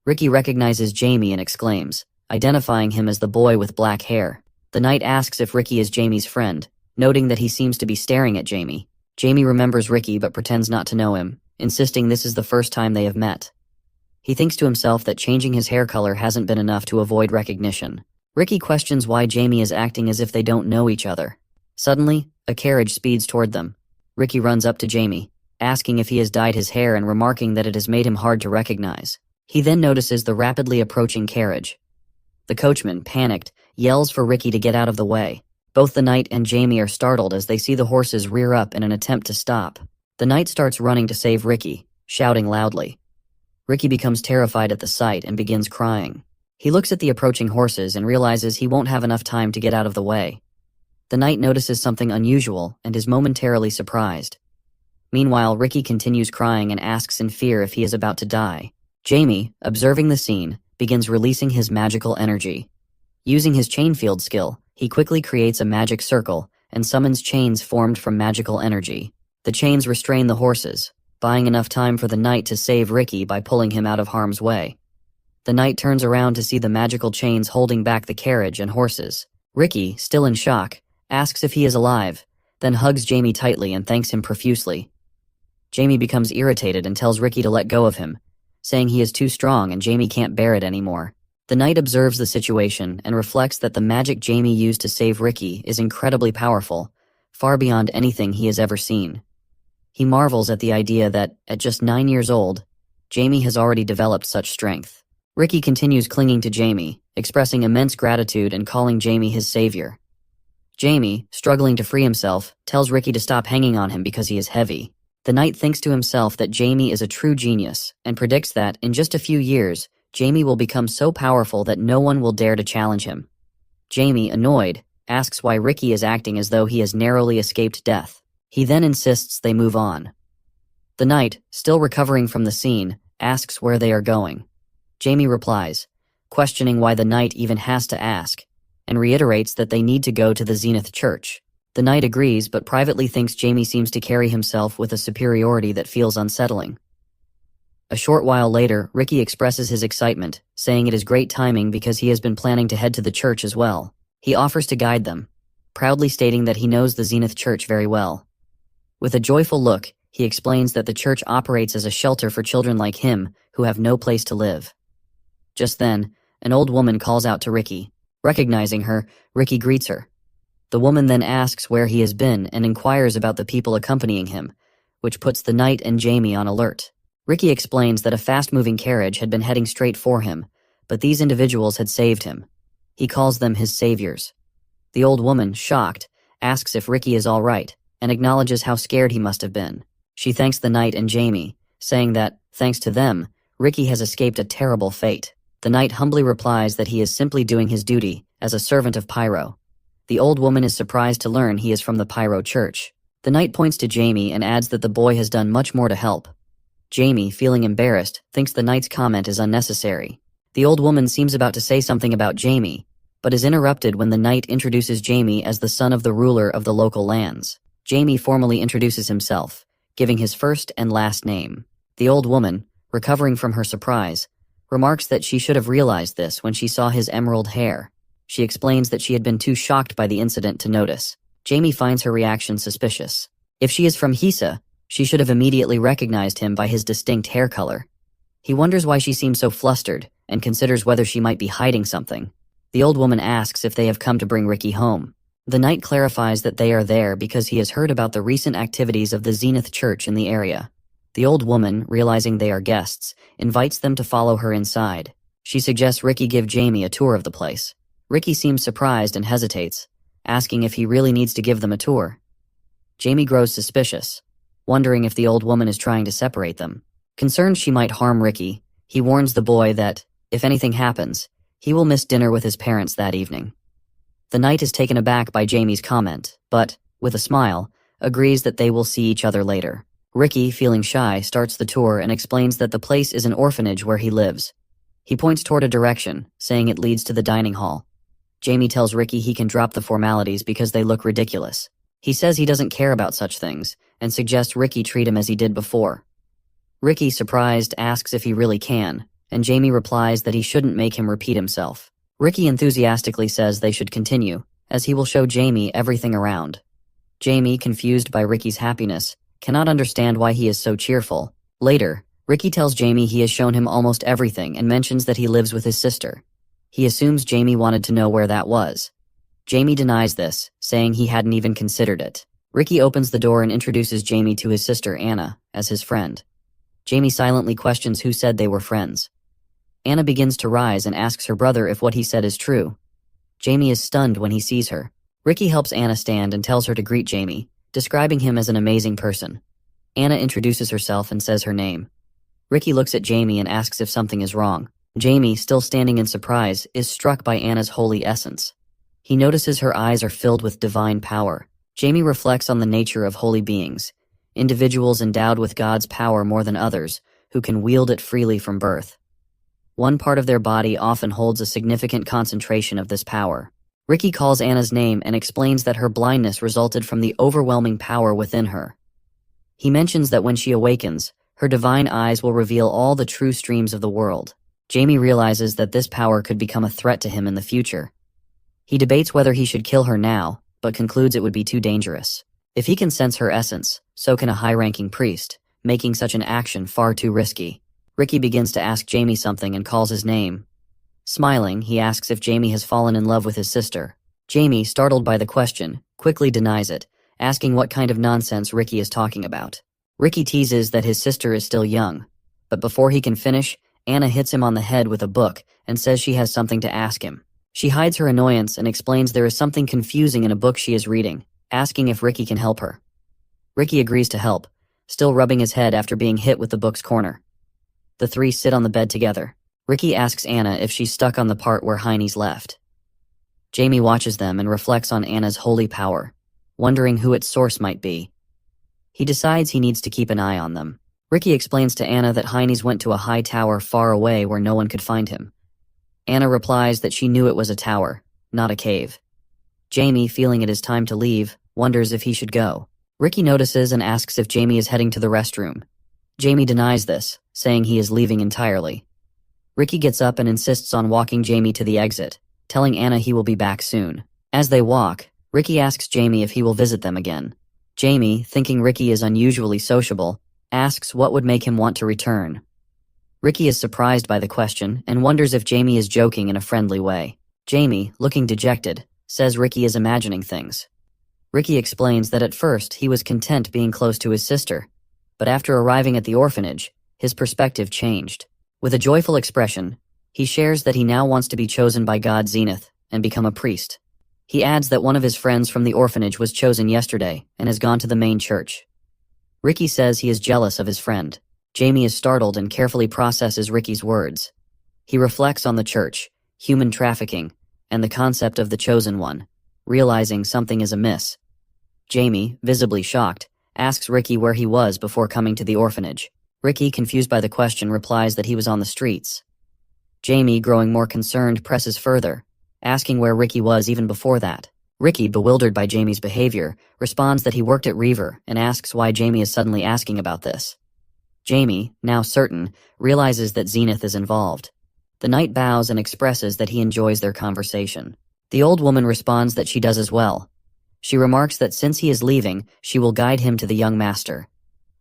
[SPEAKER 1] Ricky recognizes Jamie and exclaims, identifying him as the boy with black hair. The knight asks if Ricky is Jamie's friend, noting that he seems to be staring at Jamie. Jamie remembers Ricky but pretends not to know him, insisting this is the first time they have met. He thinks to himself that changing his hair color hasn't been enough to avoid recognition. Ricky questions why Jamie is acting as if they don't know each other. Suddenly, a carriage speeds toward them. Ricky runs up to Jamie, asking if he has dyed his hair and remarking that it has made him hard to recognize. He then notices the rapidly approaching carriage. The coachman, panicked, yells for Ricky to get out of the way. Both the knight and Jamie are startled as they see the horses rear up in an attempt to stop. The knight starts running to save Ricky, shouting loudly. Ricky becomes terrified at the sight and begins crying. He looks at the approaching horses and realizes he won't have enough time to get out of the way. The knight notices something unusual and is momentarily surprised. Meanwhile, Ricky continues crying and asks in fear if he is about to die. Jamie, observing the scene, begins releasing his magical energy. Using his chain field skill, he quickly creates a magic circle and summons chains formed from magical energy. The chains restrain the horses, buying enough time for the knight to save Ricky by pulling him out of harm's way. The knight turns around to see the magical chains holding back the carriage and horses. Ricky, still in shock, asks if he is alive, then hugs Jamie tightly and thanks him profusely. Jamie becomes irritated and tells Ricky to let go of him, saying he is too strong and Jamie can't bear it anymore. The knight observes the situation and reflects that the magic Jamie used to save Ricky is incredibly powerful, far beyond anything he has ever seen. He marvels at the idea that, at just 9 years old, Jamie has already developed such strength. Ricky continues clinging to Jamie, expressing immense gratitude and calling Jamie his savior. Jamie, struggling to free himself, tells Ricky to stop hanging on him because he is heavy. The knight thinks to himself that Jamie is a true genius and predicts that, in just a few years, Jamie will become so powerful that no one will dare to challenge him. Jamie, annoyed, asks why Ricky is acting as though he has narrowly escaped death. He then insists they move on. The knight, still recovering from the scene, asks where they are going. Jamie replies, questioning why the knight even has to ask. and reiterates that they need to go to the Zenith Church. The knight agrees but privately thinks Jamie seems to carry himself with a superiority that feels unsettling. A short while later, Ricky expresses his excitement, saying it is great timing because he has been planning to head to the church as well. He offers to guide them, proudly stating that he knows the Zenith Church very well. With a joyful look, he explains that the church operates as a shelter for children like him who have no place to live. Just then, an old woman calls out to Ricky. Recognizing her, Ricky greets her. The woman then asks where he has been and inquires about the people accompanying him, which puts the knight and Jamie on alert. Ricky explains that a fast-moving carriage had been heading straight for him, but these individuals had saved him. He calls them his saviors. The old woman, shocked, asks if Ricky is all right, and acknowledges how scared he must have been. She thanks the knight and Jamie, saying that, thanks to them, Ricky has escaped a terrible fate. The knight humbly replies that he is simply doing his duty as a servant of Pyro. The old woman is surprised to learn he is from the Pyro Church. The knight points to Jamie and adds that the boy has done much more to help. Jamie, feeling embarrassed, thinks the knight's comment is unnecessary. The old woman seems about to say something about Jamie, but is interrupted when the knight introduces Jamie as the son of the ruler of the local lands. Jamie formally introduces himself, giving his first and last name. The old woman, recovering from her surprise, remarks that she should have realized this when she saw his emerald hair. She explains that she had been too shocked by the incident to notice. Jamie finds her reaction suspicious. If she is from Hisa, she should have immediately recognized him by his distinct hair color. He wonders why she seems so flustered and considers whether she might be hiding something. The old woman asks if they have come to bring Ricky home. The knight clarifies that they are there because he has heard about the recent activities of the Zenith Church in the area. The old woman, realizing they are guests, invites them to follow her inside. She suggests Ricky give Jamie a tour of the place. Ricky seems surprised and hesitates, asking if he really needs to give them a tour. Jamie grows suspicious, wondering if the old woman is trying to separate them. Concerned she might harm Ricky, he warns the boy that, if anything happens, he will miss dinner with his parents that evening. The knight is taken aback by Jamie's comment, but, with a smile, agrees that they will see each other later. Ricky, feeling shy, starts the tour and explains that the place is an orphanage where he lives. He points toward a direction, saying it leads to the dining hall. Jamie tells Ricky he can drop the formalities because they look ridiculous. He says he doesn't care about such things, and suggests Ricky treat him as he did before. Ricky, surprised, asks if he really can, and Jamie replies that he shouldn't make him repeat himself. Ricky enthusiastically says they should continue, as he will show Jamie everything around. Jamie, confused by Ricky's happiness, cannot understand why he is so cheerful. Later, Ricky tells Jamie he has shown him almost everything and mentions that he lives with his sister. He assumes Jamie wanted to know where that was. Jamie denies this, saying he hadn't even considered it. Ricky opens the door and introduces Jamie to his sister Anna as his friend. Jamie silently questions who said they were friends. Anna begins to rise and asks her brother if what he said is true. Jamie is stunned when he sees her. Ricky helps Anna stand and tells her to greet Jamie, describing him as an amazing person. Anna introduces herself and says her name. Ricky looks at Jamie and asks if something is wrong. Jamie, still standing in surprise, is struck by Anna's holy essence. He notices her eyes are filled with divine power. Jamie reflects on the nature of holy beings, individuals endowed with God's power more than others, who can wield it freely from birth. One part of their body often holds a significant concentration of this power. Ricky calls Anna's name and explains that her blindness resulted from the overwhelming power within her. He mentions that when she awakens, her divine eyes will reveal all the true streams of the world. Jamie realizes that this power could become a threat to him in the future. He debates whether he should kill her now, but concludes it would be too dangerous. If he can sense her essence, so can a high-ranking priest, making such an action far too risky. Ricky begins to ask Jamie something and calls his name. Smiling, he asks if Jamie has fallen in love with his sister. Jamie, startled by the question, quickly denies it, asking what kind of nonsense Ricky is talking about. Ricky teases that his sister is still young, but before he can finish, Anna hits him on the head with a book and says she has something to ask him. She hides her annoyance and explains there is something confusing in a book she is reading, asking if Ricky can help her. Ricky agrees to help, still rubbing his head after being hit with the book's corner. The three sit on the bed together. Ricky asks Anna if she's stuck on the part where Heine's left. Jamie watches them and reflects on Anna's holy power, wondering who its source might be. He decides he needs to keep an eye on them. Ricky explains to Anna that Heine's went to a high tower far away where no one could find him. Anna replies that she knew it was a tower, not a cave. Jamie, feeling it is time to leave, wonders if he should go. Ricky notices and asks if Jamie is heading to the restroom. Jamie denies this, saying he is leaving entirely. Ricky gets up and insists on walking Jamie to the exit, telling Anna he will be back soon. As they walk, Ricky asks Jamie if he will visit them again. Jamie, thinking Ricky is unusually sociable, asks what would make him want to return. Ricky is surprised by the question and wonders if Jamie is joking in a friendly way. Jamie, looking dejected, says Ricky is imagining things. Ricky explains that at first he was content being close to his sister, but after arriving at the orphanage, his perspective changed. With a joyful expression, he shares that he now wants to be chosen by God Zenith and become a priest. He adds that one of his friends from the orphanage was chosen yesterday and has gone to the main church. Ricky says he is jealous of his friend. Jamie is startled and carefully processes Ricky's words. He reflects on the church, human trafficking, and the concept of the chosen one, realizing something is amiss. Jamie, visibly shocked, asks Ricky where he was before coming to the orphanage. Ricky, confused by the question, replies that he was on the streets. Jamie, growing more concerned, presses further, asking where Ricky was even before that. Ricky, bewildered by Jamie's behavior, responds that he worked at Reaver and asks why Jamie is suddenly asking about this. Jamie, now certain, realizes that Zenith is involved. The knight bows and expresses that he enjoys their conversation. The old woman responds that she does as well. She remarks that since he is leaving, she will guide him to the young master.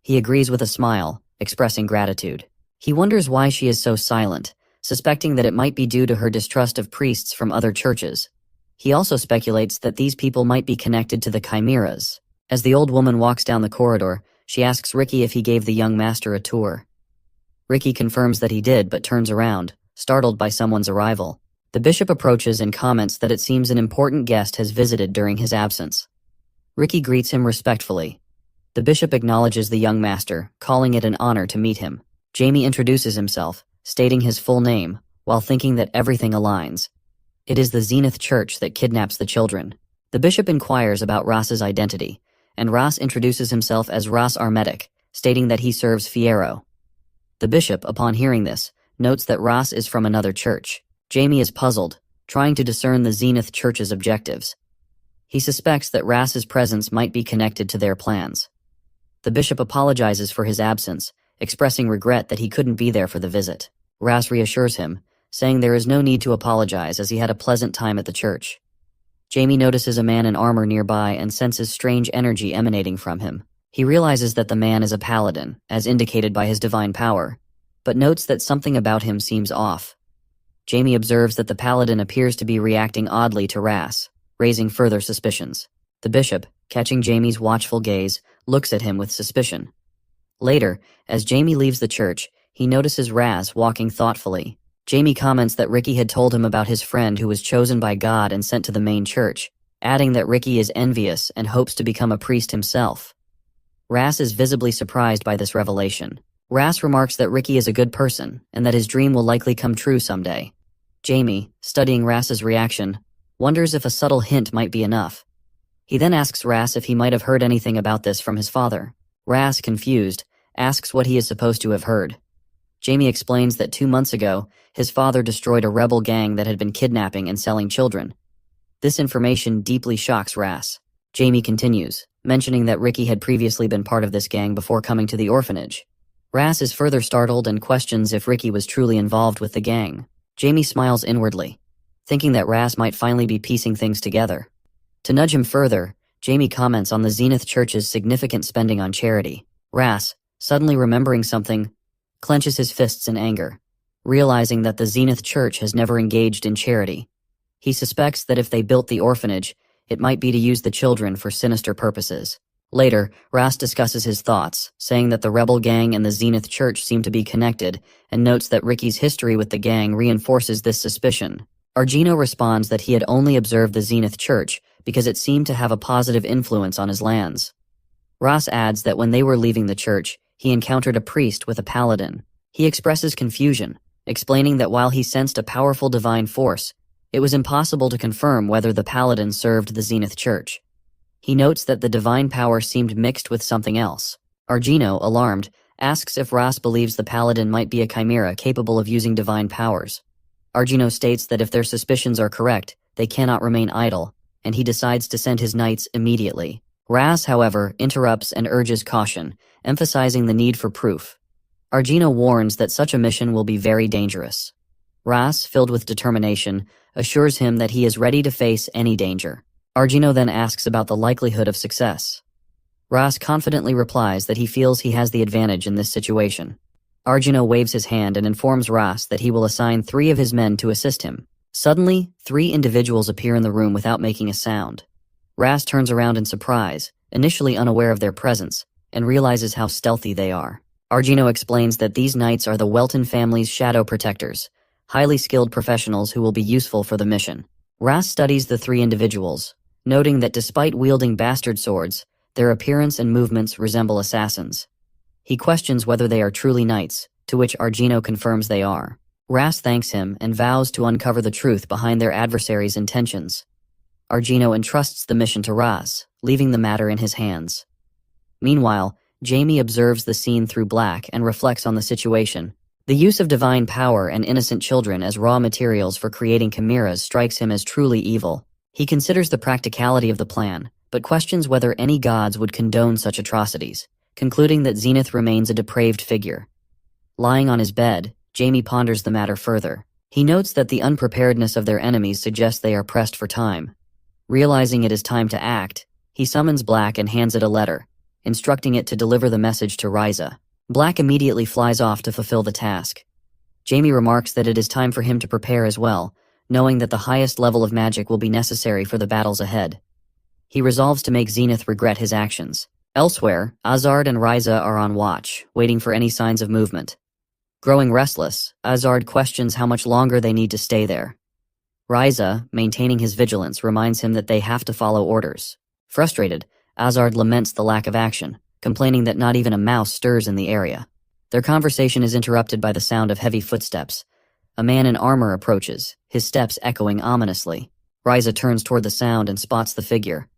[SPEAKER 1] He agrees with a smile, expressing gratitude. He wonders why she is so silent, suspecting that it might be due to her distrust of priests from other churches. He also speculates that these people might be connected to the chimeras. As the old woman walks down the corridor, she asks Ricky if he gave the young master a tour. Ricky confirms that he did, but turns around, startled by someone's arrival. The bishop approaches and comments that it seems an important guest has visited during his absence. Ricky greets him respectfully. The bishop acknowledges the young master, calling it an honor to meet him. Jamie introduces himself, stating his full name, while thinking that everything aligns. It is the Zenith Church that kidnaps the children. The bishop inquires about Ross's identity, and Ross introduces himself as Ross Armetic, stating that he serves Fierro. The bishop, upon hearing this, notes that Ross is from another church. Jamie is puzzled, trying to discern the Zenith Church's objectives. He suspects that Ross's presence might be connected to their plans. The bishop apologizes for his absence, expressing regret that he couldn't be there for the visit. Ross reassures him, saying there is no need to apologize as he had a pleasant time at the church. Jamie notices a man in armor nearby and senses strange energy emanating from him. He realizes that the man is a paladin, as indicated by his divine power, but notes that something about him seems off. Jamie observes that the paladin appears to be reacting oddly to Ross, raising further suspicions. The bishop, catching Jamie's watchful gaze, looks at him with suspicion. Later, as Jamie leaves the church, he notices Ross walking thoughtfully. Jamie comments that Ricky had told him about his friend who was chosen by God and sent to the main church, adding that Ricky is envious and hopes to become a priest himself. Ross is visibly surprised by this revelation. Ross remarks that Ricky is a good person and that his dream will likely come true someday. Jamie, studying Ross's reaction, wonders if a subtle hint might be enough. He then asks Ross if he might have heard anything about this from his father. Ross, confused, asks what he is supposed to have heard. Jamie explains that 2 months ago, his father destroyed a rebel gang that had been kidnapping and selling children. This information deeply shocks Ross. Jamie continues, mentioning that Ricky had previously been part of this gang before coming to the orphanage. Ross is further startled and questions if Ricky was truly involved with the gang. Jamie smiles inwardly, thinking that Ross might finally be piecing things together. To nudge him further, Jamie comments on the Zenith Church's significant spending on charity. Ross, suddenly remembering something, clenches his fists in anger, realizing that the Zenith Church has never engaged in charity. He suspects that if they built the orphanage, it might be to use the children for sinister purposes. Later, Ross discusses his thoughts, saying that the rebel gang and the Zenith Church seem to be connected, and notes that Ricky's history with the gang reinforces this suspicion. Argino responds that he had only observed the Zenith Church because it seemed to have a positive influence on his lands. Ross adds that when they were leaving the church, he encountered a priest with a paladin. He expresses confusion, explaining that while he sensed a powerful divine force, it was impossible to confirm whether the paladin served the Zenith Church. He notes that the divine power seemed mixed with something else. Argino, alarmed, asks if Ross believes the paladin might be a chimera capable of using divine powers. Argino states that if their suspicions are correct, they cannot remain idle, and he decides to send his knights immediately. Ras, however, interrupts and urges caution, emphasizing the need for proof. Arjuna warns that such a mission will be very dangerous. Ras, filled with determination, assures him that he is ready to face any danger. Arjuna then asks about the likelihood of success. Ras confidently replies that he feels he has the advantage in this situation. Arjuna waves his hand and informs Ras that he will assign 3 of his men to assist him. Suddenly, 3 individuals appear in the room without making a sound. Ras turns around in surprise, initially unaware of their presence, and realizes how stealthy they are. Arjuna explains that these knights are the Welton family's shadow protectors, highly skilled professionals who will be useful for the mission. Ras studies the 3 individuals, noting that despite wielding bastard swords, their appearance and movements resemble assassins. He questions whether they are truly knights, to which Arjuna confirms they are. Ras thanks him and vows to uncover the truth behind their adversaries' intentions. Arjuna entrusts the mission to Ras, leaving the matter in his hands. Meanwhile, Jamie observes the scene through black and reflects on the situation. The use of divine power and innocent children as raw materials for creating chimeras strikes him as truly evil. He considers the practicality of the plan, but questions whether any gods would condone such atrocities, concluding that Zenith remains a depraved figure. Lying on his bed, Jamie ponders the matter further. He notes that the unpreparedness of their enemies suggests they are pressed for time. Realizing it is time to act, he summons Black and hands it a letter, instructing it to deliver the message to Ryza. Black immediately flies off to fulfill the task. Jamie remarks that it is time for him to prepare as well, knowing that the highest level of magic will be necessary for the battles ahead. He resolves to make Zenith regret his actions. Elsewhere, Azard and Ryza are on watch, waiting for any signs of movement. Growing restless, Azard questions how much longer they need to stay there. Ryza, maintaining his vigilance, reminds him that they have to follow orders. Frustrated, Azard laments the lack of action, complaining that not even a mouse stirs in the area. Their conversation is interrupted by the sound of heavy footsteps. A man in armor approaches, his steps echoing ominously. Ryza turns toward the sound and spots the figure.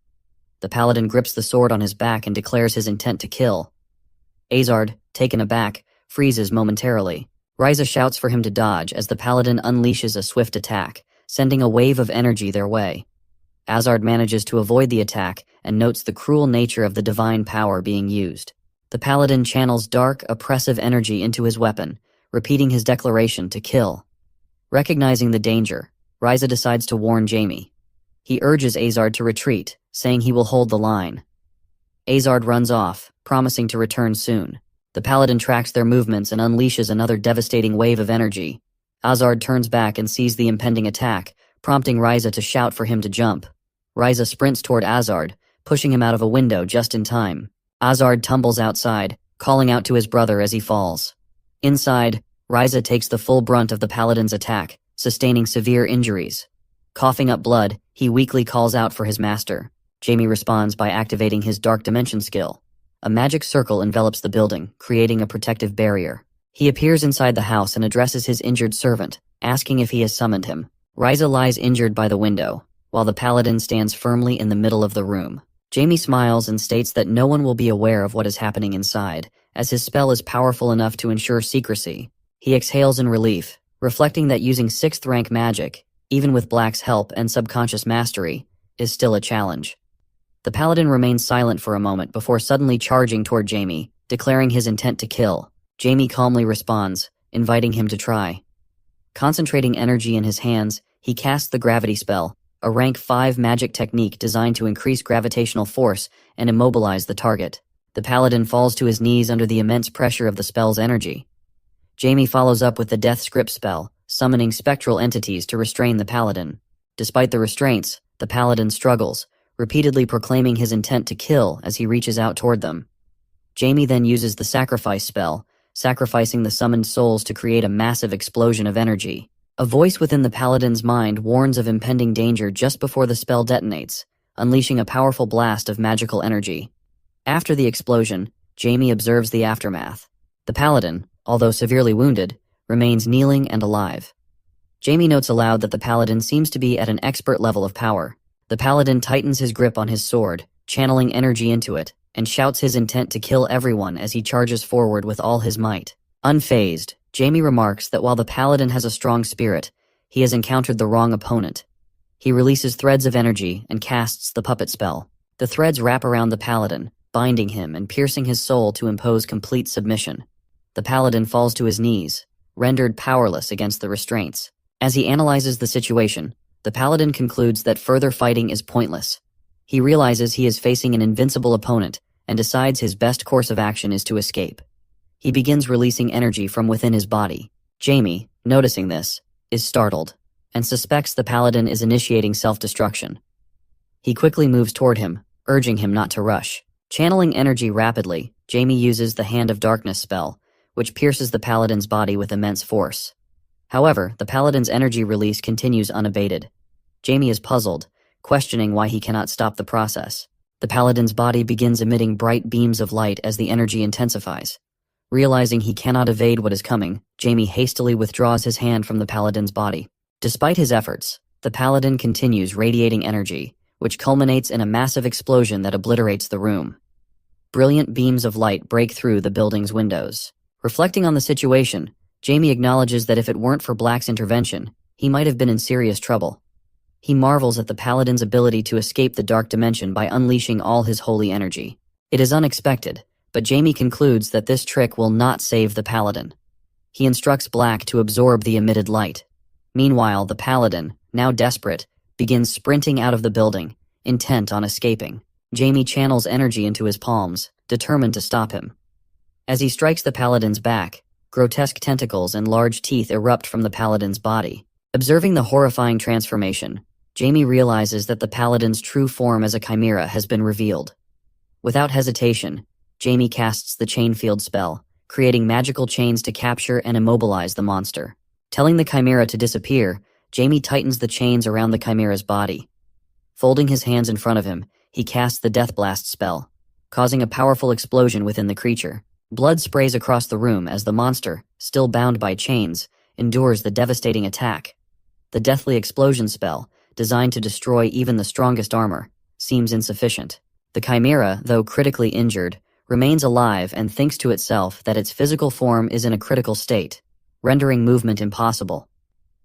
[SPEAKER 1] The paladin grips the sword on his back and declares his intent to kill. Azard, taken aback, freezes momentarily. Ryza shouts for him to dodge as the paladin unleashes a swift attack, sending a wave of energy their way. Azard manages to avoid the attack and notes the cruel nature of the divine power being used. The paladin channels dark, oppressive energy into his weapon, repeating his declaration to kill. Recognizing the danger, Ryza decides to warn Jamie. He urges Azard to retreat, saying he will hold the line. Azard runs off, promising to return soon. The paladin tracks their movements and unleashes another devastating wave of energy. Azard turns back and sees the impending attack, prompting Ryza to shout for him to jump. Ryza sprints toward Azard, pushing him out of a window just in time. Azard tumbles outside, calling out to his brother as he falls. Inside, Ryza takes the full brunt of the paladin's attack, sustaining severe injuries. Coughing up blood, he weakly calls out for his master. Jamie responds by activating his Dark Dimension skill. A magic circle envelops the building, creating a protective barrier. He appears inside the house and addresses his injured servant, asking if he has summoned him. Ryza lies injured by the window, while the paladin stands firmly in the middle of the room. Jamie smiles and states that no one will be aware of what is happening inside, as his spell is powerful enough to ensure secrecy. He exhales in relief, reflecting that using 6th rank magic, even with Black's help and subconscious mastery, is still a challenge. The paladin remains silent for a moment before suddenly charging toward Jamie, declaring his intent to kill. Jamie calmly responds, inviting him to try. Concentrating energy in his hands, he casts the gravity spell, a rank 5 magic technique designed to increase gravitational force and immobilize the target. The paladin falls to his knees under the immense pressure of the spell's energy. Jamie follows up with the Death Script spell, summoning spectral entities to restrain the paladin. Despite the restraints, the paladin struggles, repeatedly proclaiming his intent to kill as he reaches out toward them. Jamie then uses the Sacrifice spell, sacrificing the summoned souls to create a massive explosion of energy. A voice within the paladin's mind warns of impending danger just before the spell detonates, unleashing a powerful blast of magical energy. After the explosion, Jamie observes the aftermath. The paladin, although severely wounded, remains kneeling and alive. Jamie notes aloud that the paladin seems to be at an expert level of power. The paladin tightens his grip on his sword, channeling energy into it, and shouts his intent to kill everyone as he charges forward with all his might. Unfazed, Jamie remarks that while the paladin has a strong spirit, he has encountered the wrong opponent. He releases threads of energy and casts the puppet spell. The threads wrap around the paladin, binding him and piercing his soul to impose complete submission. The paladin falls to his knees, rendered powerless against the restraints. As he analyzes the situation, the paladin concludes that further fighting is pointless. He realizes he is facing an invincible opponent and decides his best course of action is to escape. He begins releasing energy from within his body. Jamie, noticing this, is startled and suspects the paladin is initiating self-destruction. He quickly moves toward him, urging him not to rush. Channeling energy rapidly, Jamie uses the Hand of Darkness spell, which pierces the paladin's body with immense force. However, the paladin's energy release continues unabated. Jamie is puzzled, questioning why he cannot stop the process. The paladin's body begins emitting bright beams of light as the energy intensifies. Realizing he cannot evade what is coming, Jamie hastily withdraws his hand from the paladin's body. Despite his efforts, the paladin continues radiating energy, which culminates in a massive explosion that obliterates the room. Brilliant beams of light break through the building's windows. Reflecting on the situation, Jamie acknowledges that if it weren't for Black's intervention, he might have been in serious trouble. He marvels at the paladin's ability to escape the dark dimension by unleashing all his holy energy. It is unexpected, but Jamie concludes that this trick will not save the paladin. He instructs Black to absorb the emitted light. Meanwhile, the paladin, now desperate, begins sprinting out of the building, intent on escaping. Jamie channels energy into his palms, determined to stop him. As he strikes the paladin's back, grotesque tentacles and large teeth erupt from the paladin's body. Observing the horrifying transformation, Jamie realizes that the paladin's true form as a chimera has been revealed. Without hesitation, Jamie casts the chain field spell, creating magical chains to capture and immobilize the monster. Telling the chimera to disappear, Jamie tightens the chains around the chimera's body. Folding his hands in front of him, he casts the Death Blast spell, causing a powerful explosion within the creature. Blood sprays across the room as the monster, still bound by chains, endures the devastating attack. The Deathly Explosion spell, designed to destroy even the strongest armor, seems insufficient. The chimera, though critically injured, remains alive and thinks to itself that its physical form is in a critical state, rendering movement impossible.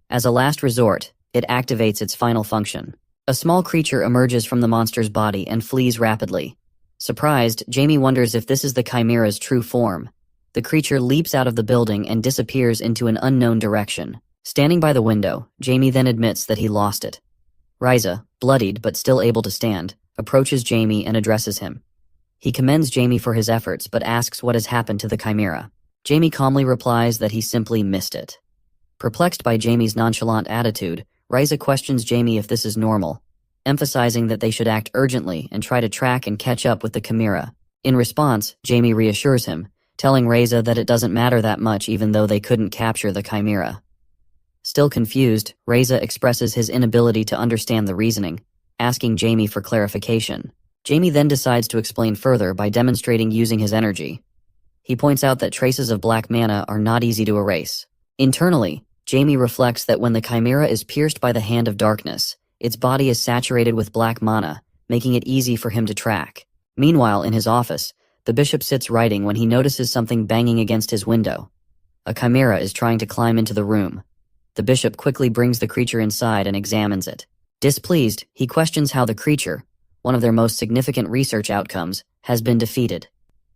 [SPEAKER 1] As a last resort, it activates its final function. A small creature emerges from the monster's body and flees rapidly. Surprised, Jamie wonders if this is the chimera's true form. The creature leaps out of the building and disappears into an unknown direction. Standing by the window, Jamie then admits that he lost it. Riza, bloodied but still able to stand, approaches Jamie and addresses him. He commends Jamie for his efforts but asks what has happened to the chimera. Jamie calmly replies that he simply missed it. Perplexed by Jamie's nonchalant attitude, Riza questions Jamie if this is normal, emphasizing that they should act urgently and try to track and catch up with the chimera. In response, Jamie reassures him, telling Riza that it doesn't matter that much even though they couldn't capture the chimera. Still confused, Riza expresses his inability to understand the reasoning, asking Jamie for clarification. Jamie then decides to explain further by demonstrating using his energy. He points out that traces of black mana are not easy to erase. Internally, Jamie reflects that when the chimera is pierced by the Hand of Darkness, its body is saturated with black mana, making it easy for him to track. Meanwhile, in his office, the bishop sits writing when he notices something banging against his window. A chimera is trying to climb into the room. The bishop quickly brings the creature inside and examines it. Displeased, he questions how the creature, one of their most significant research outcomes, has been defeated.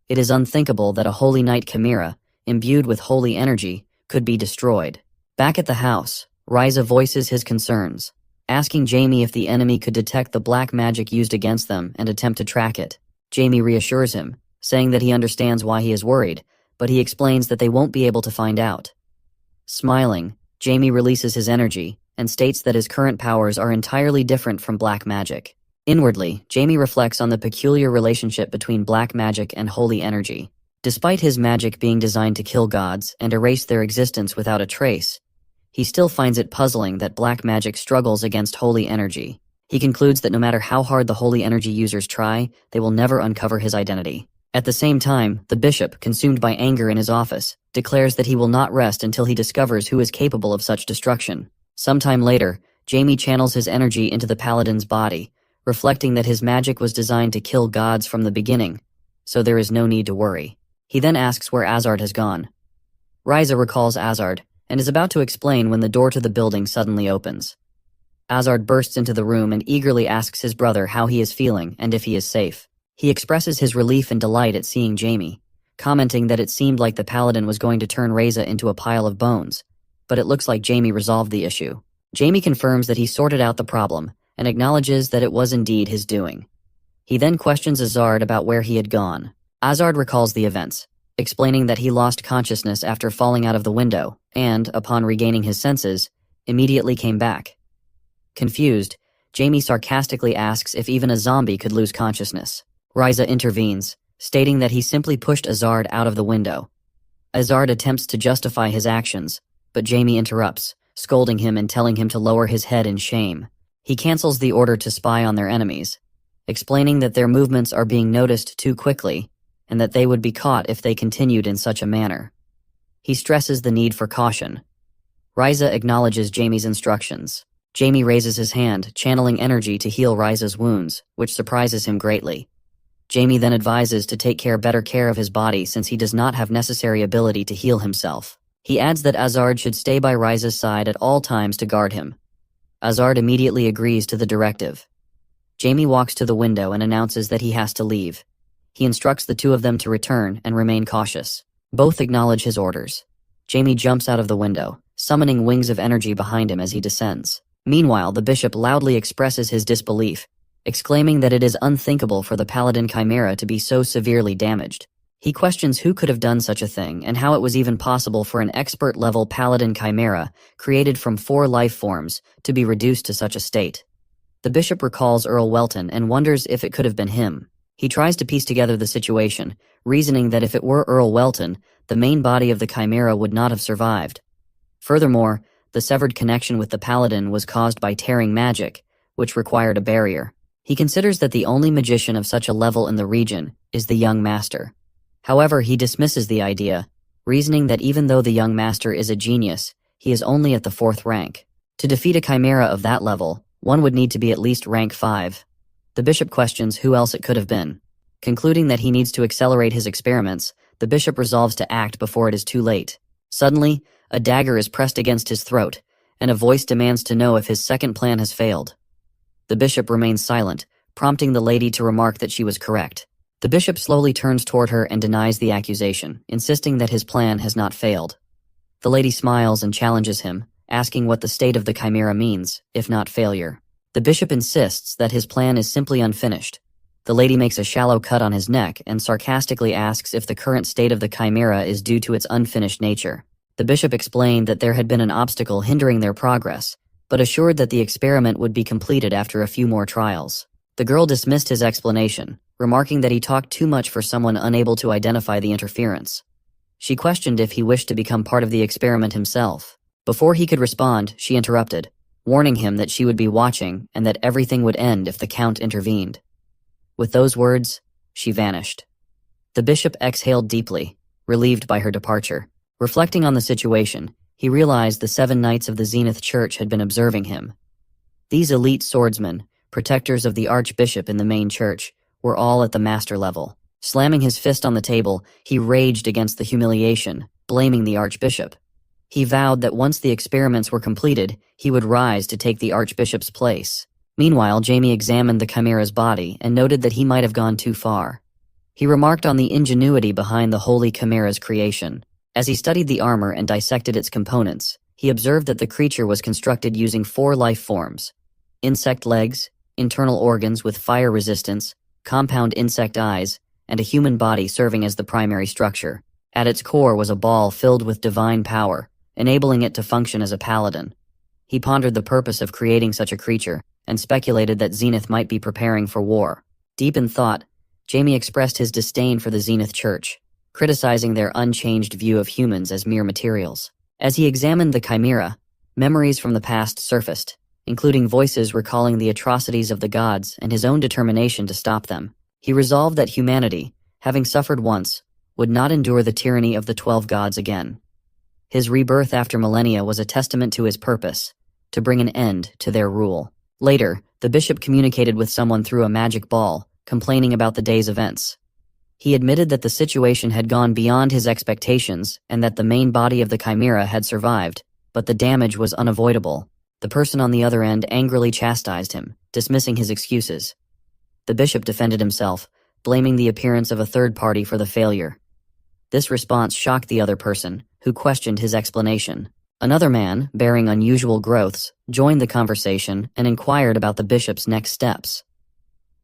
[SPEAKER 1] It is unthinkable that a Holy Knight chimera, imbued with holy energy, could be destroyed. Back at the house, Riza voices his concerns, asking Jamie if the enemy could detect the black magic used against them and attempt to track it. Jamie reassures him, saying that he understands why he is worried, but he explains that they won't be able to find out. Smiling, Jamie releases his energy and states that his current powers are entirely different from black magic. Inwardly, Jamie reflects on the peculiar relationship between black magic and holy energy. Despite his magic being designed to kill gods and erase their existence without a trace, he still finds it puzzling that black magic struggles against holy energy. He concludes that no matter how hard the holy energy users try, they will never uncover his identity. At the same time, the bishop, consumed by anger in his office, declares that he will not rest until he discovers who is capable of such destruction. Sometime later, Jamie channels his energy into the paladin's body, reflecting that his magic was designed to kill gods from the beginning, so there is no need to worry. He then asks where Azard has gone. Riza recalls Azard, and is about to explain when the door to the building suddenly opens. Azard bursts into the room and eagerly asks his brother how he is feeling and if he is safe. He expresses his relief and delight at seeing Jamie, commenting that it seemed like the paladin was going to turn Reza into a pile of bones, but it looks like Jamie resolved the issue. Jamie confirms that he sorted out the problem and acknowledges that it was indeed his doing. He then questions Azard about where he had gone. Azard recalls the events, explaining that he lost consciousness after falling out of the window and, upon regaining his senses, immediately came back. Confused, Jamie sarcastically asks if even a zombie could lose consciousness. Reza intervenes, stating that he simply pushed Azard out of the window. Azard attempts to justify his actions, but Jamie interrupts, scolding him and telling him to lower his head in shame. He cancels the order to spy on their enemies, explaining that their movements are being noticed too quickly and that they would be caught if they continued in such a manner. He stresses the need for caution. Reza acknowledges Jamie's instructions. Jamie raises his hand, channeling energy to heal Reza's wounds, which surprises him greatly. Jamie then advises to take better care of his body since he does not have necessary ability to heal himself. He adds that Azard should stay by Reza's side at all times to guard him. Azard immediately agrees to the directive. Jamie walks to the window and announces that he has to leave. He instructs the two of them to return and remain cautious. Both acknowledge his orders. Jamie jumps out of the window, summoning wings of energy behind him as he descends. Meanwhile, the bishop loudly expresses his disbelief, exclaiming that it is unthinkable for the paladin chimera to be so severely damaged. He questions who could have done such a thing and how it was even possible for an expert-level paladin chimera, created from 4 life forms, to be reduced to such a state. The bishop recalls Earl Welton and wonders if it could have been him. He tries to piece together the situation, reasoning that if it were Earl Welton, the main body of the chimera would not have survived. Furthermore, the severed connection with the paladin was caused by tearing magic, which required a barrier. He considers that the only magician of such a level in the region is the young master. However, he dismisses the idea, reasoning that even though the young master is a genius, he is only at the 4th rank. To defeat a chimera of that level, one would need to be at least rank 5. The bishop questions who else it could have been. Concluding that he needs to accelerate his experiments, the bishop resolves to act before it is too late. Suddenly, a dagger is pressed against his throat, and a voice demands to know if his second plan has failed. The bishop remains silent, prompting the lady to remark that she was correct. The bishop slowly turns toward her and denies the accusation, insisting that his plan has not failed. The lady smiles and challenges him, asking what the state of the chimera means, if not failure. The bishop insists that his plan is simply unfinished. The lady makes a shallow cut on his neck and sarcastically asks if the current state of the chimera is due to its unfinished nature. The bishop explained that there had been an obstacle hindering their progress, but assured that the experiment would be completed after a few more trials. The girl dismissed his explanation, remarking that he talked too much for someone unable to identify the interference. She questioned if he wished to become part of the experiment himself. Before he could respond, she interrupted, warning him that she would be watching and that everything would end if the count intervened. With those words, she vanished. The bishop exhaled deeply, relieved by her departure. Reflecting on the situation, he realized the 7 knights of the Zenith Church had been observing him. These elite swordsmen, protectors of the archbishop in the main church, were all at the master level. Slamming his fist on the table, he raged against the humiliation, blaming the archbishop. He vowed that once the experiments were completed, he would rise to take the archbishop's place. Meanwhile, Jamie examined the chimera's body and noted that he might have gone too far. He remarked on the ingenuity behind the holy chimera's creation. As he studied the armor and dissected its components, he observed that the creature was constructed using 4 life forms: insect legs, internal organs with fire resistance, compound insect eyes, and a human body serving as the primary structure. At its core was a ball filled with divine power, enabling it to function as a paladin. He pondered the purpose of creating such a creature, and speculated that Zenith might be preparing for war. Deep in thought, Jamie expressed his disdain for the Zenith Church, criticizing their unchanged view of humans as mere materials. As he examined the chimera, memories from the past surfaced, including voices recalling the atrocities of the gods and his own determination to stop them. He resolved that humanity, having suffered once, would not endure the tyranny of the 12 gods again. His rebirth after millennia was a testament to his purpose, to bring an end to their rule. Later, the bishop communicated with someone through a magic ball, complaining about the day's events. He admitted that the situation had gone beyond his expectations and that the main body of the chimera had survived, but the damage was unavoidable. The person on the other end angrily chastised him, dismissing his excuses. The bishop defended himself, blaming the appearance of a third party for the failure. This response shocked the other person, who questioned his explanation. Another man, bearing unusual growths, joined the conversation and inquired about the bishop's next steps.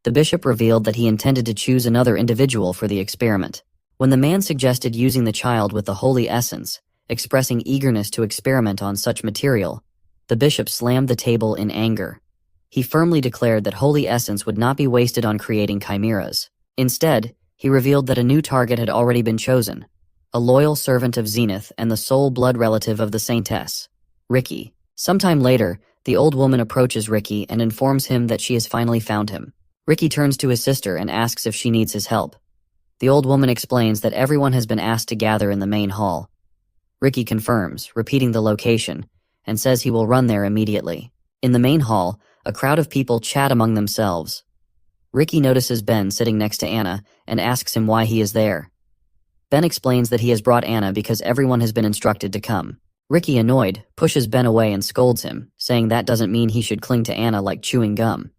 [SPEAKER 1] The bishop revealed that he intended to choose another individual for the experiment. When the man suggested using the child with the holy essence, expressing eagerness to experiment on such material, the bishop slammed the table in anger. He firmly declared that holy essence would not be wasted on creating chimeras. Instead, he revealed that a new target had already been chosen, a loyal servant of Zenith and the sole blood relative of the saintess, Ricky. Sometime later, the old woman approaches Ricky and informs him that she has finally found him. Ricky turns to his sister and asks if she needs his help. The old woman explains that everyone has been asked to gather in the main hall. Ricky confirms, repeating the location, and says he will run there immediately. In the main hall, a crowd of people chat among themselves. Ricky notices Ben sitting next to Anna and asks him why he is there. Ben explains that he has brought Anna because everyone has been instructed to come. Ricky, annoyed, pushes Ben away and scolds him, saying that doesn't mean he should cling to Anna like chewing gum.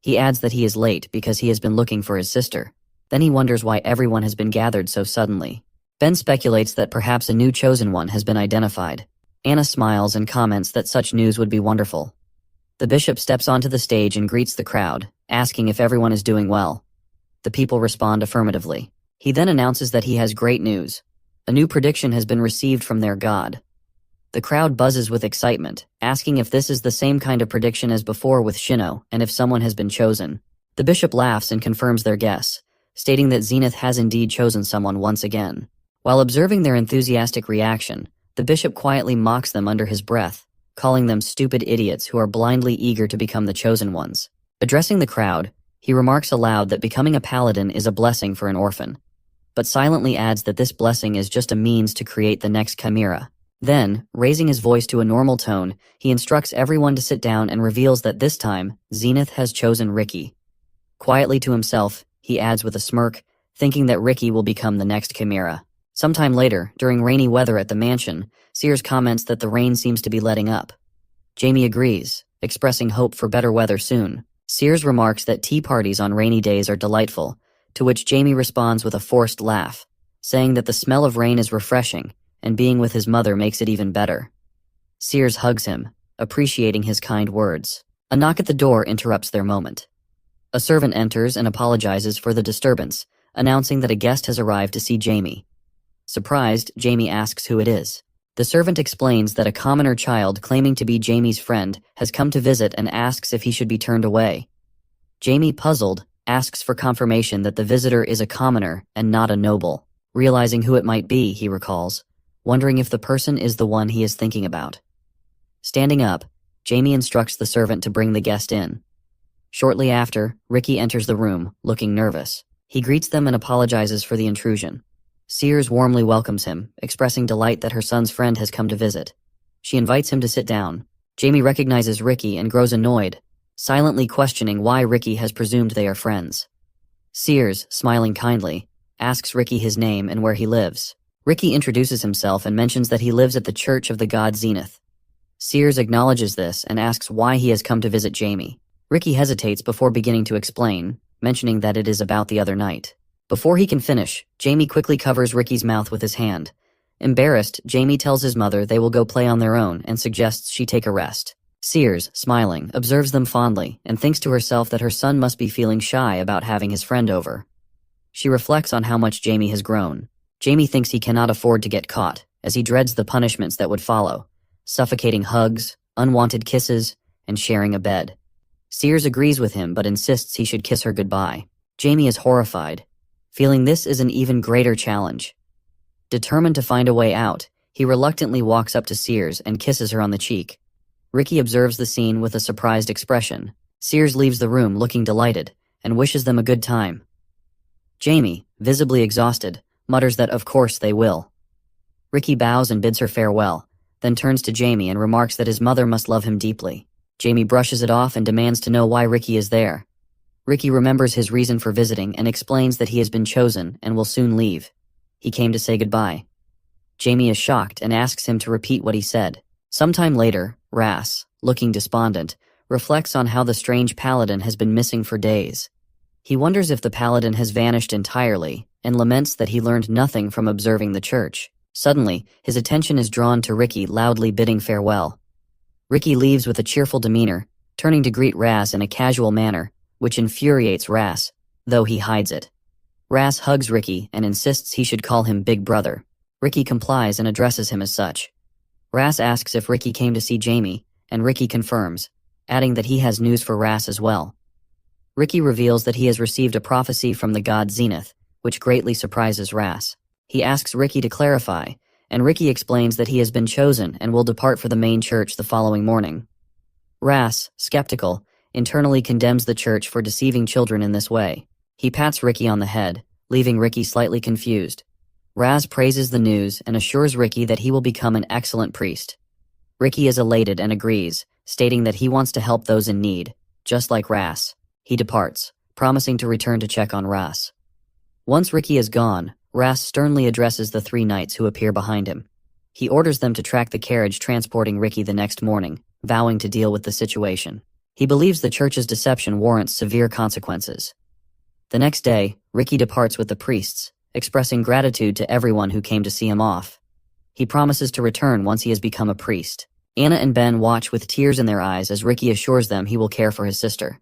[SPEAKER 1] He adds that he is late because he has been looking for his sister. Then he wonders why everyone has been gathered so suddenly. Ben speculates that perhaps a new chosen one has been identified. Anna smiles and comments that such news would be wonderful. The bishop steps onto the stage and greets the crowd, asking if everyone is doing well. The people respond affirmatively. He then announces that he has great news. A new prediction has been received from their god. The crowd buzzes with excitement, asking if this is the same kind of prediction as before with Shino and if someone has been chosen. The bishop laughs and confirms their guess, stating that Zenith has indeed chosen someone once again. While observing their enthusiastic reaction, the bishop quietly mocks them under his breath, calling them stupid idiots who are blindly eager to become the chosen ones. Addressing the crowd, he remarks aloud that becoming a paladin is a blessing for an orphan, but silently adds that this blessing is just a means to create the next chimera. Then, raising his voice to a normal tone, he instructs everyone to sit down and reveals that this time, Zenith has chosen Ricky. Quietly to himself, he adds with a smirk, thinking that Ricky will become the next chimera. Sometime later, during rainy weather at the mansion, Sears comments that the rain seems to be letting up. Jamie agrees, expressing hope for better weather soon. Sears remarks that tea parties on rainy days are delightful, to which Jamie responds with a forced laugh, saying that the smell of rain is refreshing, and being with his mother makes it even better. Sears hugs him, appreciating his kind words. A knock at the door interrupts their moment. A servant enters and apologizes for the disturbance, announcing that a guest has arrived to see Jamie. Surprised, Jamie asks who it is. The servant explains that a commoner child claiming to be Jamie's friend has come to visit and asks if he should be turned away. Jamie, puzzled, asks for confirmation that the visitor is a commoner and not a noble. Realizing who it might be, he recalls, wondering if the person is the one he is thinking about. Standing up, Jamie instructs the servant to bring the guest in. Shortly after, Ricky enters the room, looking nervous. He greets them and apologizes for the intrusion. Sears warmly welcomes him, expressing delight that her son's friend has come to visit. She invites him to sit down. Jamie recognizes Ricky and grows annoyed, silently questioning why Ricky has presumed they are friends. Sears, smiling kindly, asks Ricky his name and where he lives. Ricky introduces himself and mentions that he lives at the Church of the God Zenith. Sears acknowledges this and asks why he has come to visit Jamie. Ricky hesitates before beginning to explain, mentioning that it is about the other night. Before he can finish, Jamie quickly covers Ricky's mouth with his hand. Embarrassed, Jamie tells his mother they will go play on their own and suggests she take a rest. Sears, smiling, observes them fondly and thinks to herself that her son must be feeling shy about having his friend over. She reflects on how much Jamie has grown. Jamie thinks he cannot afford to get caught, as he dreads the punishments that would follow, suffocating hugs, unwanted kisses, and sharing a bed. Sears agrees with him but insists he should kiss her goodbye. Jamie is horrified, feeling this is an even greater challenge. Determined to find a way out, he reluctantly walks up to Sears and kisses her on the cheek. Ricky observes the scene with a surprised expression. Sears leaves the room looking delighted and wishes them a good time. Jamie, visibly exhausted, mutters that of course they will. Ricky bows and bids her farewell, then turns to Jamie and remarks that his mother must love him deeply. Jamie brushes it off and demands to know why Ricky is there. Ricky remembers his reason for visiting and explains that he has been chosen and will soon leave. He came to say goodbye. Jamie is shocked and asks him to repeat what he said. Sometime later, Ras, looking despondent, reflects on how the strange paladin has been missing for days. He wonders if the paladin has vanished entirely, and laments that he learned nothing from observing the church. Suddenly, his attention is drawn to Ricky loudly bidding farewell. Ricky leaves with a cheerful demeanor, turning to greet Ras in a casual manner, which infuriates Ras, though he hides it. Ras hugs Ricky and insists he should call him Big Brother. Ricky complies and addresses him as such. Ras asks if Ricky came to see Jamie, and Ricky confirms, adding that he has news for Ras as well. Ricky reveals that he has received a prophecy from the god Zenith, which greatly surprises Ras. He asks Ricky to clarify, and Ricky explains that he has been chosen and will depart for the main church the following morning. Ras, skeptical, internally condemns the church for deceiving children in this way. He pats Ricky on the head, leaving Ricky slightly confused. Ras praises the news and assures Ricky that he will become an excellent priest. Ricky is elated and agrees, stating that he wants to help those in need, just like Ras. He departs, promising to return to check on Ras. Once Ricky is gone, Ras sternly addresses the three knights who appear behind him. He orders them to track the carriage transporting Ricky the next morning, vowing to deal with the situation. He believes the church's deception warrants severe consequences. The next day, Ricky departs with the priests, expressing gratitude to everyone who came to see him off. He promises to return once he has become a priest. Anna and Ben watch with tears in their eyes as Ricky assures them he will care for his sister.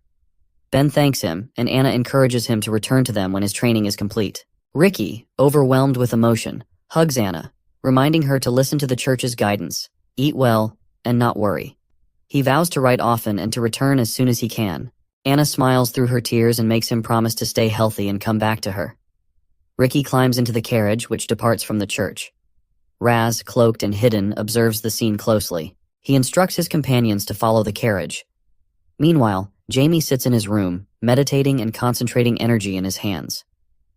[SPEAKER 1] Ben thanks him, and Anna encourages him to return to them when his training is complete. Ricky, overwhelmed with emotion, hugs Anna, reminding her to listen to the church's guidance, eat well, and not worry. He vows to write often and to return as soon as he can. Anna smiles through her tears and makes him promise to stay healthy and come back to her. Ricky climbs into the carriage, which departs from the church. Raz, cloaked and hidden, observes the scene closely. He instructs his companions to follow the carriage. Meanwhile, Jamie sits in his room, meditating and concentrating energy in his hands.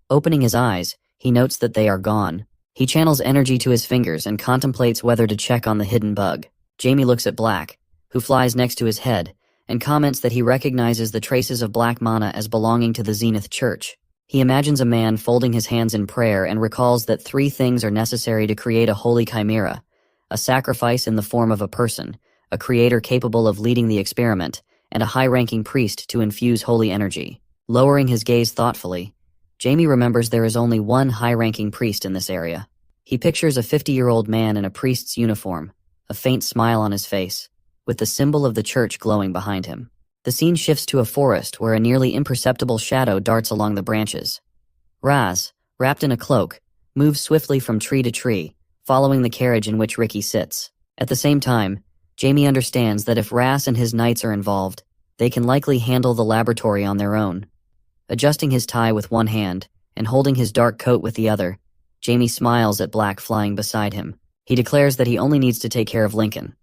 [SPEAKER 1] Opening his eyes, he notes that they are gone. He channels energy to his fingers and contemplates whether to check on the hidden bug. Jamie looks at Black, who flies next to his head, and comments that he recognizes the traces of black mana as belonging to the Zenith Church. He imagines a man folding his hands in prayer and recalls that 3 things are necessary to create a holy chimera: a sacrifice in the form of a person, a creator capable of leading the experiment, and a high-ranking priest to infuse holy energy. Lowering his gaze thoughtfully, Jamie remembers there is only one high-ranking priest in this area. He pictures a 50-year-old man in a priest's uniform, a faint smile on his face, with the symbol of the church glowing behind him. The scene shifts to a forest where a nearly imperceptible shadow darts along the branches. Raz, wrapped in a cloak, moves swiftly from tree to tree, following the carriage in which Ricky sits. At the same time, Jamie understands that if Raz and his knights are involved, they can likely handle the laboratory on their own. Adjusting his tie with one hand and holding his dark coat with the other, Jamie smiles at Black flying beside him. He declares that he only needs to take care of Lincoln.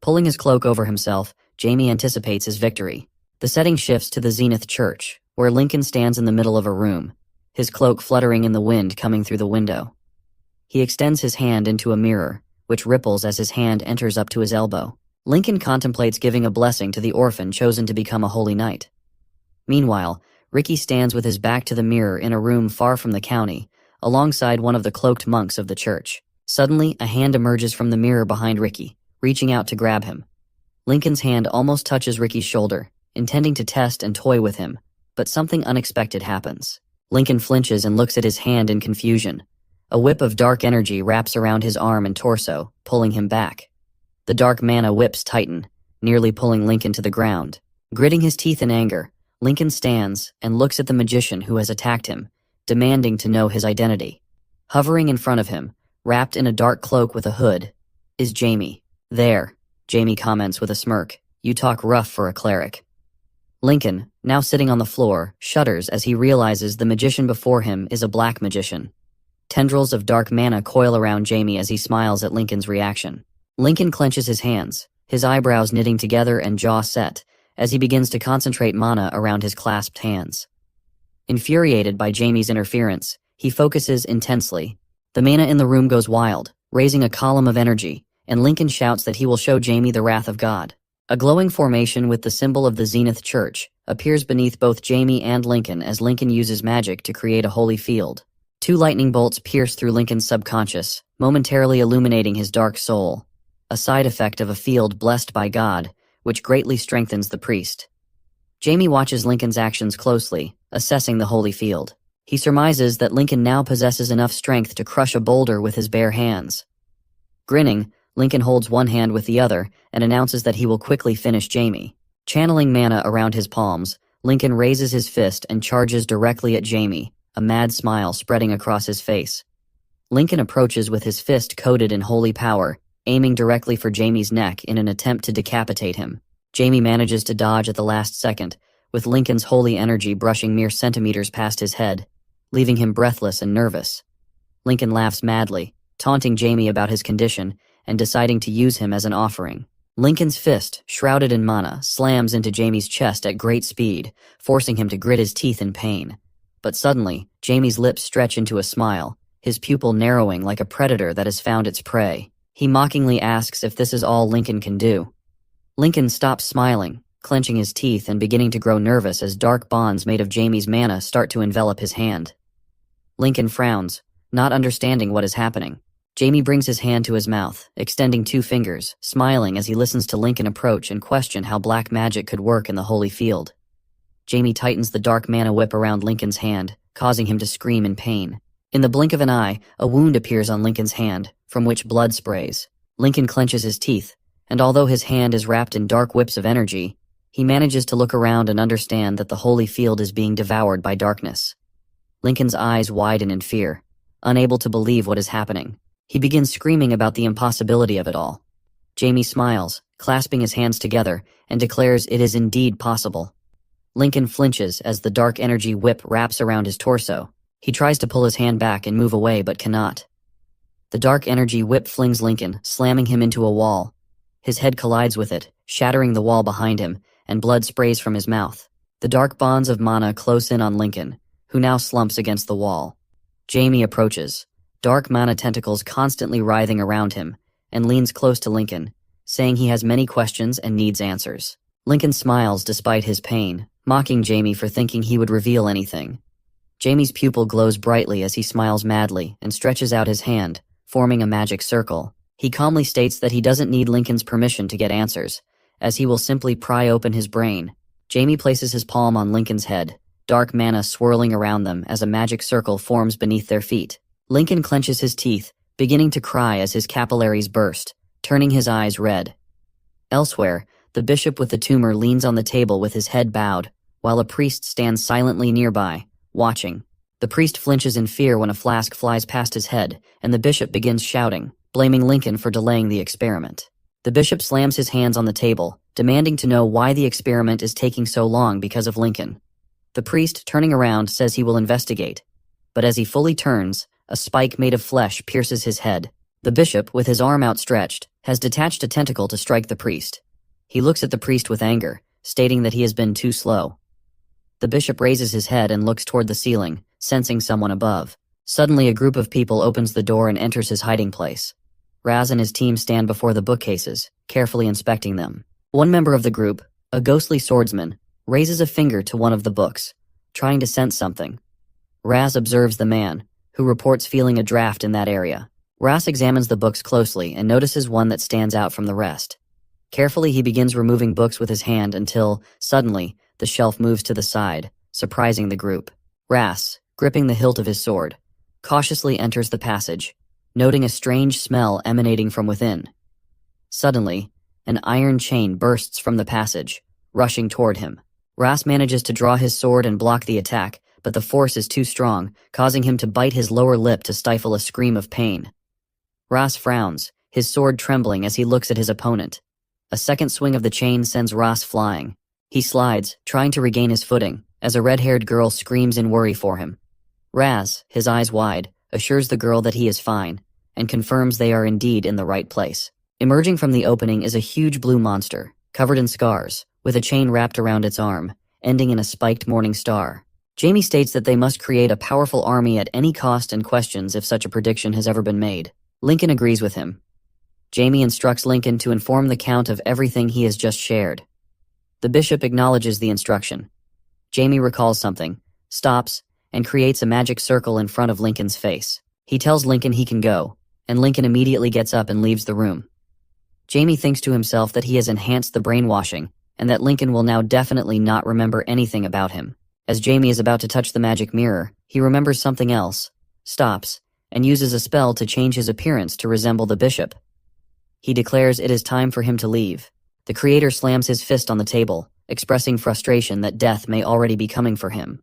[SPEAKER 1] Pulling his cloak over himself, Jamie anticipates his victory. The setting shifts to the Zenith Church, where Lincoln stands in the middle of a room, his cloak fluttering in the wind coming through the window. He extends his hand into a mirror, which ripples as his hand enters up to his elbow. Lincoln contemplates giving a blessing to the orphan chosen to become a holy knight. Meanwhile, Ricky stands with his back to the mirror in a room far from the county, alongside one of the cloaked monks of the church. Suddenly, a hand emerges from the mirror behind Ricky, reaching out to grab him. Lincoln's hand almost touches Ricky's shoulder, intending to test and toy with him, but something unexpected happens. Lincoln flinches and looks at his hand in confusion. A whip of dark energy wraps around his arm and torso, pulling him back. The dark mana whips tighten, nearly pulling Lincoln to the ground. Gritting his teeth in anger, Lincoln stands and looks at the magician who has attacked him, demanding to know his identity. Hovering in front of him, wrapped in a dark cloak with a hood, is Jamie. "There," Jamie comments with a smirk. "You talk rough for a cleric." Lincoln, now sitting on the floor, shudders as he realizes the magician before him is a black magician. Tendrils of dark mana coil around Jamie as he smiles at Lincoln's reaction. Lincoln clenches his hands, his eyebrows knitting together and jaw set, as he begins to concentrate mana around his clasped hands. Infuriated by Jamie's interference, he focuses intensely. The mana in the room goes wild, raising a column of energy, and Lincoln shouts that he will show Jamie the wrath of God. A glowing formation with the symbol of the Zenith Church appears beneath both Jamie and Lincoln as Lincoln uses magic to create a holy field. 2 lightning bolts pierce through Lincoln's subconscious, momentarily illuminating his dark soul. a side effect of a field blessed by God, which greatly strengthens the priest. Jamie watches Lincoln's actions closely, assessing the holy field. He surmises that Lincoln now possesses enough strength to crush a boulder with his bare hands. Grinning, Lincoln holds one hand with the other and announces that he will quickly finish Jamie. Channeling mana around his palms, Lincoln raises his fist and charges directly at Jamie, a mad smile spreading across his face. Lincoln approaches with his fist coated in holy power, aiming directly for Jamie's neck in an attempt to decapitate him. Jamie manages to dodge at the last second, with Lincoln's holy energy brushing mere centimeters past his head, leaving him breathless and nervous. Lincoln laughs madly, taunting Jamie about his condition and deciding to use him as an offering. Lincoln's fist, shrouded in mana, slams into Jamie's chest at great speed, forcing him to grit his teeth in pain. But suddenly, Jamie's lips stretch into a smile, his pupil narrowing like a predator that has found its prey. He mockingly asks if this is all Lincoln can do. Lincoln stops smiling, clenching his teeth and beginning to grow nervous as dark bonds made of Jamie's mana start to envelop his hand. Lincoln frowns, not understanding what is happening. Jamie brings his hand to his mouth, extending 2 fingers, smiling as he listens to Lincoln approach and question how black magic could work in the holy field. Jamie tightens the dark mana whip around Lincoln's hand, causing him to scream in pain. In the blink of an eye, a wound appears on Lincoln's hand, from which blood sprays. Lincoln clenches his teeth, and although his hand is wrapped in dark whips of energy, he manages to look around and understand that the holy field is being devoured by darkness. Lincoln's eyes widen in fear, unable to believe what is happening. He begins screaming about the impossibility of it all. Jamie smiles, clasping his hands together, and declares it is indeed possible. Lincoln flinches as the dark energy whip wraps around his torso. He tries to pull his hand back and move away but cannot. The dark energy whip flings Lincoln, slamming him into a wall. His head collides with it, shattering the wall behind him, and blood sprays from his mouth. The dark bonds of mana close in on Lincoln, who now slumps against the wall. Jamie approaches, dark mana tentacles constantly writhing around him, and leans close to Lincoln, saying he has many questions and needs answers. Lincoln smiles despite his pain, mocking Jamie for thinking he would reveal anything. Jamie's pupil glows brightly as he smiles madly and stretches out his hand, forming a magic circle. He calmly states that he doesn't need Lincoln's permission to get answers, as he will simply pry open his brain. Jamie places his palm on Lincoln's head, dark mana swirling around them as a magic circle forms beneath their feet. Lincoln clenches his teeth, beginning to cry as his capillaries burst, turning his eyes red. Elsewhere, the bishop with the tumor leans on the table with his head bowed, while a priest stands silently nearby, watching. The priest flinches in fear when a flask flies past his head, and the bishop begins shouting, blaming Lincoln for delaying the experiment. The bishop slams his hands on the table, demanding to know why the experiment is taking so long because of Lincoln. The priest, turning around, says he will investigate, but as he fully turns, a spike made of flesh pierces his head. The bishop, with his arm outstretched, has detached a tentacle to strike the priest. He looks at the priest with anger, stating that he has been too slow. The bishop raises his head and looks toward the ceiling, sensing someone above. Suddenly a group of people opens the door and enters his hiding place. Raz and his team stand before the bookcases, carefully inspecting them. One member of the group, a ghostly swordsman, raises a finger to one of the books, trying to sense something. Raz observes the man, who reports feeling a draft in that area. Raz examines the books closely and notices one that stands out from the rest. Carefully he begins removing books with his hand until, suddenly, the shelf moves to the side, surprising the group. Raz, gripping the hilt of his sword, cautiously enters the passage, noting a strange smell emanating from within. Suddenly, an iron chain bursts from the passage, rushing toward him. Raz manages to draw his sword and block the attack, but the force is too strong, causing him to bite his lower lip to stifle a scream of pain. Ras frowns, his sword trembling as he looks at his opponent. A second swing of the chain sends Ras flying. He slides, trying to regain his footing, as a red-haired girl screams in worry for him. Raz, his eyes wide, assures the girl that he is fine, and confirms they are indeed in the right place. Emerging from the opening is a huge blue monster, covered in scars, with a chain wrapped around its arm, ending in a spiked morning star. Jamie states that they must create a powerful army at any cost and questions if such a prediction has ever been made. Lincoln agrees with him. Jamie instructs Lincoln to inform the Count of everything he has just shared. The bishop acknowledges the instruction. Jamie recalls something, stops, and creates a magic circle in front of Lincoln's face. He tells Lincoln he can go, and Lincoln immediately gets up and leaves the room. Jamie thinks to himself that he has enhanced the brainwashing, and that Lincoln will now definitely not remember anything about him. As Jamie is about to touch the magic mirror, he remembers something else, stops, and uses a spell to change his appearance to resemble the bishop. He declares it is time for him to leave. The creator slams his fist on the table, expressing frustration that death may already be coming for him.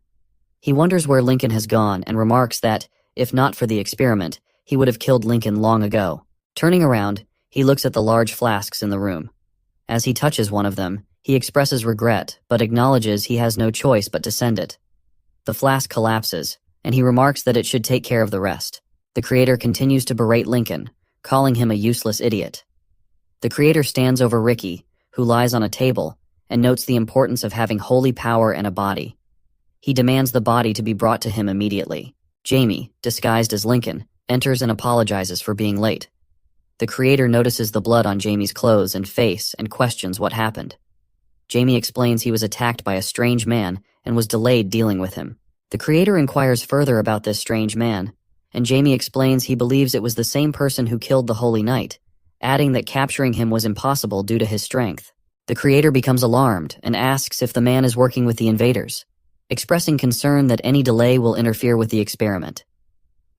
[SPEAKER 1] He wonders where Lincoln has gone and remarks that, if not for the experiment, he would have killed Lincoln long ago. Turning around, he looks at the large flasks in the room. As he touches one of them, he expresses regret, but acknowledges he has no choice but to send it. The flask collapses, and he remarks that it should take care of the rest. The creator continues to berate Lincoln, calling him a useless idiot. The creator stands over Ricky, who lies on a table, and notes the importance of having holy power and a body. He demands the body to be brought to him immediately. Jamie, disguised as Lincoln, enters and apologizes for being late. The creator notices the blood on Jamie's clothes and face and questions what happened. Jamie explains he was attacked by a strange man and was delayed dealing with him. The creator inquires further about this strange man, and Jamie explains he believes it was the same person who killed the Holy Knight, adding that capturing him was impossible due to his strength. The creator becomes alarmed and asks if the man is working with the invaders, expressing concern that any delay will interfere with the experiment.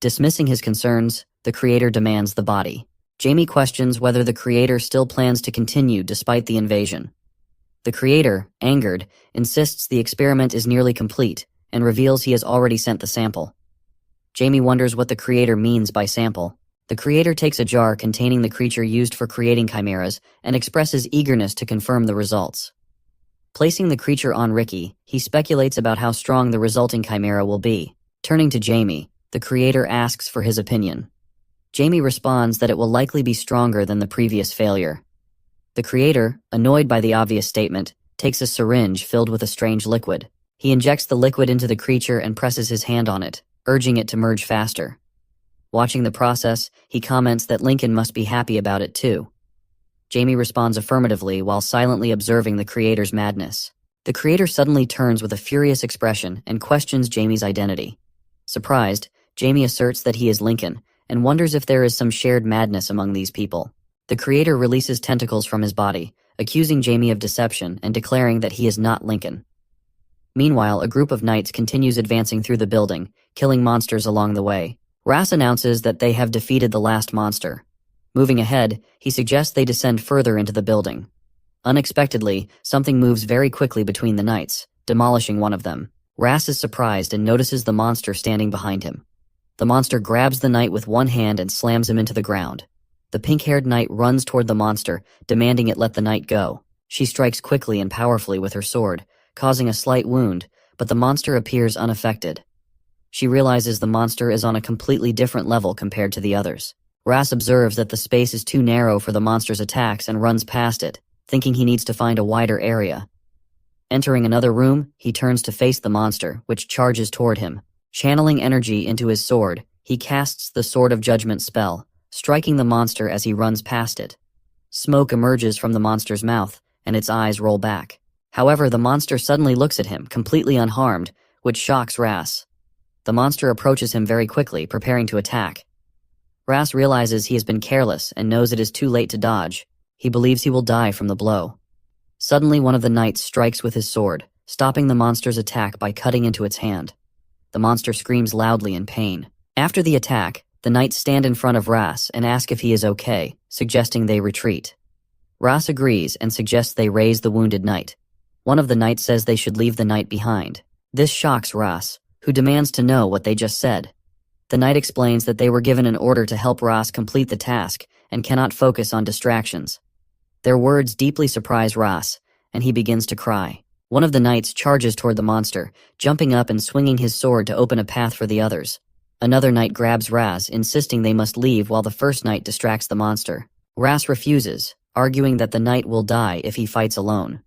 [SPEAKER 1] Dismissing his concerns, the creator demands the body. Jamie questions whether the creator still plans to continue despite the invasion. The creator, angered, insists the experiment is nearly complete and reveals he has already sent the sample. Jamie wonders what the creator means by sample. The creator takes a jar containing the creature used for creating chimeras and expresses eagerness to confirm the results. Placing the creature on Ricky, he speculates about how strong the resulting chimera will be. Turning to Jamie, the creator asks for his opinion. Jamie responds that it will likely be stronger than the previous failure. The creator, annoyed by the obvious statement, takes a syringe filled with a strange liquid. He injects the liquid into the creature and presses his hand on it, urging it to merge faster. Watching the process, he comments that Lincoln must be happy about it too. Jamie responds affirmatively while silently observing the creator's madness. The creator suddenly turns with a furious expression and questions Jamie's identity. Surprised, Jamie asserts that he is Lincoln and wonders if there is some shared madness among these people. The creator releases tentacles from his body, accusing Jamie of deception and declaring that he is not Lincoln. Meanwhile, a group of knights continues advancing through the building, killing monsters along the way. Ras announces that they have defeated the last monster. Moving ahead, he suggests they descend further into the building. Unexpectedly, something moves very quickly between the knights, demolishing one of them. Ras is surprised and notices the monster standing behind him. The monster grabs the knight with one hand and slams him into the ground. The pink-haired knight runs toward the monster, demanding it let the knight go. She strikes quickly and powerfully with her sword, causing a slight wound, but the monster appears unaffected. She realizes the monster is on a completely different level compared to the others. Ras observes that the space is too narrow for the monster's attacks and runs past it, thinking he needs to find a wider area. Entering another room, he turns to face the monster, which charges toward him. Channeling energy into his sword, he casts the Sword of Judgment spell, striking the monster as he runs past it. Smoke emerges from the monster's mouth, and its eyes roll back. However, the monster suddenly looks at him, completely unharmed, which shocks Ras. The monster approaches him very quickly, preparing to attack. Ras realizes he has been careless and knows it is too late to dodge. He believes he will die from the blow. Suddenly, one of the knights strikes with his sword, stopping the monster's attack by cutting into its hand. The monster screams loudly in pain. After the attack, the knights stand in front of Ras and ask if he is okay, suggesting they retreat. Ras agrees and suggests they raise the wounded knight. One of the knights says they should leave the knight behind. This shocks Ras, who demands to know what they just said. The knight explains that they were given an order to help Ras complete the task and cannot focus on distractions. Their words deeply surprise Ras, and he begins to cry. One of the knights charges toward the monster, jumping up and swinging his sword to open a path for the others. Another knight grabs Ras, insisting they must leave while the first knight distracts the monster. Ras refuses, arguing that the knight will die if he fights alone.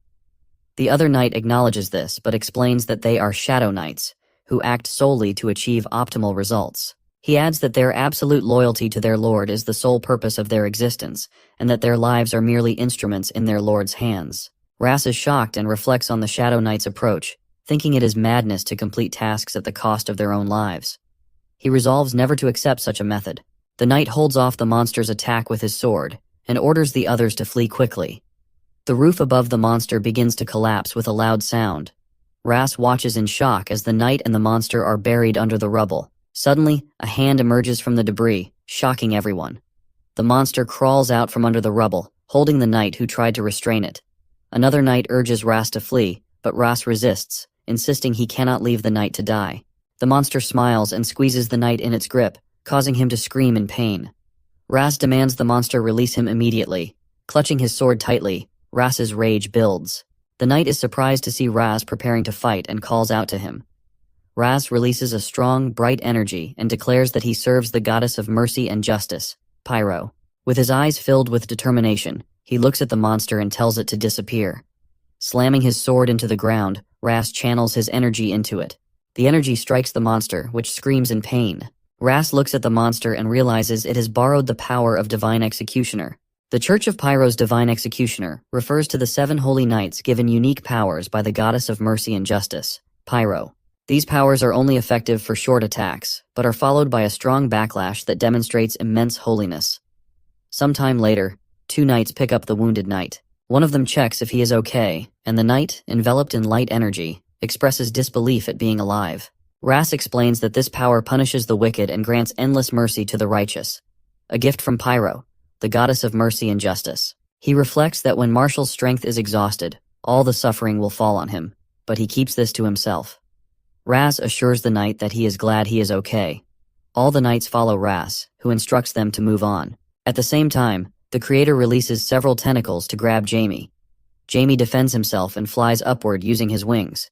[SPEAKER 1] The other knight acknowledges this, but explains that they are shadow knights, who act solely to achieve optimal results. He adds that their absolute loyalty to their lord is the sole purpose of their existence, and that their lives are merely instruments in their lord's hands. Ras is shocked and reflects on the Shadow Knight's approach, thinking it is madness to complete tasks at the cost of their own lives. He resolves never to accept such a method. The knight holds off the monster's attack with his sword, and orders the others to flee quickly. The roof above the monster begins to collapse with a loud sound. Ras watches in shock as the knight and the monster are buried under the rubble. Suddenly, a hand emerges from the debris, shocking everyone. The monster crawls out from under the rubble, holding the knight who tried to restrain it. Another knight urges Ras to flee, but Ras resists, insisting he cannot leave the knight to die. The monster smiles and squeezes the knight in its grip, causing him to scream in pain. Ras demands the monster release him immediately. Clutching his sword tightly, Ras's rage builds. The knight is surprised to see Ras preparing to fight and calls out to him. Ras releases a strong, bright energy and declares that he serves the goddess of mercy and justice, Pyro. With his eyes filled with determination, he looks at the monster and tells it to disappear. Slamming his sword into the ground, Ras channels his energy into it. The energy strikes the monster, which screams in pain. Ras looks at the monster and realizes it has borrowed the power of Divine Executioner. The Church of Pyro's Divine Executioner refers to the 7 holy knights given unique powers by the goddess of mercy and justice, Pyro. These powers are only effective for short attacks, but are followed by a strong backlash that demonstrates immense holiness. Sometime later, 2 knights pick up the wounded knight. One of them checks if he is okay, and the knight, enveloped in light energy, expresses disbelief at being alive. Ras explains that this power punishes the wicked and grants endless mercy to the righteous. A gift from Pyro, the goddess of mercy and justice. He reflects that when Marshall's strength is exhausted, all the suffering will fall on him, but he keeps this to himself. Ras assures the knight that he is glad he is okay. All the knights follow Ras, who instructs them to move on. At the same time, the creator releases several tentacles to grab Jamie. Jamie defends himself and flies upward using his wings.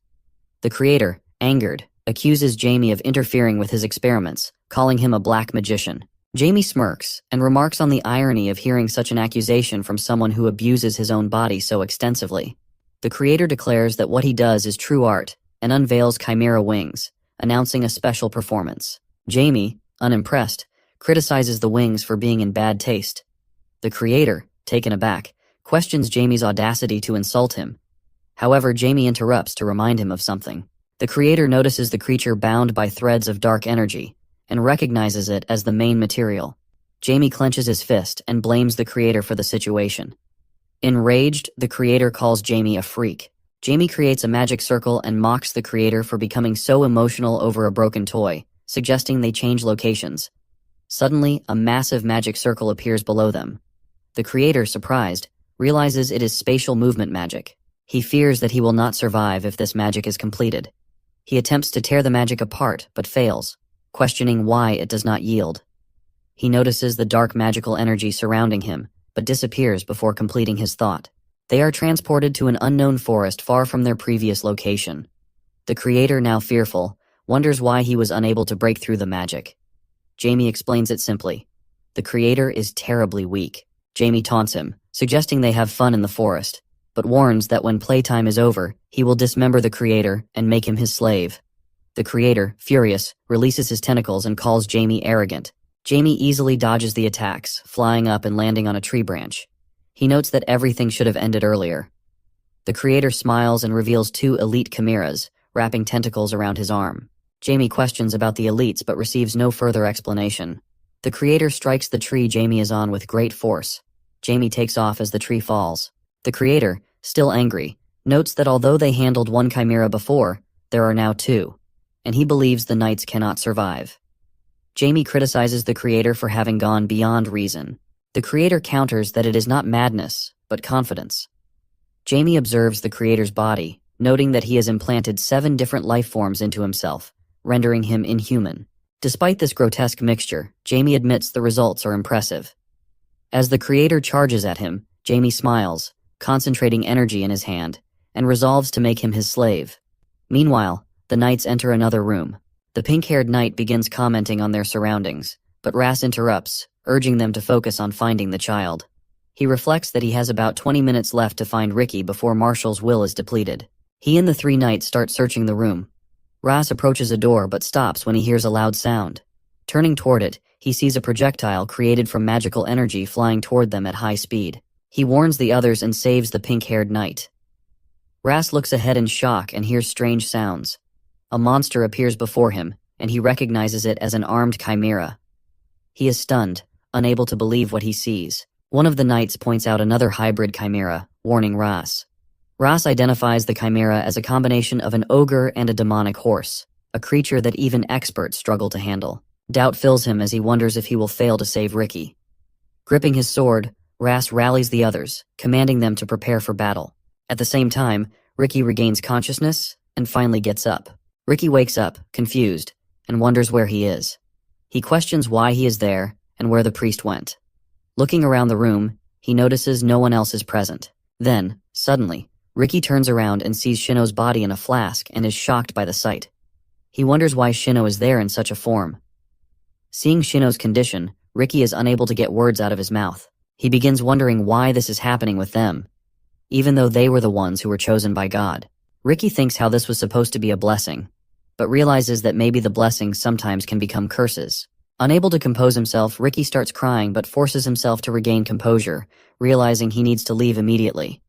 [SPEAKER 1] The creator, angered, accuses Jamie of interfering with his experiments, calling him a black magician. Jamie smirks and remarks on the irony of hearing such an accusation from someone who abuses his own body so extensively. The creator declares that what he does is true art and unveils chimera wings, announcing a special performance. Jamie, unimpressed, criticizes the wings for being in bad taste. The creator, taken aback, questions Jamie's audacity to insult him. However, Jamie interrupts to remind him of something. The creator notices the creature bound by threads of dark energy, and recognizes it as the main material. Jamie clenches his fist and blames the creator for the situation. Enraged, the creator calls Jamie a freak. Jamie creates a magic circle and mocks the creator for becoming so emotional over a broken toy, suggesting they change locations. Suddenly, a massive magic circle appears below them. The creator, surprised, realizes it is spatial movement magic. He fears that he will not survive if this magic is completed. He attempts to tear the magic apart, but fails, questioning why it does not yield. He notices the dark magical energy surrounding him, but disappears before completing his thought. They are transported to an unknown forest far from their previous location. The creator, now fearful, wonders why he was unable to break through the magic. Jamie explains it simply. The creator is terribly weak. Jamie taunts him, suggesting they have fun in the forest, but warns that when playtime is over, he will dismember the creator and make him his slave. The creator, furious, releases his tentacles and calls Jamie arrogant. Jamie easily dodges the attacks, flying up and landing on a tree branch. He notes that everything should have ended earlier. The creator smiles and reveals 2 elite chimeras, wrapping tentacles around his arm. Jamie questions about the elites but receives no further explanation. The creator strikes the tree Jamie is on with great force. Jamie takes off as the tree falls. The creator, still angry, notes that although they handled 1 chimera before, there are now 2, and he believes the knights cannot survive. Jamie criticizes the creator for having gone beyond reason. The creator counters that it is not madness, but confidence. Jamie observes the creator's body, noting that he has implanted 7 different life forms into himself, rendering him inhuman. Despite this grotesque mixture, Jamie admits the results are impressive. As the creator charges at him, Jamie smiles, concentrating energy in his hand, and resolves to make him his slave. Meanwhile, the knights enter another room. The pink-haired knight begins commenting on their surroundings, but Ras interrupts, urging them to focus on finding the child. He reflects that he has about 20 minutes left to find Ricky before Marshall's will is depleted. He and the 3 knights start searching the room. Ras approaches a door but stops when he hears a loud sound. Turning toward it, he sees a projectile created from magical energy flying toward them at high speed. He warns the others and saves the pink-haired knight. Ras looks ahead in shock and hears strange sounds. A monster appears before him, and he recognizes it as an armed chimera. He is stunned, unable to believe what he sees. One of the knights points out another hybrid chimera, warning Ras. Ras identifies the chimera as a combination of an ogre and a demonic horse, a creature that even experts struggle to handle. Doubt fills him as he wonders if he will fail to save Ricky. Gripping his sword, Ras rallies the others, commanding them to prepare for battle. At the same time, Ricky regains consciousness and finally gets up. Ricky wakes up, confused, and wonders where he is. He questions why he is there and where the priest went. Looking around the room, he notices no one else is present. Then, suddenly, Ricky turns around and sees Shino's body in a flask and is shocked by the sight. He wonders why Shino is there in such a form. Seeing Shino's condition, Ricky is unable to get words out of his mouth. He begins wondering why this is happening with them, even though they were the ones who were chosen by God. Ricky thinks how this was supposed to be a blessing, but realizes that maybe the blessings sometimes can become curses. Unable to compose himself, Ricky starts crying but forces himself to regain composure, realizing he needs to leave immediately.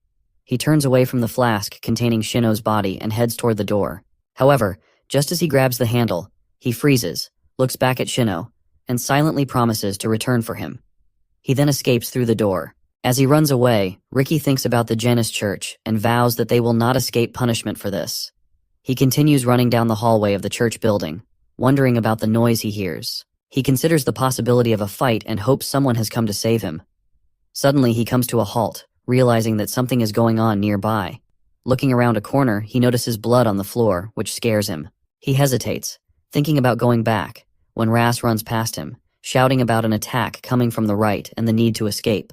[SPEAKER 1] He turns away from the flask containing Shino's body and heads toward the door. However, just as he grabs the handle, he freezes, looks back at Shino, and silently promises to return for him. He then escapes through the door. As he runs away, Ricky thinks about the Janus Church and vows that they will not escape punishment for this. He continues running down the hallway of the church building, wondering about the noise he hears. He considers the possibility of a fight and hopes someone has come to save him. Suddenly, he comes to a halt, realizing that something is going on nearby. Looking around a corner, he notices blood on the floor, which scares him. He hesitates, thinking about going back, when Ras runs past him, shouting about an attack coming from the right and the need to escape.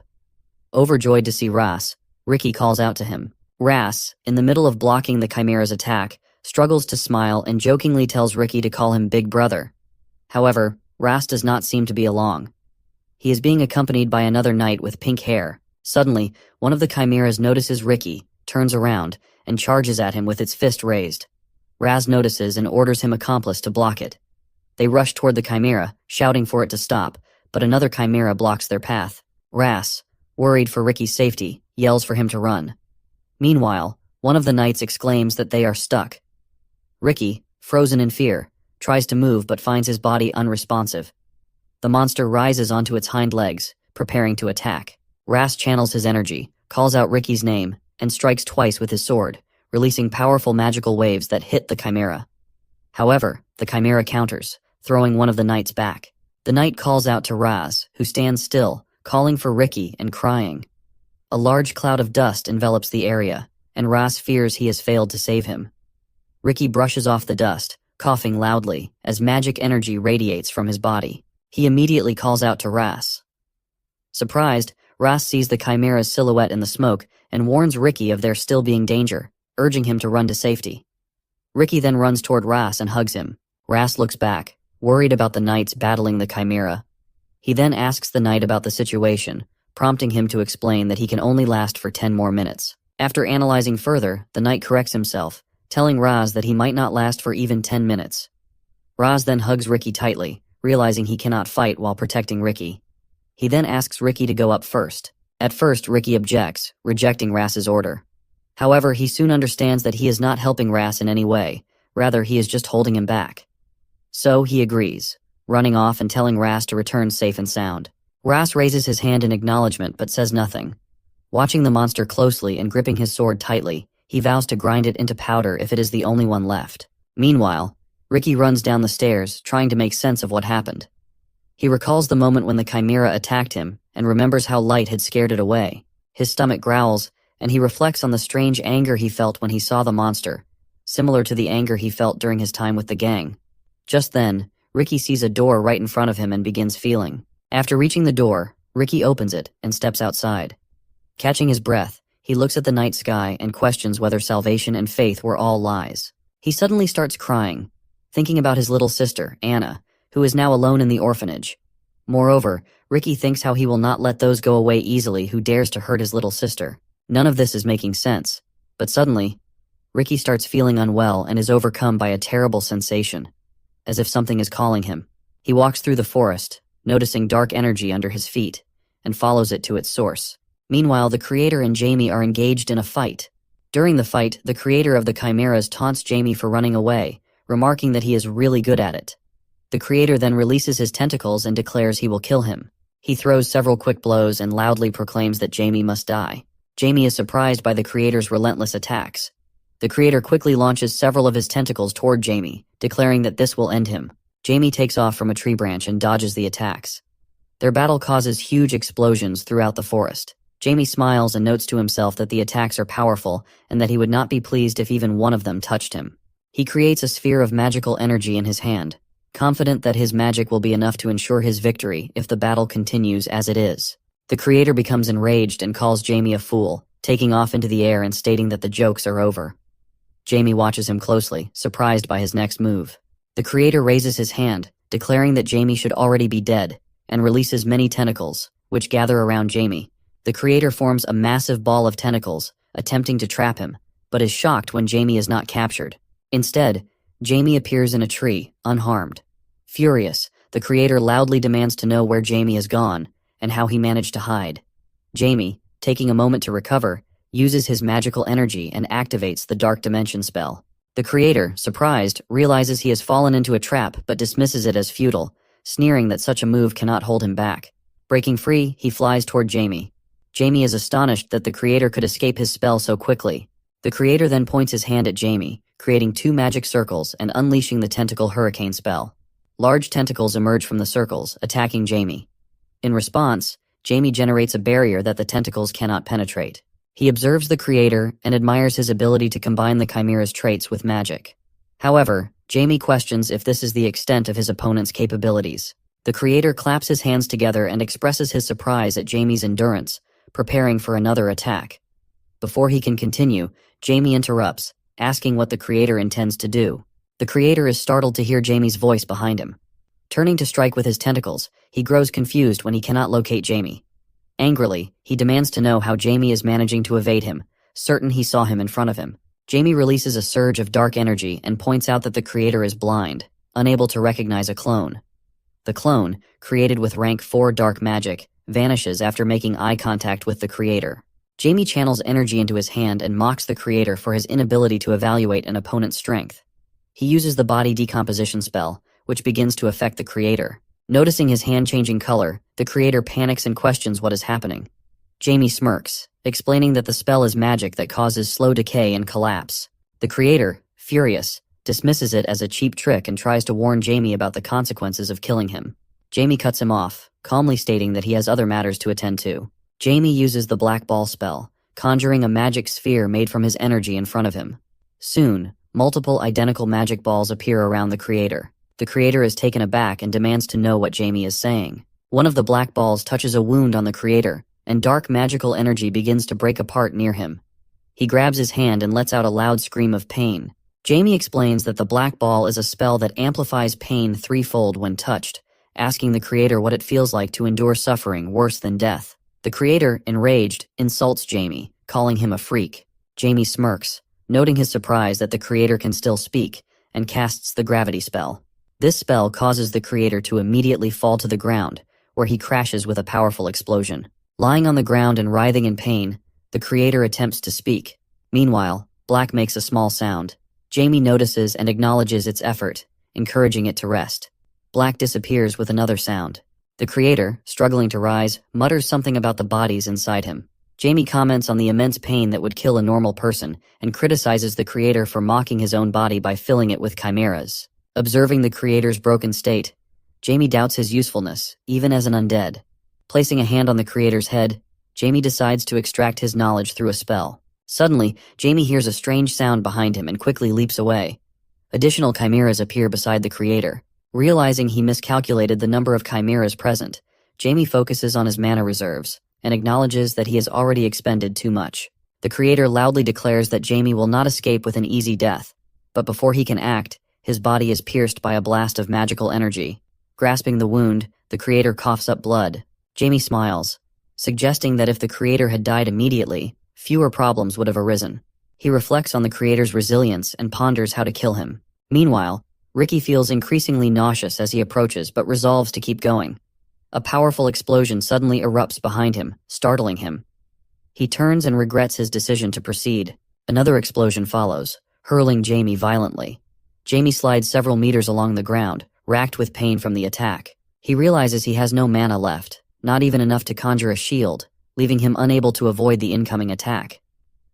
[SPEAKER 1] Overjoyed to see Ras, Ricky calls out to him. Ras, in the middle of blocking the Chimera's attack, struggles to smile and jokingly tells Ricky to call him Big Brother. However, Ras does not seem to be along. He is being accompanied by another knight with pink hair. Suddenly, one of the chimeras notices Ricky, turns around, and charges at him with its fist raised. Ras notices and orders him accomplice to block it. They rush toward the chimera, shouting for it to stop, but another chimera blocks their path. Ras, worried for Ricky's safety, yells for him to run. Meanwhile, one of the knights exclaims that they are stuck. Ricky, frozen in fear, tries to move but finds his body unresponsive. The monster rises onto its hind legs, preparing to attack. Ras channels his energy, calls out Ricky's name, and strikes twice with his sword, releasing powerful magical waves that hit the chimera. However, the chimera counters, throwing one of the knights back. The knight calls out to Ras, who stands still, calling for Ricky and crying. A large cloud of dust envelops the area, and Ras fears he has failed to save him. Ricky brushes off the dust, coughing loudly, as magic energy radiates from his body. He immediately calls out to Ras. Surprised, Ras sees the chimera's silhouette in the smoke and warns Ricky of there still being danger, urging him to run to safety. Ricky then runs toward Ras and hugs him. Ras looks back, worried about the knights battling the chimera. He then asks the knight about the situation, prompting him to explain that he can only last for 10 more minutes. After analyzing further, the knight corrects himself, telling Ras that he might not last for even 10 minutes. Ras then hugs Ricky tightly, realizing he cannot fight while protecting Ricky. He then asks Ricky to go up first. At first, Ricky objects, rejecting Ras's order. However, he soon understands that he is not helping Ras in any way, rather he is just holding him back. So he agrees, running off and telling Ras to return safe and sound. Ras raises his hand in acknowledgement but says nothing. Watching the monster closely and gripping his sword tightly, he vows to grind it into powder if it is the only one left. Meanwhile, Ricky runs down the stairs, trying to make sense of what happened. He recalls the moment when the chimera attacked him and remembers how light had scared it away. His stomach growls, and he reflects on the strange anger he felt when he saw the monster, similar to the anger he felt during his time with the gang. Just then, Ricky sees a door right in front of him and begins feeling. After reaching the door, Ricky opens it and steps outside. Catching his breath, he looks at the night sky and questions whether salvation and faith were all lies. He suddenly starts crying, thinking about his little sister, Anna, who is now alone in the orphanage. Moreover, Ricky thinks how he will not let those go away easily who dares to hurt his little sister. None of this is making sense, but suddenly, Ricky starts feeling unwell and is overcome by a terrible sensation, as if something is calling him. He walks through the forest, noticing dark energy under his feet, and follows it to its source. Meanwhile, the creator and Jamie are engaged in a fight. During the fight, the creator of the chimeras taunts Jamie for running away, remarking that he is really good at it. The creator then releases his tentacles and declares he will kill him. He throws several quick blows and loudly proclaims that Jamie must die. Jamie is surprised by the creator's relentless attacks. The creator quickly launches several of his tentacles toward Jamie, declaring that this will end him. Jamie takes off from a tree branch and dodges the attacks. Their battle causes huge explosions throughout the forest. Jamie smiles and notes to himself that the attacks are powerful and that he would not be pleased if even one of them touched him. He creates a sphere of magical energy in his hand, confident that his magic will be enough to ensure his victory if the battle continues as it is. The creator becomes enraged and calls Jamie a fool, taking off into the air and stating that the jokes are over. Jamie watches him closely, surprised by his next move. The creator raises his hand, declaring that Jamie should already be dead, and releases many tentacles, which gather around Jamie. The creator forms a massive ball of tentacles, attempting to trap him, but is shocked when Jamie is not captured. Instead, Jamie appears in a tree, unharmed. Furious, the creator loudly demands to know where Jamie has gone, and how he managed to hide. Jamie, taking a moment to recover, uses his magical energy and activates the Dark Dimension spell. The creator, surprised, realizes he has fallen into a trap but dismisses it as futile, sneering that such a move cannot hold him back. Breaking free, he flies toward Jamie. Jamie is astonished that the creator could escape his spell so quickly. The creator then points his hand at Jamie, creating 2 magic circles and unleashing the tentacle hurricane spell. Large tentacles emerge from the circles, attacking Jamie. In response, Jamie generates a barrier that the tentacles cannot penetrate. He observes the creator and admires his ability to combine the chimera's traits with magic. However, Jamie questions if this is the extent of his opponent's capabilities. The creator claps his hands together and expresses his surprise at Jamie's endurance, preparing for another attack. Before he can continue, Jamie interrupts, asking what the creator intends to do. The creator is startled to hear Jamie's voice behind him. Turning to strike with his tentacles, he grows confused when he cannot locate Jamie. Angrily, he demands to know how Jamie is managing to evade him, certain he saw him in front of him. Jamie releases a surge of dark energy and points out that the creator is blind, unable to recognize a clone. The clone, created with rank 4 dark magic, vanishes after making eye contact with the creator. Jamie channels energy into his hand and mocks the creator for his inability to evaluate an opponent's strength. He uses the body decomposition spell, which begins to affect the creator. Noticing his hand changing color, the creator panics and questions what is happening. Jamie smirks, explaining that the spell is magic that causes slow decay and collapse. The creator, furious, dismisses it as a cheap trick and tries to warn Jamie about the consequences of killing him. Jamie cuts him off, calmly stating that he has other matters to attend to. Jamie uses the black ball spell, conjuring a magic sphere made from his energy in front of him. Soon, multiple identical magic balls appear around the creator. The creator is taken aback and demands to know what Jamie is saying. One of the black balls touches a wound on the creator, and dark magical energy begins to break apart near him. He grabs his hand and lets out a loud scream of pain. Jamie explains that the black ball is a spell that amplifies pain 3-fold when touched, asking the creator what it feels like to endure suffering worse than death. The creator, enraged, insults Jamie, calling him a freak. Jamie smirks, noting his surprise that the creator can still speak, and casts the gravity spell. This spell causes the creator to immediately fall to the ground, where he crashes with a powerful explosion. Lying on the ground and writhing in pain, the creator attempts to speak. Meanwhile, Black makes a small sound. Jamie notices and acknowledges its effort, encouraging it to rest. Black disappears with another sound. The creator, struggling to rise, mutters something about the bodies inside him. Jamie comments on the immense pain that would kill a normal person and criticizes the creator for mocking his own body by filling it with chimeras. Observing the creator's broken state, Jamie doubts his usefulness, even as an undead. Placing a hand on the creator's head, Jamie decides to extract his knowledge through a spell. Suddenly, Jamie hears a strange sound behind him and quickly leaps away. Additional chimeras appear beside the creator. Realizing he miscalculated the number of chimeras present, Jamie focuses on his mana reserves and acknowledges that he has already expended too much. The creator loudly declares that Jamie will not escape with an easy death, but before he can act, his body is pierced by a blast of magical energy. Grasping the wound, the creator coughs up blood. Jamie smiles, suggesting that if the creator had died immediately, fewer problems would have arisen. He reflects on the creator's resilience and ponders how to kill him. Meanwhile, Ricky feels increasingly nauseous as he approaches but resolves to keep going. A powerful explosion suddenly erupts behind him, startling him. He turns and regrets his decision to proceed. Another explosion follows, hurling Jamie violently. Jamie slides several meters along the ground, racked with pain from the attack. He realizes he has no mana left, not even enough to conjure a shield, leaving him unable to avoid the incoming attack.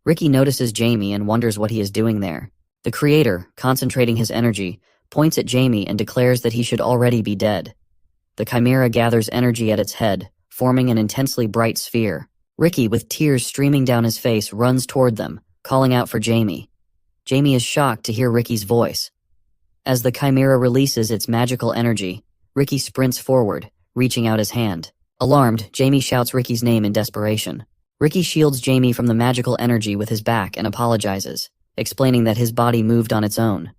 [SPEAKER 1] Ricky notices Jamie and wonders what he is doing there. The creator, concentrating his energy, points at Jamie and declares that he should already be dead. The chimera gathers energy at its head, forming an intensely bright sphere. Ricky, with tears streaming down his face, runs toward them, calling out for Jamie. Jamie is shocked to hear Ricky's voice. As the chimera releases its magical energy, Ricky sprints forward, reaching out his hand. Alarmed, Jamie shouts Ricky's name in desperation. Ricky shields Jamie from the magical energy with his back and apologizes, explaining that his body moved on its own.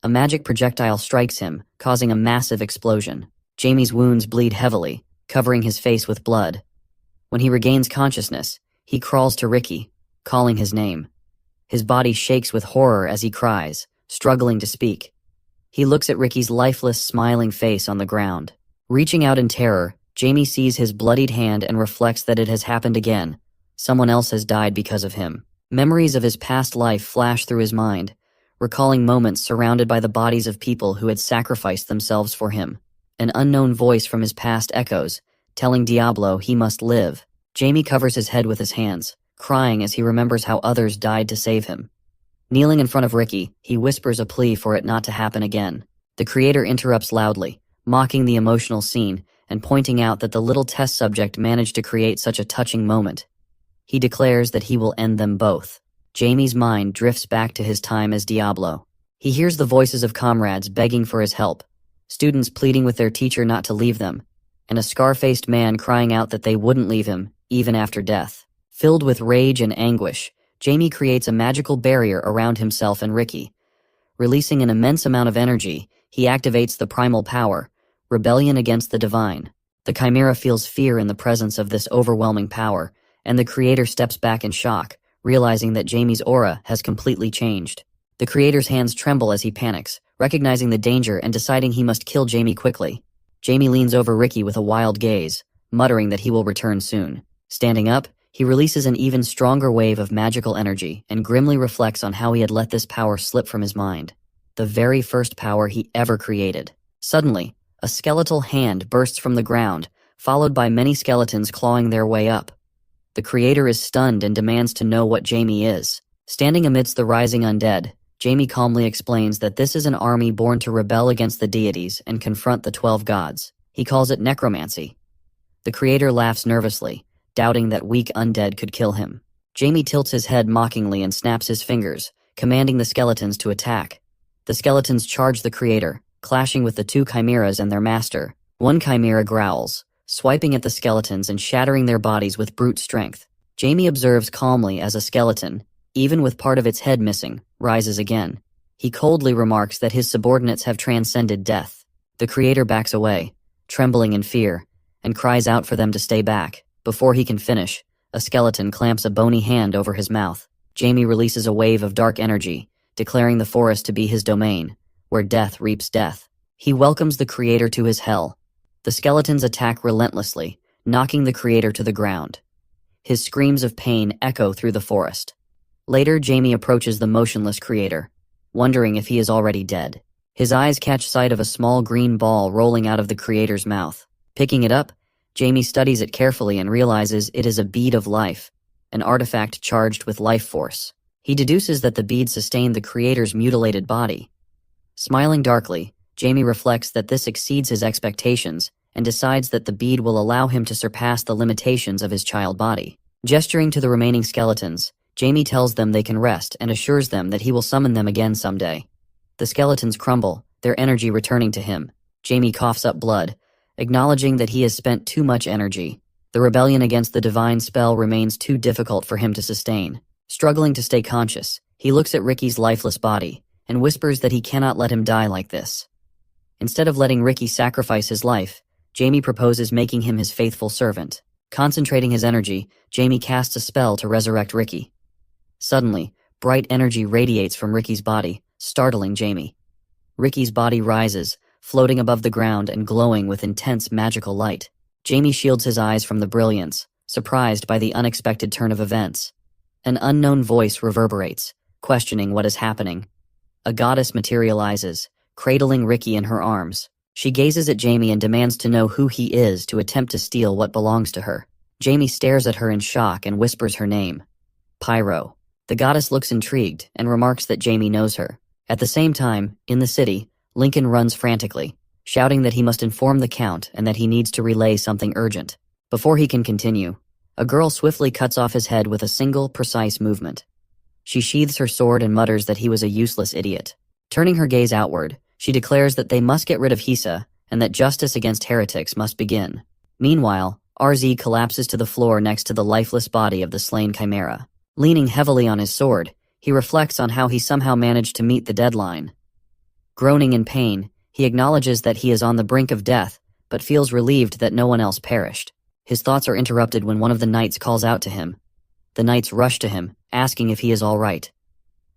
[SPEAKER 1] A magic projectile strikes him, causing a massive explosion. Jamie's wounds bleed heavily, covering his face with blood. When he regains consciousness, he crawls to Ricky, calling his name. His body shakes with horror as he cries, struggling to speak. He looks at Ricky's lifeless, smiling face on the ground. Reaching out in terror, Jamie sees his bloodied hand and reflects that it has happened again. Someone else has died because of him. Memories of his past life flash through his mind, recalling moments surrounded by the bodies of people who had sacrificed themselves for him. An unknown voice from his past echoes, telling Diablo he must live. Jamie covers his head with his hands, crying as he remembers how others died to save him. Kneeling in front of Ricky, he whispers a plea for it not to happen again. The creator interrupts loudly, mocking the emotional scene and pointing out that the little test subject managed to create such a touching moment. He declares that he will end them both. Jamie's mind drifts back to his time as Diablo. He hears the voices of comrades begging for his help, students pleading with their teacher not to leave them, and a scar-faced man crying out that they wouldn't leave him, even after death. Filled with rage and anguish, Jamie creates a magical barrier around himself and Ricky. Releasing an immense amount of energy, he activates the primal power, rebellion against the divine. The chimera feels fear in the presence of this overwhelming power, and the creator steps back in shock, realizing that Jamie's aura has completely changed. The creator's hands tremble as he panics, recognizing the danger and deciding he must kill Jamie quickly. Jamie leans over Ricky with a wild gaze, muttering that he will return soon. Standing up, he releases an even stronger wave of magical energy and grimly reflects on how he had let this power slip from his mind. The very first power he ever created. Suddenly, a skeletal hand bursts from the ground, followed by many skeletons clawing their way up. The creator is stunned and demands to know what Jamie is. Standing amidst the rising undead, Jamie calmly explains that this is an army born to rebel against the deities and confront the 12 gods. He calls it necromancy. The creator laughs nervously, doubting that weak undead could kill him. Jamie tilts his head mockingly and snaps his fingers, commanding the skeletons to attack. The skeletons charge the creator, clashing with the two chimeras and their master. One chimera growls, swiping at the skeletons and shattering their bodies with brute strength. Jamie observes calmly as a skeleton, even with part of its head missing, rises again. He coldly remarks that his subordinates have transcended death. The creator backs away, trembling in fear, and cries out for them to stay back. Before he can finish, a skeleton clamps a bony hand over his mouth. Jamie releases a wave of dark energy, declaring the forest to be his domain, where death reaps death. He welcomes the creator to his hell. The skeletons attack relentlessly, knocking the creator to the ground. His screams of pain echo through the forest. Later, Jamie approaches the motionless creator, wondering if he is already dead. His eyes catch sight of a small green ball rolling out of the creator's mouth. Picking it up, Jamie studies it carefully and realizes it is a bead of life, an artifact charged with life force. He deduces that the bead sustained the creator's mutilated body. Smiling darkly, Jamie reflects that this exceeds his expectations and decides that the bead will allow him to surpass the limitations of his child body. Gesturing to the remaining skeletons, Jamie tells them they can rest and assures them that he will summon them again someday. The skeletons crumble, their energy returning to him. Jamie coughs up blood, acknowledging that he has spent too much energy. The rebellion against the divine spell remains too difficult for him to sustain. Struggling to stay conscious, he looks at Ricky's lifeless body and whispers that he cannot let him die like this. Instead of letting Ricky sacrifice his life, Jamie proposes making him his faithful servant. Concentrating his energy, Jamie casts a spell to resurrect Ricky. Suddenly, bright energy radiates from Ricky's body, startling Jamie. Ricky's body rises, floating above the ground and glowing with intense magical light. Jamie shields his eyes from the brilliance, surprised by the unexpected turn of events. An unknown voice reverberates, questioning what is happening. A goddess materializes, cradling Ricky in her arms. She gazes at Jamie and demands to know who he is to attempt to steal what belongs to her. Jamie stares at her in shock and whispers her name. Pyro. The goddess looks intrigued and remarks that Jamie knows her. At the same time, in the city, Lincoln runs frantically, shouting that he must inform the Count and that he needs to relay something urgent. Before he can continue, a girl swiftly cuts off his head with a single, precise movement. She sheathes her sword and mutters that he was a useless idiot. Turning her gaze outward, she declares that they must get rid of Hisa and that justice against heretics must begin. Meanwhile, RZ collapses to the floor next to the lifeless body of the slain chimera. Leaning heavily on his sword, he reflects on how he somehow managed to meet the deadline. Groaning in pain, he acknowledges that he is on the brink of death, but feels relieved that no one else perished. His thoughts are interrupted when one of the knights calls out to him. The knights rush to him, asking if he is all right.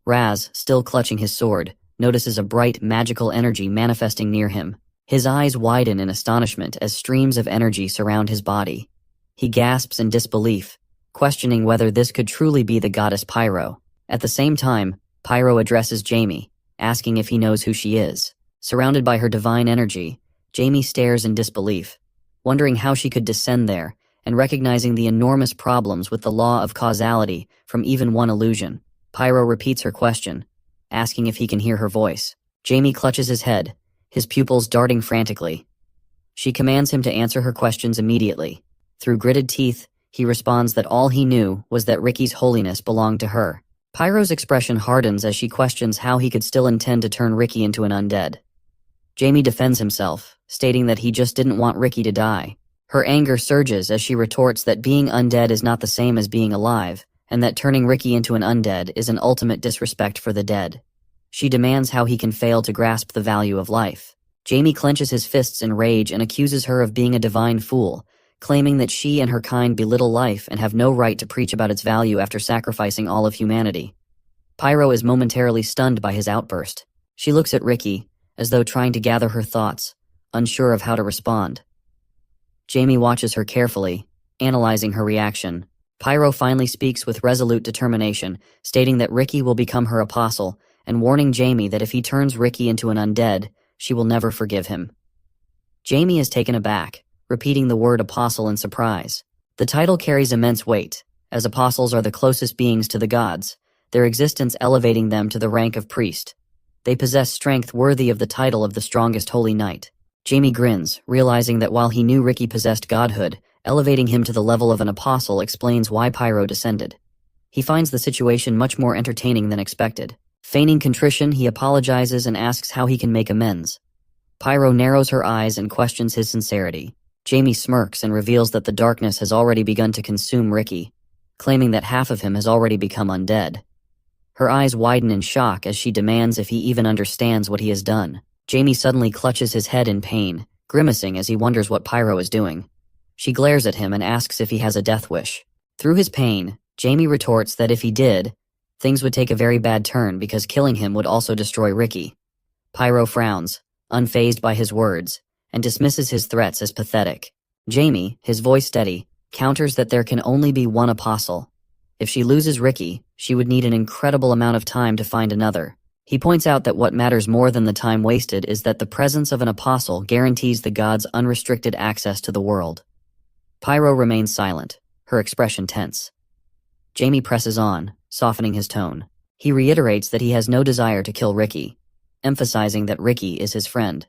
[SPEAKER 1] Raz, still clutching his sword, notices a bright, magical energy manifesting near him. His eyes widen in astonishment as streams of energy surround his body. He gasps in disbelief, questioning whether this could truly be the goddess Pyro. At the same time, Pyro addresses Jamie, asking if he knows who she is. Surrounded by her divine energy, Jamie stares in disbelief, wondering how she could descend there, and recognizing the enormous problems with the law of causality from even one illusion. Pyro repeats her question, asking if he can hear her voice. Jamie clutches his head, his pupils darting frantically. She commands him to answer her questions immediately. Through gritted teeth, he responds that all he knew was that Ricky's holiness belonged to her. Pyro's expression hardens as she questions how he could still intend to turn Ricky into an undead. Jamie defends himself, stating that he just didn't want Ricky to die. Her anger surges as she retorts that being undead is not the same as being alive, and that turning Ricky into an undead is an ultimate disrespect for the dead. She demands how he can fail to grasp the value of life. Jamie clenches his fists in rage and accuses her of being a divine fool, claiming that she and her kind belittle life and have no right to preach about its value after sacrificing all of humanity. Pyro is momentarily stunned by his outburst. She looks at Ricky, as though trying to gather her thoughts, unsure of how to respond. Jamie watches her carefully, analyzing her reaction. Pyro finally speaks with resolute determination, stating that Ricky will become her apostle, and warning Jamie that if he turns Ricky into an undead, she will never forgive him. Jamie is taken aback, repeating the word apostle in surprise. The title carries immense weight, as apostles are the closest beings to the gods, their existence elevating them to the rank of priest. They possess strength worthy of the title of the strongest holy knight. Jamie grins, realizing that while he knew Ricky possessed godhood, elevating him to the level of an apostle explains why Pyro descended. He finds the situation much more entertaining than expected. Feigning contrition, he apologizes and asks how he can make amends. Pyro narrows her eyes and questions his sincerity. Jamie smirks and reveals that the darkness has already begun to consume Ricky, claiming that half of him has already become undead. Her eyes widen in shock as she demands if he even understands what he has done. Jamie suddenly clutches his head in pain, grimacing as he wonders what Pyro is doing. She glares at him and asks if he has a death wish. Through his pain, Jamie retorts that if he did, things would take a very bad turn because killing him would also destroy Ricky. Pyro frowns, unfazed by his words, and dismisses his threats as pathetic. Jamie, his voice steady, counters that there can only be one apostle. If she loses Ricky, she would need an incredible amount of time to find another. He points out that what matters more than the time wasted is that the presence of an apostle guarantees the gods unrestricted access to the world. Pyro remains silent, her expression tense. Jamie presses on, softening his tone. He reiterates that he has no desire to kill Ricky, emphasizing that Ricky is his friend.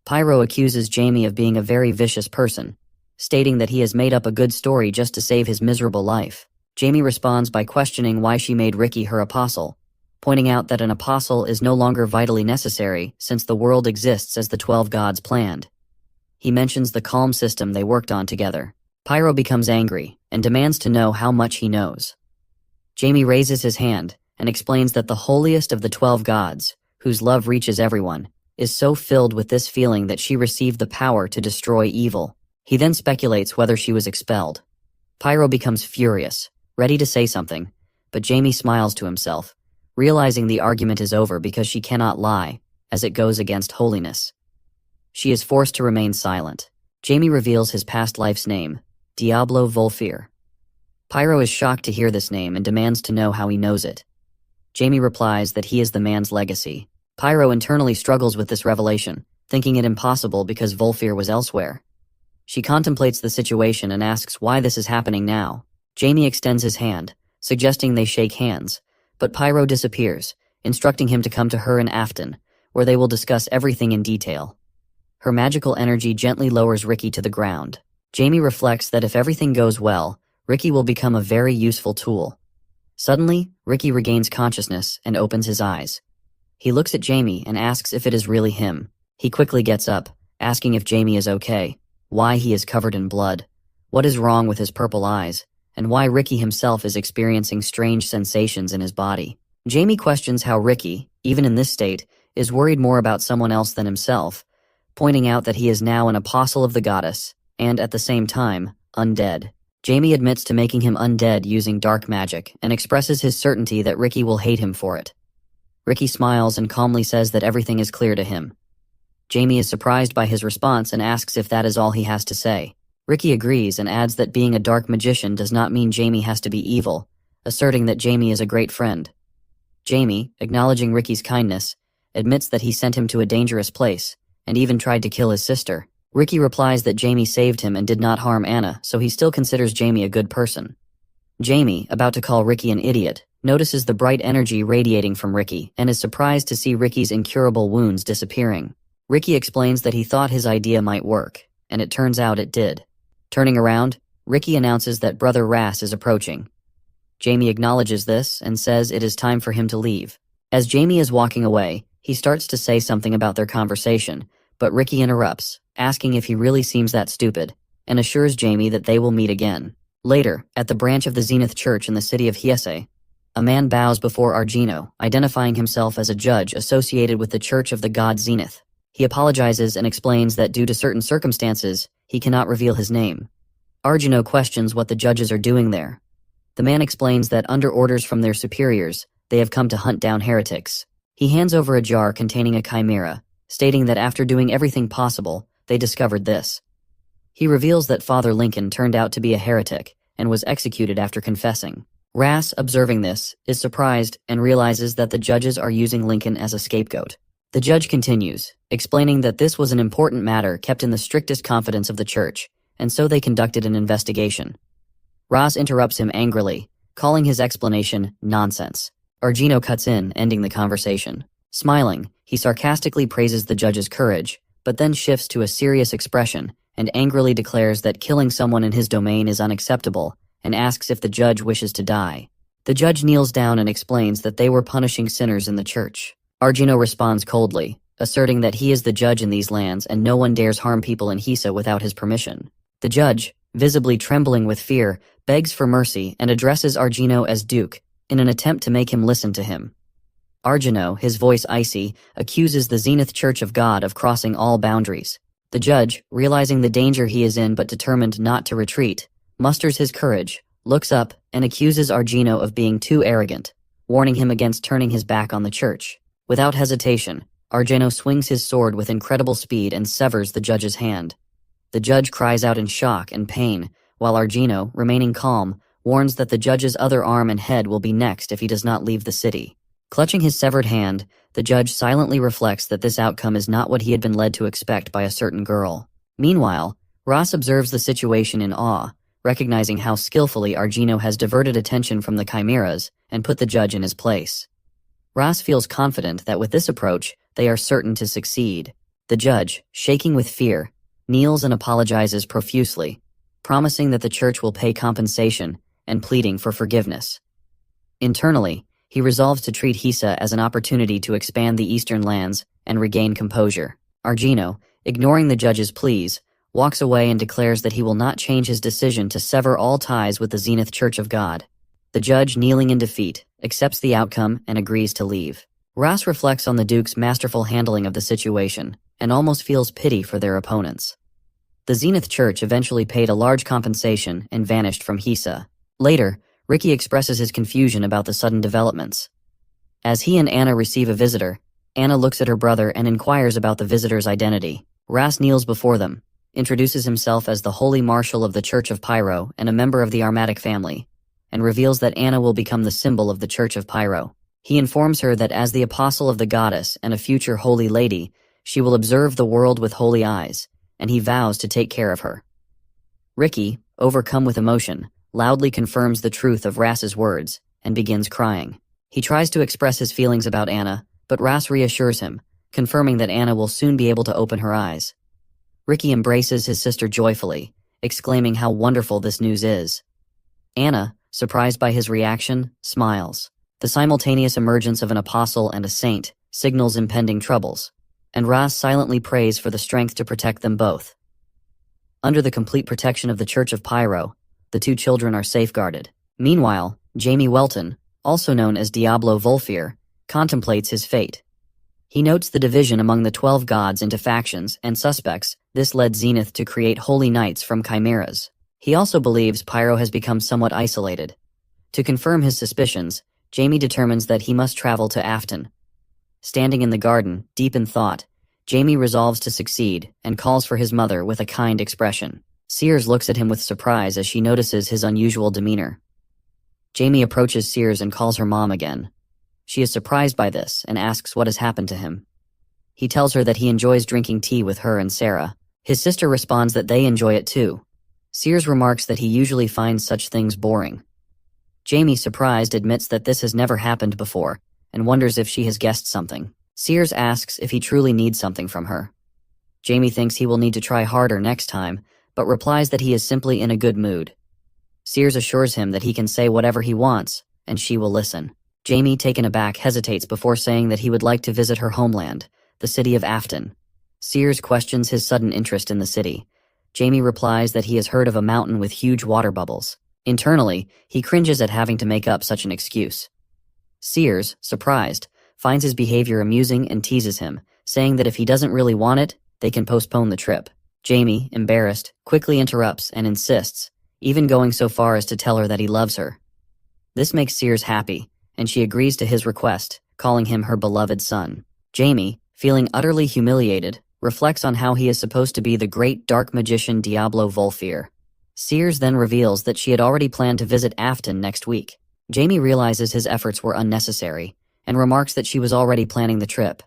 [SPEAKER 1] Pyro accuses Jamie of being a very vicious person, stating that he has made up a good story just to save his miserable life. Jamie responds by questioning why she made Ricky her apostle, pointing out that an apostle is no longer vitally necessary since the world exists as the 12 gods planned. He mentions the calm system they worked on together. Pyro becomes angry and demands to know how much he knows. Jamie raises his hand and explains that the holiest of the 12 gods, whose love reaches everyone, is so filled with this feeling that she received the power to destroy evil. He then speculates whether she was expelled. Pyro becomes furious, ready to say something, but Jamie smiles to himself, realizing the argument is over because she cannot lie, as it goes against holiness. She is forced to remain silent. Jamie reveals his past life's name, Diablo Volfir. Pyro is shocked to hear this name and demands to know how he knows it. Jamie replies that he is the man's legacy. Pyro internally struggles with this revelation, thinking it impossible because Volfir was elsewhere. She contemplates the situation and asks why this is happening now. Jamie extends his hand, suggesting they shake hands, but Pyro disappears, instructing him to come to her in Afton, where they will discuss everything in detail. Her magical energy gently lowers Ricky to the ground. Jamie reflects that if everything goes well, Ricky will become a very useful tool. Suddenly, Ricky regains consciousness and opens his eyes. He looks at Jamie and asks if it is really him. He quickly gets up, asking if Jamie is okay, why he is covered in blood, what is wrong with his purple eyes, and why Ricky himself is experiencing strange sensations in his body. Jamie questions how Ricky, even in this state, is worried more about someone else than himself, pointing out that he is now an apostle of the goddess, and at the same time, undead. Jamie admits to making him undead using dark magic and expresses his certainty that Ricky will hate him for it. Ricky smiles and calmly says that everything is clear to him. Jamie is surprised by his response and asks if that is all he has to say. Ricky agrees and adds that being a dark magician does not mean Jamie has to be evil, asserting that Jamie is a great friend. Jamie, acknowledging Ricky's kindness, admits that he sent him to a dangerous place, and even tried to kill his sister. Ricky replies that Jamie saved him and did not harm Anna, so he still considers Jamie a good person. Jamie, about to call Ricky an idiot, notices the bright energy radiating from Ricky and is surprised to see Ricky's incurable wounds disappearing. Ricky explains that he thought his idea might work, and it turns out it did. Turning around, Ricky announces that Brother Ras is approaching. Jamie acknowledges this and says it is time for him to leave. As Jamie is walking away, he starts to say something about their conversation, but Ricky interrupts, asking if he really seems that stupid, and assures Jamie that they will meet again. Later, at the branch of the Zenith Church in the city of Hiese, a man bows before Argino, identifying himself as a judge associated with the Church of the God Zenith. He apologizes and explains that due to certain circumstances, he cannot reveal his name. Argino questions what the judges are doing there. The man explains that under orders from their superiors, they have come to hunt down heretics. He hands over a jar containing a chimera, stating that after doing everything possible, they discovered this. He reveals that Father Lincoln turned out to be a heretic and was executed after confessing. Ras, observing this, is surprised and realizes that the judges are using Lincoln as a scapegoat. The judge continues, explaining that this was an important matter kept in the strictest confidence of the church, and so they conducted an investigation. Ras interrupts him angrily, calling his explanation nonsense. Argino cuts in, ending the conversation. Smiling, he sarcastically praises the judge's courage, but then shifts to a serious expression and angrily declares that killing someone in his domain is unacceptable and asks if the judge wishes to die. The judge kneels down and explains that they were punishing sinners in the church. Argino responds coldly, asserting that he is the judge in these lands and no one dares harm people in Hisa without his permission. The judge, visibly trembling with fear, begs for mercy and addresses Argino as Duke, in an attempt to make him listen to him. Argino, his voice icy, accuses the Zenith Church of God of crossing all boundaries. The judge, realizing the danger he is in but determined not to retreat, musters his courage, looks up, and accuses Argino of being too arrogant, warning him against turning his back on the church. Without hesitation, Argino swings his sword with incredible speed and severs the judge's hand. The judge cries out in shock and pain, while Argino, remaining calm, warns that the judge's other arm and head will be next if he does not leave the city. Clutching his severed hand, the judge silently reflects that this outcome is not what he had been led to expect by a certain girl. Meanwhile, Ross observes the situation in awe, recognizing how skillfully Argino has diverted attention from the chimeras and put the judge in his place. Ross feels confident that with this approach, they are certain to succeed. The judge, shaking with fear, kneels and apologizes profusely, promising that the church will pay compensation and pleading for forgiveness. Internally, he resolves to treat Hisa as an opportunity to expand the eastern lands and regain composure. Argino, ignoring the judge's pleas, walks away and declares that he will not change his decision to sever all ties with the Zenith Church of God. The judge, kneeling in defeat, accepts the outcome and agrees to leave. Ross reflects on the Duke's masterful handling of the situation and almost feels pity for their opponents. The Zenith Church eventually paid a large compensation and vanished from Hisa. Later, Ricky expresses his confusion about the sudden developments. As he and Anna receive a visitor, Anna looks at her brother and inquires about the visitor's identity. Ras kneels before them, introduces himself as the Holy Marshal of the Church of Pyro and a member of the Armatic family, and reveals that Anna will become the symbol of the Church of Pyro. He informs her that as the apostle of the goddess and a future holy lady, She will observe the world with holy eyes, and he vows to take care of her. Ricky, overcome with emotion, loudly confirms the truth of Ras's words and begins crying. He tries to express his feelings about Anna, but Ras reassures him, confirming that Anna will soon be able to open her eyes. Ricky embraces his sister joyfully, exclaiming how wonderful this news is. Anna, surprised by his reaction, smiles. The simultaneous emergence of an apostle and a saint signals impending troubles, and Ras silently prays for the strength to protect them both. Under the complete protection of the Church of Pyro, the two children are safeguarded. Meanwhile, Jamie Welton, also known as Diablo Volfir, contemplates his fate. He notes the division among the 12 gods into factions and suspects. This led Zenith to create holy knights from chimeras. He also believes Pyro has become somewhat isolated. To confirm his suspicions, Jamie determines that he must travel to Afton. Standing in the garden, deep in thought, Jamie resolves to succeed and calls for his mother with a kind expression. Sears looks at him with surprise as she notices his unusual demeanor. Jamie approaches Sears and calls her mom again. She is surprised by this and asks what has happened to him. He tells her that he enjoys drinking tea with her and Sarah. His sister responds that they enjoy it too. Sears remarks that he usually finds such things boring. Jamie, surprised, admits that this has never happened before and wonders if she has guessed something. Sears asks if he truly needs something from her. Jamie thinks he will need to try harder next time, but replies that he is simply in a good mood. Sears assures him that he can say whatever he wants, and she will listen. Jamie, taken aback, hesitates before saying that he would like to visit her homeland, the city of Afton. Sears questions his sudden interest in the city. Jamie replies that he has heard of a mountain with huge water bubbles. Internally, he cringes at having to make up such an excuse. Sears, surprised, finds his behavior amusing and teases him, saying that if he doesn't really want it, they can postpone the trip. Jamie, embarrassed, quickly interrupts and insists, even going so far as to tell her that he loves her. This makes Sears happy, and she agrees to his request, calling him her beloved son. Jamie, feeling utterly humiliated, reflects on how he is supposed to be the great dark magician Diablo Volfir. Sears then reveals that she had already planned to visit Afton next week. Jamie realizes his efforts were unnecessary, and remarks that she was already planning the trip.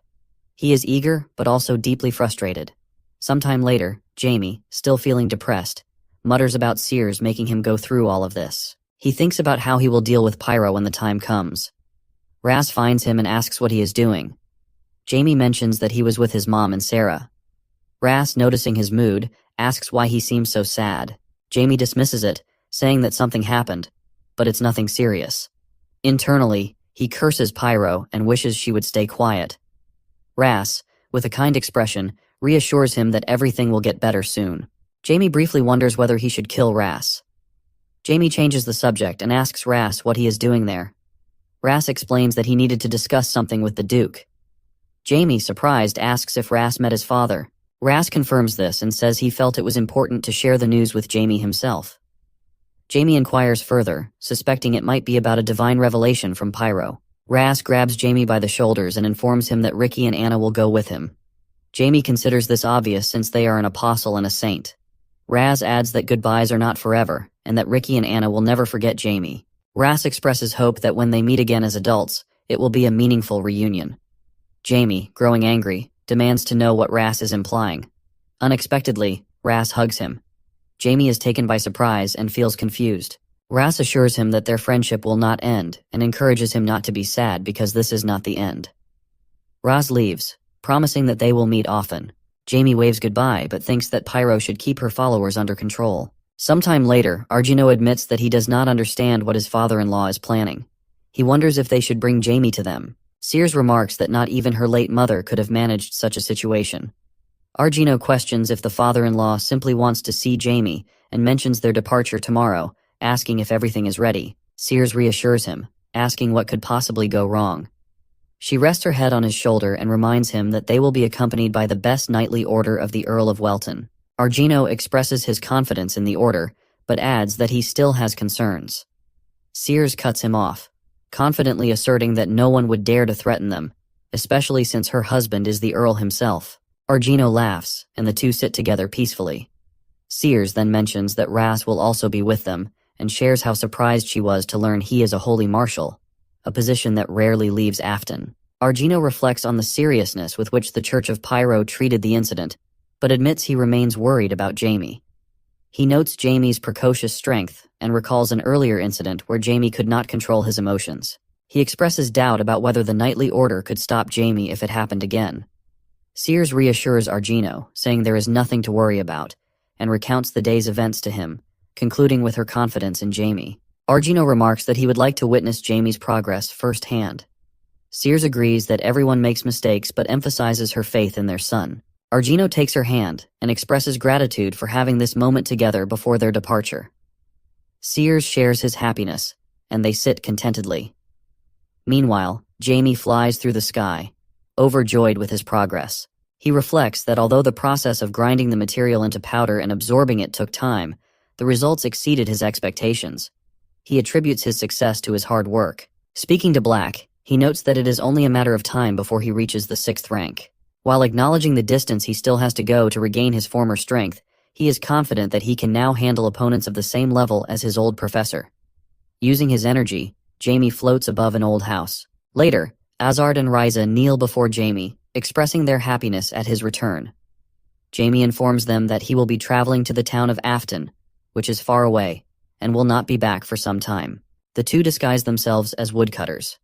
[SPEAKER 1] He is eager, but also deeply frustrated. Sometime later, Jamie, still feeling depressed, mutters about Sears making him go through all of this. He thinks about how he will deal with Pyro when the time comes. Ras finds him and asks what he is doing. Jamie mentions that he was with his mom and Sarah. Ras, noticing his mood, asks why he seems so sad. Jamie dismisses it, saying that something happened, but it's nothing serious. Internally, he curses Pyro and wishes she would stay quiet. Ras, with a kind expression, reassures him that everything will get better soon. Jamie briefly wonders whether he should kill Ras. Jamie changes the subject and asks Ras what he is doing there. Ras explains that he needed to discuss something with the Duke. Jamie, surprised, asks if Ras met his father. Ras confirms this and says he felt it was important to share the news with Jamie himself. Jamie inquires further, suspecting it might be about a divine revelation from Pyro. Ras grabs Jamie by the shoulders and informs him that Ricky and Anna will go with him. Jamie considers this obvious since they are an apostle and a saint. Ras adds that goodbyes are not forever, and that Ricky and Anna will never forget Jamie. Ras expresses hope that when they meet again as adults, it will be a meaningful reunion. Jamie, growing angry, demands to know what Ras is implying. Unexpectedly, Ras hugs him. Jamie is taken by surprise and feels confused. Ras assures him that their friendship will not end and encourages him not to be sad because this is not the end. Ras leaves, promising that they will meet often. Jamie waves goodbye but thinks that Pyro should keep her followers under control. Sometime later, Argino admits that he does not understand what his father-in-law is planning. He wonders if they should bring Jamie to them. Sears remarks that not even her late mother could have managed such a situation. Argino questions if the father-in-law simply wants to see Jamie and mentions their departure tomorrow, asking if everything is ready. Sears reassures him, asking what could possibly go wrong. She rests her head on his shoulder and reminds him that they will be accompanied by the best knightly order of the Earl of Welton. Argino expresses his confidence in the order, but adds that he still has concerns. Sears cuts him off, confidently asserting that no one would dare to threaten them, especially since her husband is the Earl himself. Argino laughs, and the two sit together peacefully. Sears then mentions that Ras will also be with them, and shares how surprised she was to learn he is a holy marshal, a position that rarely leaves Afton. Argino reflects on the seriousness with which the Church of Pyro treated the incident, but admits he remains worried about Jamie. He notes Jamie's precocious strength and recalls an earlier incident where Jamie could not control his emotions. He expresses doubt about whether the Knightly Order could stop Jamie if it happened again. Sears reassures Argino, saying there is nothing to worry about, and recounts the day's events to him, concluding with her confidence in Jamie. Argino remarks that he would like to witness Jamie's progress firsthand. Sears agrees that everyone makes mistakes but emphasizes her faith in their son. Argino takes her hand and expresses gratitude for having this moment together before their departure. Sears shares his happiness, and they sit contentedly. Meanwhile, Jamie flies through the sky, overjoyed with his progress. He reflects that although the process of grinding the material into powder and absorbing it took time, the results exceeded his expectations. He attributes his success to his hard work. Speaking to Black, he notes that it is only a matter of time before he reaches the 6th rank. While acknowledging the distance he still has to go to regain his former strength, he is confident that he can now handle opponents of the same level as his old professor. Using his energy, Jamie floats above an old house. Later, Azard and Ryza kneel before Jamie, expressing their happiness at his return. Jamie informs them that he will be traveling to the town of Afton, which is far away, and will not be back for some time. The two disguise themselves as woodcutters.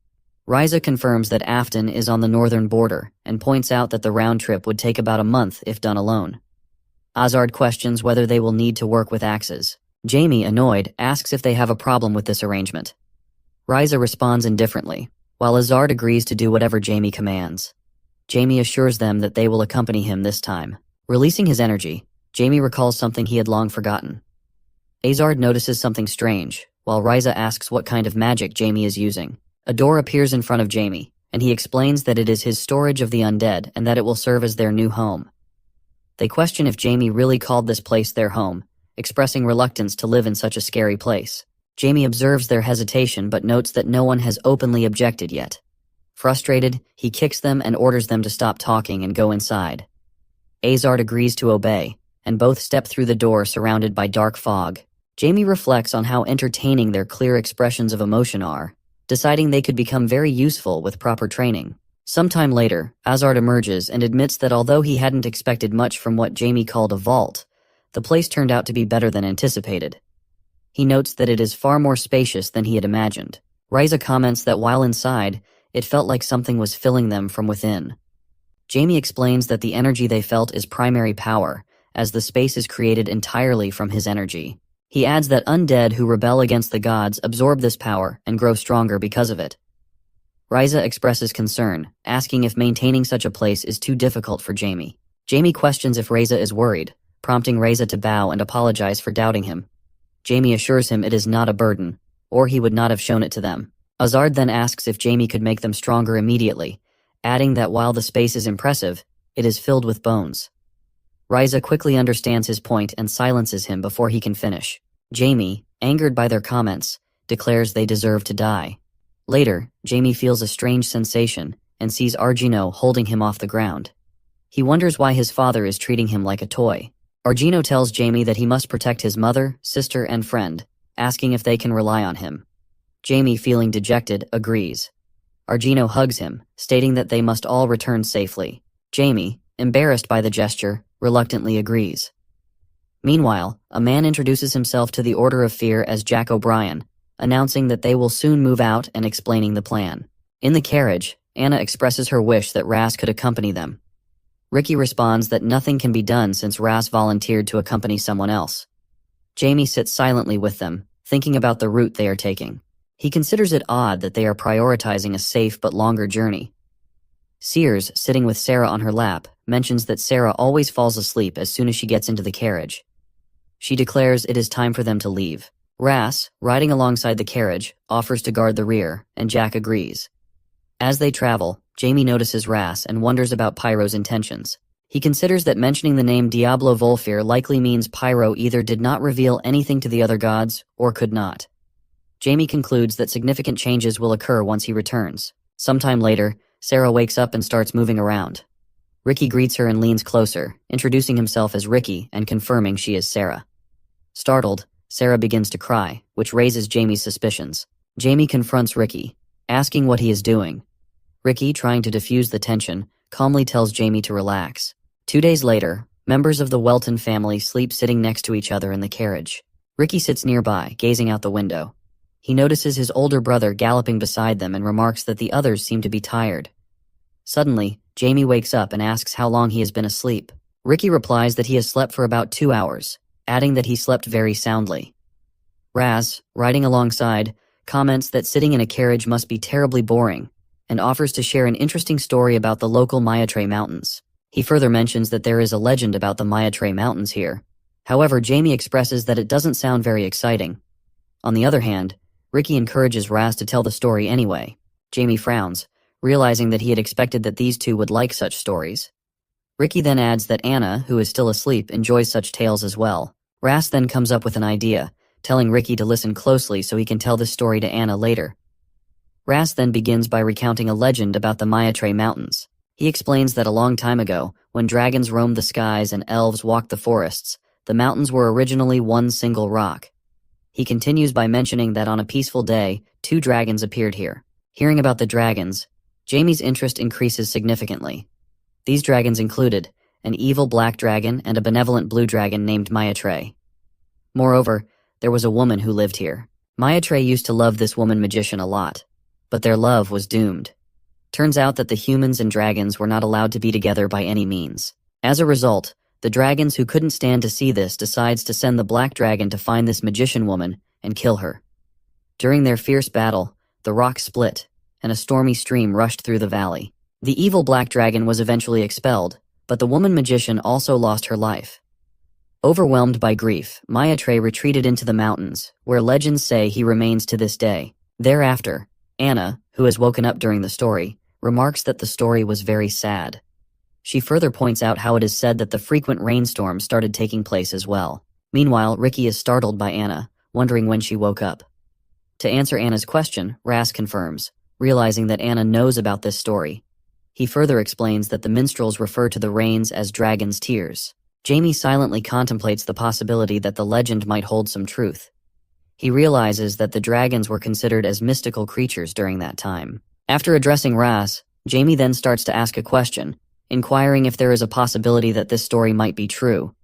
[SPEAKER 1] Ryza confirms that Afton is on the northern border and points out that the round trip would take about a month if done alone. Azard questions whether they will need to work with axes. Jamie, annoyed, asks if they have a problem with this arrangement. Ryza responds indifferently, while Azard agrees to do whatever Jamie commands. Jamie assures them that they will accompany him this time. Releasing his energy, Jamie recalls something he had long forgotten. Azard notices something strange, while Ryza asks what kind of magic Jamie is using. A door appears in front of Jamie, and he explains that it is his storage of the undead and that it will serve as their new home. They question if Jamie really called this place their home, expressing reluctance to live in such a scary place. Jamie observes their hesitation but notes that no one has openly objected yet. Frustrated, he kicks them and orders them to stop talking and go inside. Azard agrees to obey, and both step through the door surrounded by dark fog. Jamie reflects on how entertaining their clear expressions of emotion are, deciding they could become very useful with proper training. Sometime later, Azard emerges and admits that although he hadn't expected much from what Jamie called a vault, the place turned out to be better than anticipated. He notes that it is far more spacious than he had imagined. Ryza comments that while inside, it felt like something was filling them from within. Jamie explains that the energy they felt is primary power, as the space is created entirely from his energy. He adds that undead who rebel against the gods absorb this power and grow stronger because of it. Ryza expresses concern, asking if maintaining such a place is too difficult for Jamie. Jamie questions if Ryza is worried, prompting Ryza to bow and apologize for doubting him. Jamie assures him it is not a burden, or he would not have shown it to them. Azard then asks if Jamie could make them stronger immediately, adding that while the space is impressive, it is filled with bones. Ryza quickly understands his point and silences him before he can finish. Jamie, angered by their comments, declares they deserve to die. Later, Jamie feels a strange sensation and sees Argino holding him off the ground. He wonders why his father is treating him like a toy. Argino tells Jamie that he must protect his mother, sister, and friend, asking if they can rely on him. Jamie, feeling dejected, agrees. Argino hugs him, stating that they must all return safely. Jamie, embarrassed by the gesture, reluctantly agrees. Meanwhile, a man introduces himself to the Order of Fear as Jack O'Brien, announcing that they will soon move out and explaining the plan. In the carriage, Anna expresses her wish that Ras could accompany them. Ricky responds that nothing can be done since Ras volunteered to accompany someone else. Jamie sits silently with them, thinking about the route they are taking. He considers it odd that they are prioritizing a safe but longer journey. Sears, sitting with Sarah on her lap, mentions that Sarah always falls asleep as soon as she gets into the carriage. She declares it is time for them to leave. Ras, riding alongside the carriage, offers to guard the rear, and Jack agrees. As they travel, Jamie notices Ras and wonders about Pyro's intentions. He considers that mentioning the name Diablo Volfir likely means Pyro either did not reveal anything to the other gods, or could not. Jamie concludes that significant changes will occur once he returns. Sometime later, Sarah wakes up and starts moving around. Ricky greets her and leans closer, introducing himself as Ricky and confirming she is Sarah. Startled, Sarah begins to cry, which raises Jamie's suspicions. Jamie confronts Ricky, asking what he is doing. Ricky, trying to defuse the tension, calmly tells Jamie to relax. 2 days later, members of the Welton family sleep sitting next to each other in the carriage. Ricky sits nearby, gazing out the window. He notices his older brother galloping beside them and remarks that the others seem to be tired. Suddenly, Jamie wakes up and asks how long he has been asleep. Ricky replies that he has slept for about 2 hours, adding that he slept very soundly. Raz, riding alongside, comments that sitting in a carriage must be terribly boring, and offers to share an interesting story about the local Mayatre Mountains. He further mentions that there is a legend about the Mayatre Mountains here. However, Jamie expresses that it doesn't sound very exciting. On the other hand, Ricky encourages Raz to tell the story anyway. Jamie frowns, realizing that he had expected that these two would like such stories. Ricky then adds that Anna, who is still asleep, enjoys such tales as well. Raz then comes up with an idea, telling Ricky to listen closely so he can tell this story to Anna later. Raz then begins by recounting a legend about the Mayatre Mountains. He explains that a long time ago, when dragons roamed the skies and elves walked the forests, the mountains were originally one single rock. He continues by mentioning that on a peaceful day, 2 dragons appeared here. Hearing about the dragons, Jamie's interest increases significantly. These dragons included an evil black dragon and a benevolent blue dragon named Mayatre. Moreover, there was a woman who lived here. Mayatre used to love this woman magician a lot, but their love was doomed. Turns out that the humans and dragons were not allowed to be together by any means. As a result, the dragons who couldn't stand to see this decides to send the black dragon to find this magician woman and kill her. During their fierce battle, the rock split, and a stormy stream rushed through the valley. The evil black dragon was eventually expelled, but the woman magician also lost her life. Overwhelmed by grief, Mayatre retreated into the mountains, where legends say he remains to this day. Thereafter, Anna, who has woken up during the story, remarks that the story was very sad. She further points out how it is said that the frequent rainstorms started taking place as well. Meanwhile, Ricky is startled by Anna, wondering when she woke up. To answer Anna's question, Ras confirms, realizing that Anna knows about this story. He further explains that the minstrels refer to the rains as dragons' tears. Jamie silently contemplates the possibility that the legend might hold some truth. He realizes that the dragons were considered as mystical creatures during that time. After addressing Ras, Jamie then starts to ask a question, inquiring if there is a possibility that this story might be true.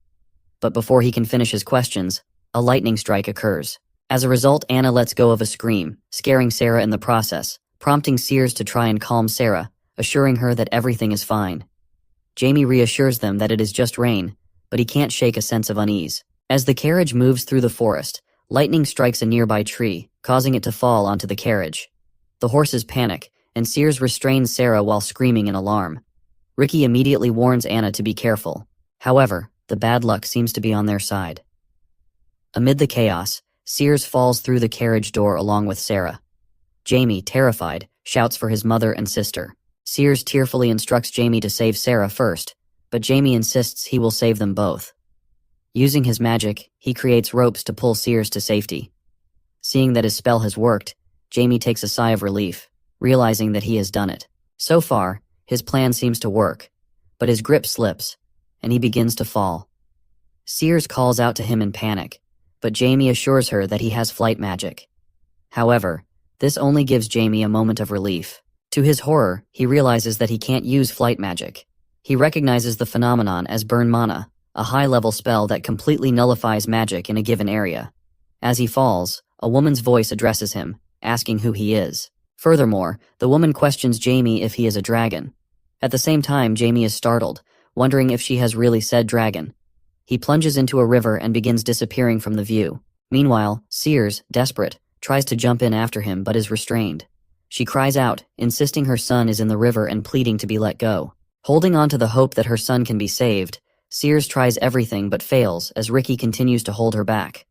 [SPEAKER 1] But before he can finish his questions, a lightning strike occurs. As a result, Anna lets go of a scream, scaring Sarah in the process, prompting Sears to try and calm Sarah, assuring her that everything is fine. Jamie reassures them that it is just rain, but he can't shake a sense of unease. As the carriage moves through the forest, lightning strikes a nearby tree, causing it to fall onto the carriage. The horses panic, and Sears restrains Sarah while screaming in alarm. Ricky immediately warns Anna to be careful. However, the bad luck seems to be on their side. Amid the chaos, Sears falls through the carriage door along with Sarah. Jamie, terrified, shouts for his mother and sister. Sears tearfully instructs Jamie to save Sarah first, but Jamie insists he will save them both. Using his magic, he creates ropes to pull Sears to safety. Seeing that his spell has worked, Jamie takes a sigh of relief, realizing that he has done it. So far, his plan seems to work, but his grip slips, and he begins to fall. Sears calls out to him in panic, but Jamie assures her that he has flight magic. However, this only gives Jamie a moment of relief. To his horror, he realizes that he can't use flight magic. He recognizes the phenomenon as burn mana, a high-level spell that completely nullifies magic in a given area. As he falls, a woman's voice addresses him, asking who he is. Furthermore, the woman questions Jamie if he is a dragon. At the same time, Jamie is startled, wondering if she has really said dragon. He plunges into a river and begins disappearing from the view. Meanwhile, Sears, desperate, tries to jump in after him but is restrained. She cries out, insisting her son is in the river and pleading to be let go. Holding on to the hope that her son can be saved, Sears tries everything but fails as Ricky continues to hold her back.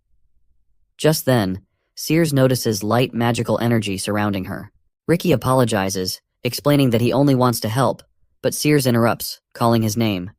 [SPEAKER 1] Just then, Sears notices light magical energy surrounding her. Ricky apologizes, explaining that he only wants to help, but Sears interrupts, calling his name.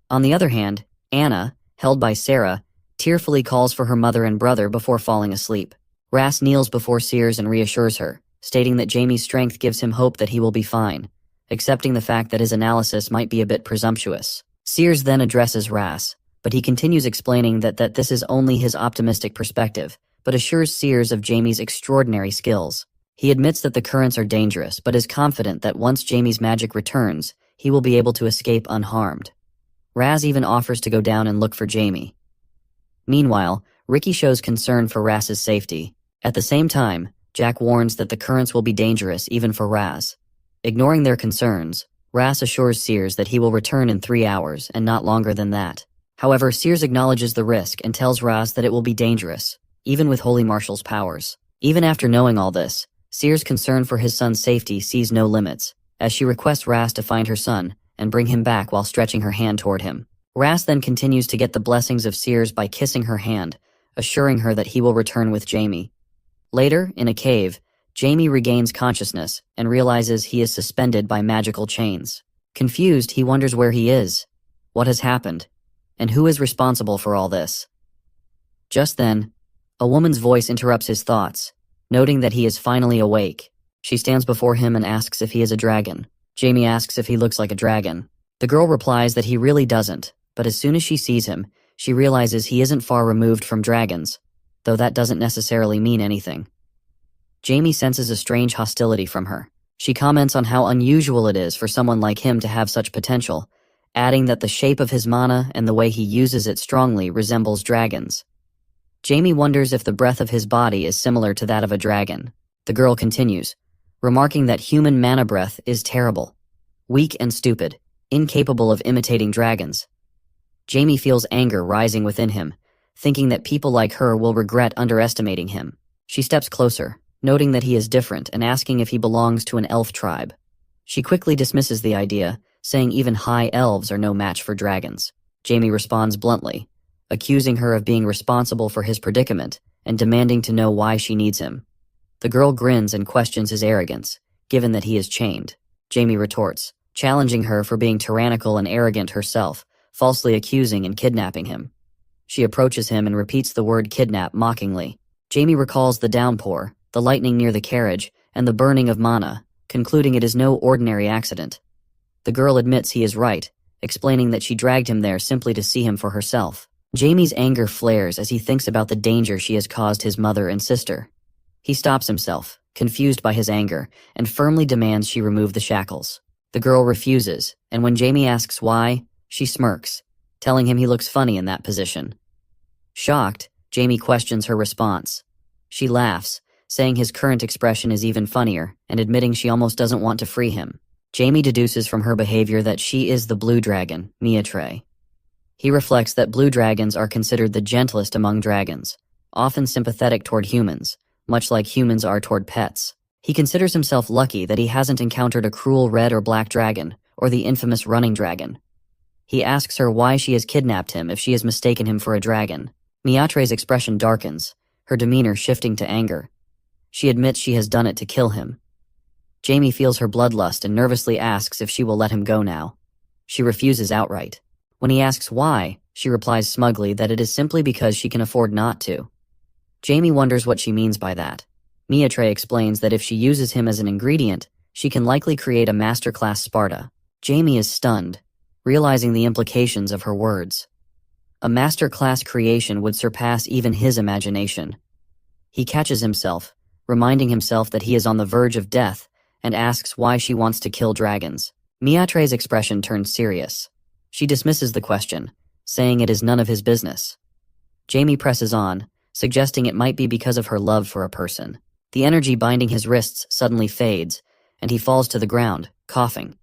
[SPEAKER 1] On the other hand, Anna, held by Sarah, tearfully calls for her mother and brother before falling asleep. Ras kneels before Sears and reassures her, stating that Jamie's strength gives him hope that he will be fine, accepting the fact that his analysis might be a bit presumptuous. Sears then addresses Ras, but he continues explaining that this is only his optimistic perspective, but assures Sears of Jamie's extraordinary skills. He admits that the currents are dangerous, but is confident that once Jamie's magic returns, he will be able to escape unharmed. Raz even offers to go down and look for Jamie. Meanwhile, Ricky shows concern for Raz's safety. At the same time, Jack warns that the currents will be dangerous even for Raz. Ignoring their concerns, Raz assures Sears that he will return in 3 hours and not longer than that. However, Sears acknowledges the risk and tells Raz that it will be dangerous, even with Holy Marshal's powers. Even after knowing all this, Sears' concern for his son's safety sees no limits, as she requests Raz to find her son and bring him back while stretching her hand toward him. Raz then continues to get the blessings of Sears by kissing her hand, assuring her that he will return with Jamie. Later, in a cave, Jamie regains consciousness and realizes he is suspended by magical chains. Confused, he wonders where he is, what has happened, and who is responsible for all this. Just then, a woman's voice interrupts his thoughts, noting that he is finally awake. She stands before him and asks if he is a dragon. Jamie asks if he looks like a dragon. The girl replies that he really doesn't, but as soon as she sees him, she realizes he isn't far removed from dragons, though that doesn't necessarily mean anything. Jamie senses a strange hostility from her. She comments on how unusual it is for someone like him to have such potential, adding that the shape of his mana and the way he uses it strongly resembles dragons. Jamie wonders if the breath of his body is similar to that of a dragon. The girl continues, remarking that human mana breath is terrible, weak and stupid, incapable of imitating dragons. Jamie feels anger rising within him, thinking that people like her will regret underestimating him. She steps closer, noting that he is different and asking if he belongs to an elf tribe. She quickly dismisses the idea, saying even high elves are no match for dragons. Jamie responds bluntly, accusing her of being responsible for his predicament and demanding to know why she needs him. The girl grins and questions his arrogance, given that he is chained. Jamie retorts, challenging her for being tyrannical and arrogant herself, falsely accusing and kidnapping him. She approaches him and repeats the word kidnap mockingly. Jamie recalls the downpour, the lightning near the carriage, and the burning of mana, concluding it is no ordinary accident. The girl admits he is right, explaining that she dragged him there simply to see him for herself. Jamie's anger flares as he thinks about the danger she has caused his mother and sister. He stops himself, confused by his anger, and firmly demands she remove the shackles. The girl refuses, and when Jamie asks why, she smirks, telling him he looks funny in that position. Shocked, Jamie questions her response. She laughs, saying his current expression is even funnier, and admitting she almost doesn't want to free him. Jamie deduces from her behavior that she is the blue dragon, Miatre. He reflects that blue dragons are considered the gentlest among dragons, often sympathetic toward humans, much like humans are toward pets. He considers himself lucky that he hasn't encountered a cruel red or black dragon, or the infamous running dragon. He asks her why she has kidnapped him if she has mistaken him for a dragon. Miatre's expression darkens, her demeanor shifting to anger. She admits she has done it to kill him. Jamie feels her bloodlust and nervously asks if she will let him go now. She refuses outright. When he asks why, she replies smugly that it is simply because she can afford not to. Jamie wonders what she means by that. Miatre explains that if she uses him as an ingredient, she can likely create a masterclass Sparta. Jamie is stunned, realizing the implications of her words. A masterclass creation would surpass even his imagination. He catches himself, reminding himself that he is on the verge of death, and asks why she wants to kill dragons. Miatre's expression turns serious. She dismisses the question, saying it is none of his business. Jamie presses on, suggesting it might be because of her love for a person. The energy binding his wrists suddenly fades, and he falls to the ground, coughing.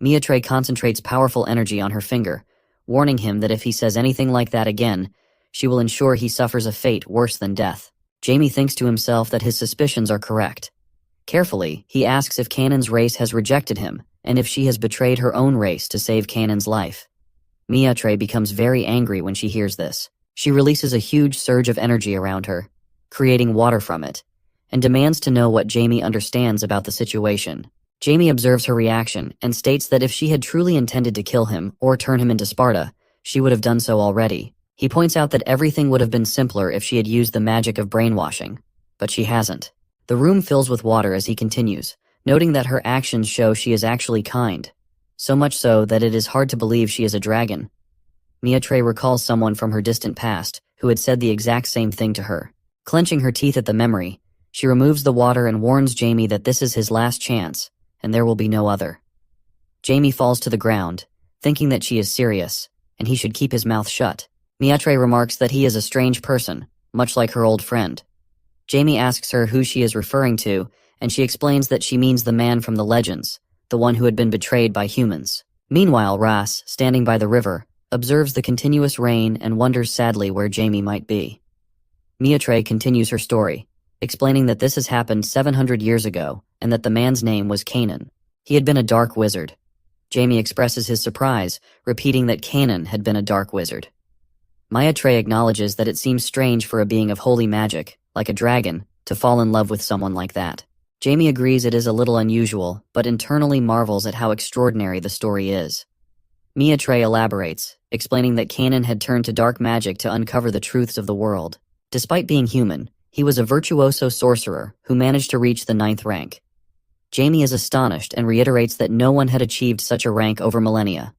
[SPEAKER 1] Miatre concentrates powerful energy on her finger, warning him that if he says anything like that again, she will ensure he suffers a fate worse than death. Jamie thinks to himself that his suspicions are correct. Carefully, he asks if Cannon's race has rejected him, and if she has betrayed her own race to save Cannon's life. Miatre becomes very angry when she hears this. She releases a huge surge of energy around her, creating water from it, and demands to know what Jamie understands about the situation. Jamie observes her reaction and states that if she had truly intended to kill him or turn him into Sparta, she would have done so already. He points out that everything would have been simpler if she had used the magic of brainwashing, but she hasn't. The room fills with water as he continues, noting that her actions show she is actually kind, so much so that it is hard to believe she is a dragon. Miatre recalls someone from her distant past who had said the exact same thing to her. Clenching her teeth at the memory, She removes the water and warns Jamie that this is his last chance, and there will be no other. Jamie falls to the ground, thinking that she is serious, and he should keep his mouth shut. Miatre remarks that he is a strange person, much like her old friend. Jamie asks her who she is referring to, and she explains that she means the man from the legends, the one who had been betrayed by humans. Meanwhile, Ras, standing by the river, observes the continuous rain and wonders sadly where Jamie might be. Miatre continues her story, explaining that this has happened 700 years ago and that the man's name was Canaan. He had been a dark wizard. Jamie expresses his surprise, repeating that Canaan had been a dark wizard. Miatre acknowledges that it seems strange for a being of holy magic, like a dragon, to fall in love with someone like that. Jamie agrees it is a little unusual, but internally marvels at how extraordinary the story is. Miatre elaborates, explaining that Canaan had turned to dark magic to uncover the truths of the world. Despite being human, he was a virtuoso sorcerer who managed to reach the 9th rank. Jamie is astonished and reiterates that no one had achieved such a rank over millennia.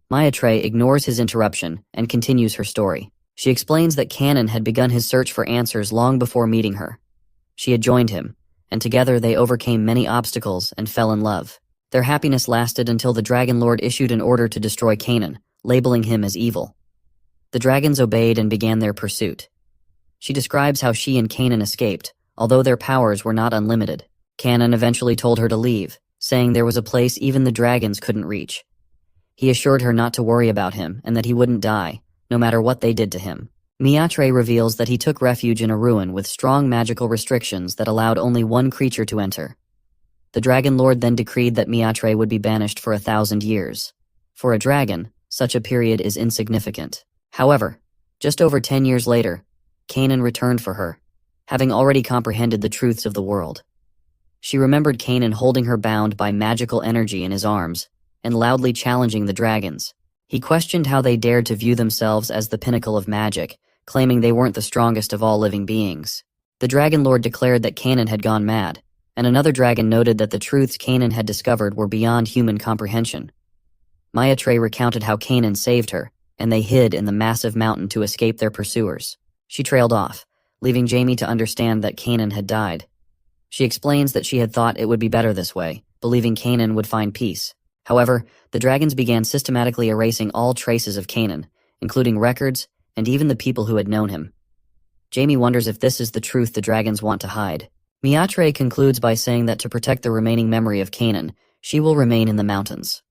[SPEAKER 1] Miatre ignores his interruption and continues her story. She explains that Canaan had begun his search for answers long before meeting her. She had joined him, and together they overcame many obstacles and fell in love. Their happiness lasted until the Dragon Lord issued an order to destroy Canaan, labeling him as evil. The dragons obeyed and began their pursuit. She describes how she and Canaan escaped, although their powers were not unlimited. Canaan eventually told her to leave, saying there was a place even the dragons couldn't reach. He assured her not to worry about him and that he wouldn't die, no matter what they did to him. Miatre reveals that he took refuge in a ruin with strong magical restrictions that allowed only one creature to enter. The Dragon Lord then decreed that Miatre would be banished for 1,000 years. For a dragon, such a period is insignificant. However, just over 10 years later, Canaan returned for her, having already comprehended the truths of the world. She remembered Canaan holding her bound by magical energy in his arms, and loudly challenging the dragons. He questioned how they dared to view themselves as the pinnacle of magic, claiming they weren't the strongest of all living beings. The Dragon Lord declared that Canaan had gone mad, and another dragon noted that the truths Canaan had discovered were beyond human comprehension. Miatre recounted how Canaan saved her, and they hid in the massive mountain to escape their pursuers. She trailed off, leaving Jamie to understand that Canaan had died. She explains that she had thought it would be better this way, believing Canaan would find peace. However, the dragons began systematically erasing all traces of Canaan, including records and even the people who had known him. Jamie wonders if this is the truth the dragons want to hide. Miatre concludes by saying that to protect the remaining memory of Canaan, she will remain in the mountains.